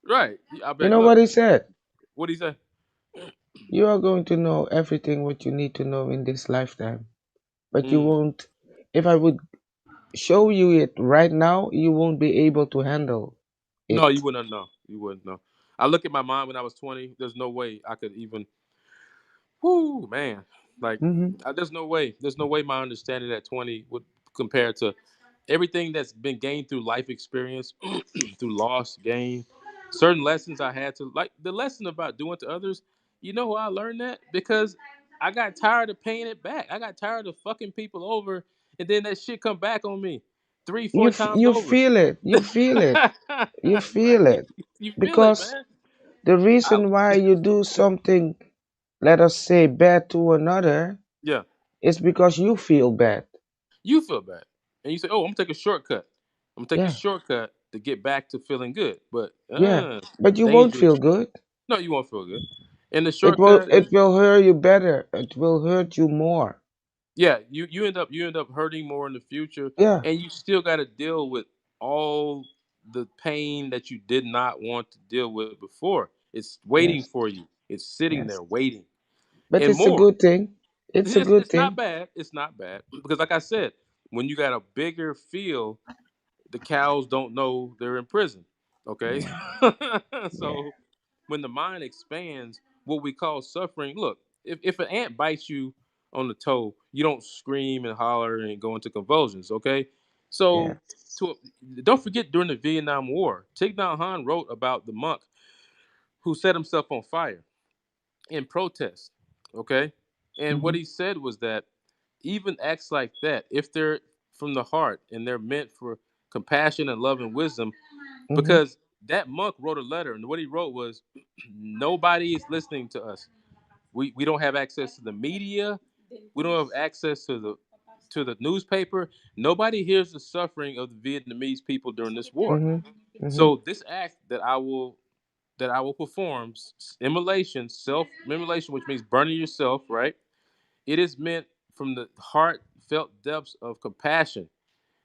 Right. I You bet. know Look, what he said? what he say? You are going to know everything what you need to know in this lifetime. But you Mm. won't, if I would show you it right now, you won't be able to handle No, you it. wouldn't know. You wouldn't know. I look at my mom when I was 20. There's no way I could even. Whoo, man. Like, Mm-hmm. there's no way. There's no way my understanding at 20 would compare to everything that's been gained through life experience, through loss, gain, certain lessons I had to, like the lesson about doing to others. You know how I learned that? Because I got tired of paying it back. I got tired of fucking people over, and then that shit come back on me three, four times You over. feel it. You feel it. You Right? feel it. You feel it, Because man. the I, reason why you do something, let us say, bad to another, yeah. is because you feel bad. You feel bad, and you say, "Oh, I'm gonna take a shortcut. I'm gonna take the Yeah, shortcut to get back to feeling good." But yeah. But you won't dangerous. feel good. No, you won't feel good. And the It will shortcut is, it will hurt you better. It will hurt you more. yeah, you end up hurting more in the future, Yeah. and you still got to deal with all the pain that you did not want to deal with before. It's waiting Yes. for you. It's sitting Yes. there waiting, But and it's a more. good thing. It's a good It's not thing. bad. It's not bad because, like I said, when you got a bigger field, the cows don't know they're in prison. Okay, Yeah. Yeah. so when the mind expands, what we call suffering. Look, if an ant bites you on the toe, you don't scream and holler and go into convulsions. Okay, so Yes. to don't forget during the Vietnam War, Thich Nhat Hanh wrote about the monk who set himself on fire in protest. Okay, and what Mhm. he said was that even acts like that, if they're from the heart and they're meant for compassion and love and wisdom, Mhm. because that monk wrote a letter, and what he wrote was, nobody is listening to us. We don't have access to the media. We don't have access to the newspaper. Nobody hears the suffering of the Vietnamese people during this war. Mhm. Mhm. So this act that I will perform, immolation, self immolation, which means burning yourself, right? It is meant from the heartfelt depths of compassion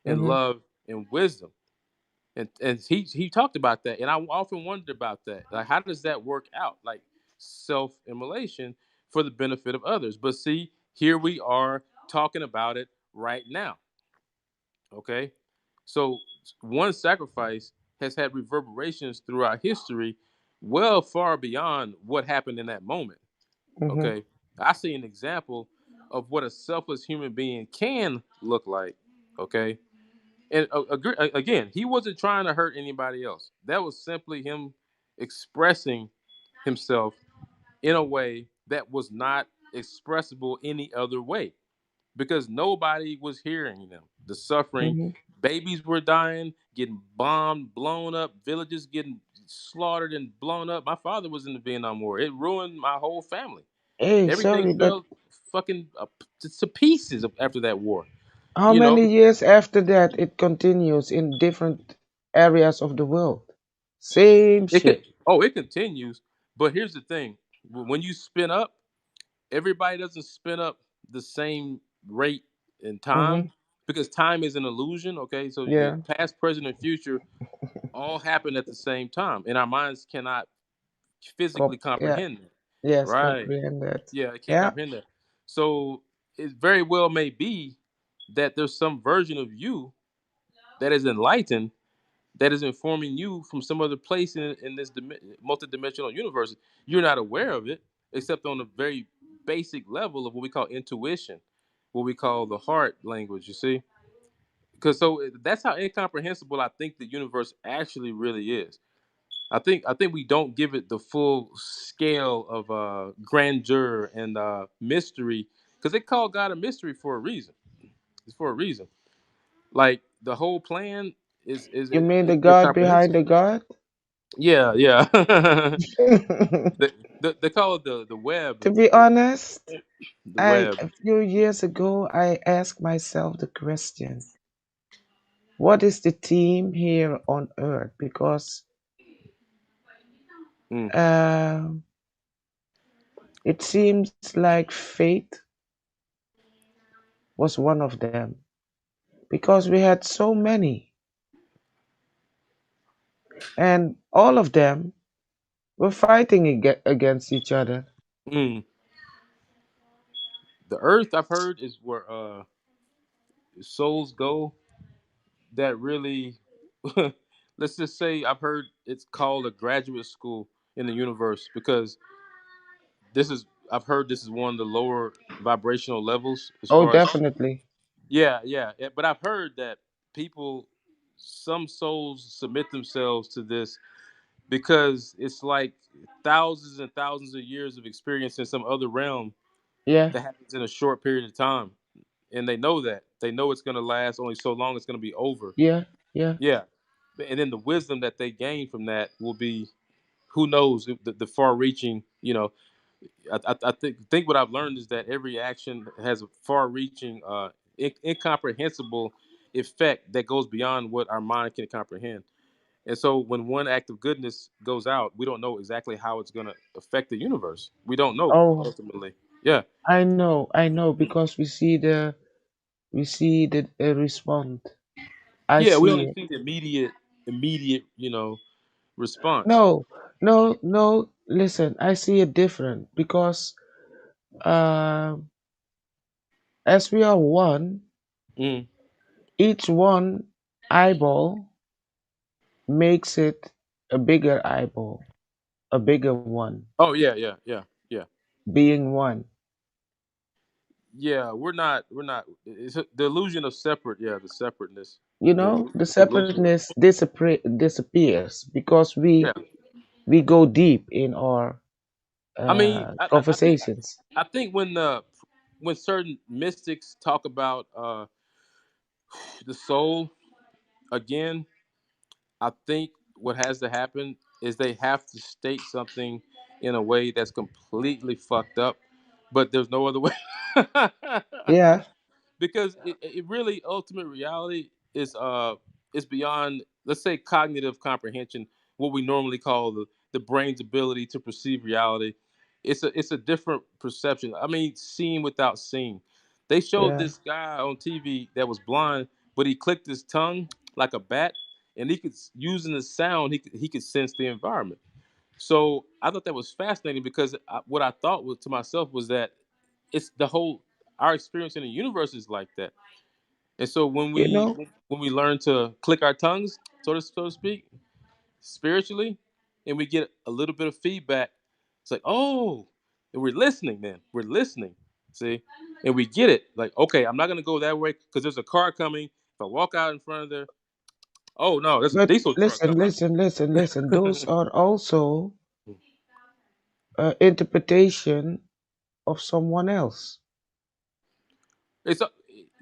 and Mhm. love and wisdom. And he talked about that, and I often wondered about that. Like, how does that work out? Like self-immolation for the benefit of others. But see, here we are talking about it right now. Okay, so one sacrifice has had reverberations throughout history, well far beyond what happened in that moment. Mhm. Okay, I see an example of what a selfless human being can look like. Okay, and again, he wasn't trying to hurt anybody else. That was simply him expressing himself in a way that was not expressible any other way because nobody was hearing them. The suffering, Mhm. babies were dying, getting bombed, blown up, villages getting slaughtered and blown up. My father was in the Vietnam War. It ruined my whole family. Hey, Everything sorry, but fell fucking to pieces after that war. how You know, many years after that it continues in different areas of the world? Same it can. shit. Oh, it continues. But here's the thing: when you spin up, everybody doesn't spin up the same rate in time Mhm. because time is an illusion. Okay, so Yeah. past, present, and future all happen at the same time, and our minds cannot physically Yeah. comprehend that. Yes, Right? comprehend that. Yeah, it can't Yeah. comprehend that. So it very well may be that there's some version of you that is enlightened that is informing you from some other place in this multidimensional universe. You're not aware of it, except on a very basic level of what we call intuition, what we call the heart language. You see, because that's how incomprehensible I think the universe actually really is. I think we don't give it the full scale of grandeur and mystery because they call God a mystery for a reason. It's for a reason. Like the whole plan is You mean the God behind incomprehensible. the God? Yeah, yeah. To They call it the web. be honest, The web. a few years ago I asked myself the question, what is the theme here on earth? Because Mm, um it seems like fate was one of them. Because we had so many, and all of them were fighting against each other. mm. The earth, I've heard, is where souls go. That really, let's just say, I've heard it's called a graduate school in the universe because this is. I've heard this is one of the lower vibrational levels as Oh, far as. definitely. Yeah, yeah, yeah. But I've heard that people, some souls submit themselves to this because it's like thousands and thousands of years of experience in some other realm Yeah, that happens in a short period of time, and they know that they know it's going to last only so long. It's going to be over. yeah, yeah. Yeah, and then the wisdom that they gain from that will be who knows the far-reaching. You know, I think what I've learned is that every action has a far-reaching incomprehensible effect that goes beyond what our mind can comprehend. And so when one act of goodness goes out, we don't know exactly how it's going to affect the universe. We don't know Oh, ultimately. Yeah. I know, because we see the respond. I Yeah, we see only it. see the immediate, response. No, no, no. Listen, I see it different because um, as we are one, Mm. each one eyeball makes it a bigger eyeball, a bigger one, Oh yeah, yeah, yeah, yeah. being one. Yeah, we're not the illusion of separate, yeah, the separateness. You The know, the the illusion. separateness disappears because Yeah. we go deep in our I mean, I think conversations. when certain mystics talk about the soul again, I think what has to happen is they have to state something in a way that's completely fucked up, but there's no other way. Yeah, Because it really ultimate reality is beyond, let's say, cognitive comprehension, what we normally call the brain's ability to perceive reality. It's a different perception. I mean, seeing without seeing. They showed yeah. this guy on TV that was blind, but he clicked his tongue like a bat, and he could, using the sound, he could sense the environment. So I thought that was fascinating because what I thought was to myself was that it's the whole, our experience in the universe is like that. And so You know, when we learn to click our tongues, so to speak, spiritually, and we get a little bit of feedback, it's like, oh, and we're listening. Then we're listening, see, and we get it. Like, okay, I'm not gonna go that way because there's a car coming. If I walk out in front of there, oh no, there's a but diesel truck listen, coming. listen, listen, listen. Those are also interpretation of someone else. It's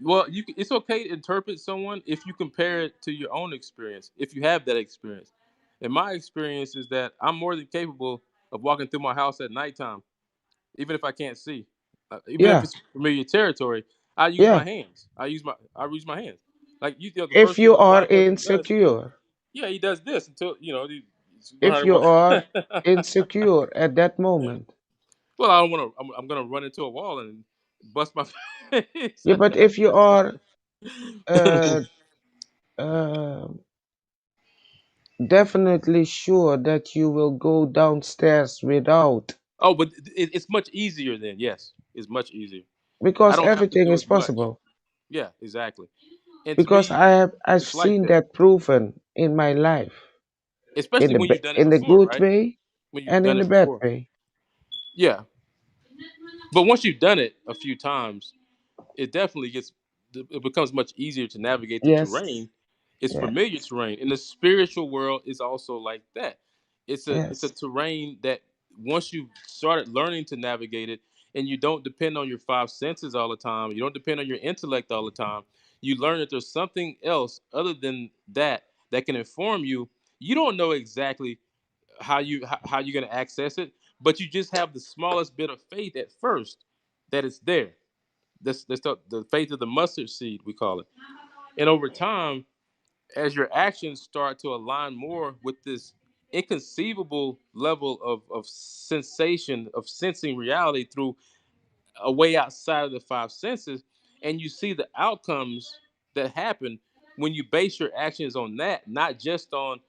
well, it's okay to interpret someone if you compare it to your own experience, if you have that experience. And my experience is that I'm more than capable of walking through my house at nighttime, even if I can't see, even if Yeah, it's familiar territory. I use my yeah. hands. I use my hands. Like the If first thing you a are blind person does, insecure, yeah, he does this until he's learn how if to you walk. are insecure at that moment, Well, I don't want to. I'm gonna run into a wall and bust my face. yeah. But if you are uh, uh, definitely sure that you will go downstairs without, Oh, but it's much easier then. Yes, it's much easier. I because don't have to everything do is as much. possible. Yeah, exactly. And to Because me, I've it's like seen that, that proven in my life, in especially the when you've done it in the before, good right? way When you've and in done the it bad before. way. Yeah, but once you've done it a few times, it definitely it becomes much easier to navigate the Yes, terrain. It's yeah, familiar terrain. And the spiritual world is also like that. It's a yes. terrain that once you've started learning to navigate it, and you don't depend on your five senses all the time, you don't depend on your intellect all the time, you learn that there's something else other than that can inform you. You don't know exactly how you're going to access it, but you just have the smallest bit of faith at first that it's there. That's the faith of the mustard seed, we call it. And over time, as your actions start to align more with this inconceivable level of sensation, of sensing reality through a way outside of the five senses, and you see the outcomes that happen when you base your actions on that, not just on,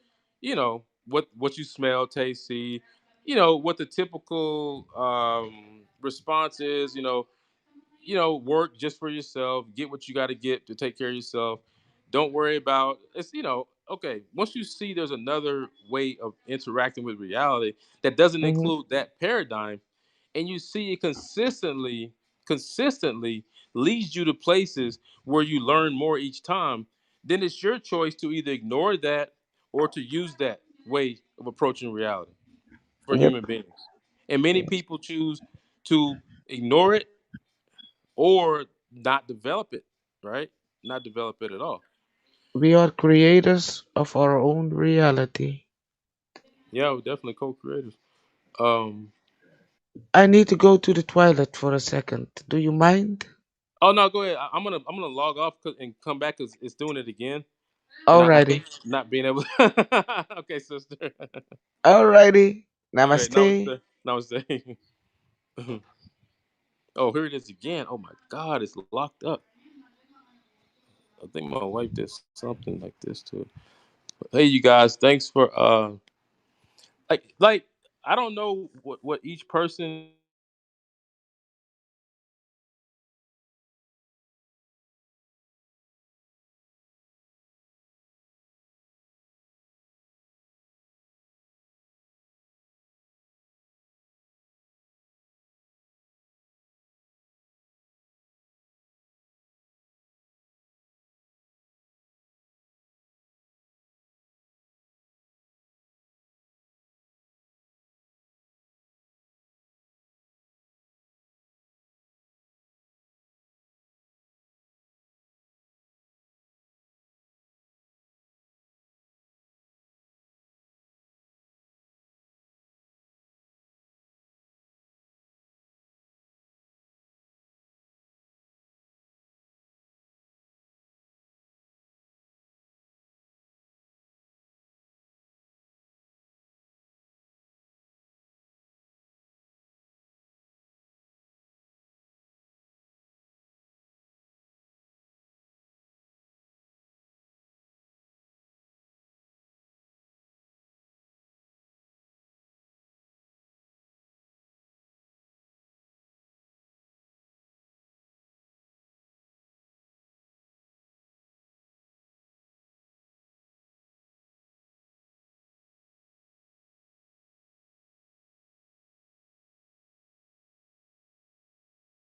what you smell, taste, see, what the typical response is, work just for yourself, get what you got to get to take care of yourself. Don't worry about it's, okay, once you see there's another way of interacting with reality that doesn't Hmm. include that paradigm, and you see it consistently leads you to places where you learn more each time, then it's your choice to either ignore that or to use that way of approaching reality for Yep. human beings. And many Yes. people choose to ignore it or not develop it, right? Not develop it at all. We are creators of our own reality. Yeah, we're definitely co-creators. Um, I need to go to the toilet for a second. Do you mind? Oh no, go ahead. I'm gonna log off and come back because it's doing it again, and I hate Alrighty. not being able. Okay, sister. Alrighty. All right, Namaste. namaste. Namaste. Oh, here it is again. Oh my God, it's locked up. I think my wife did something like this to it. But hey, you guys, thanks for like I don't know what each person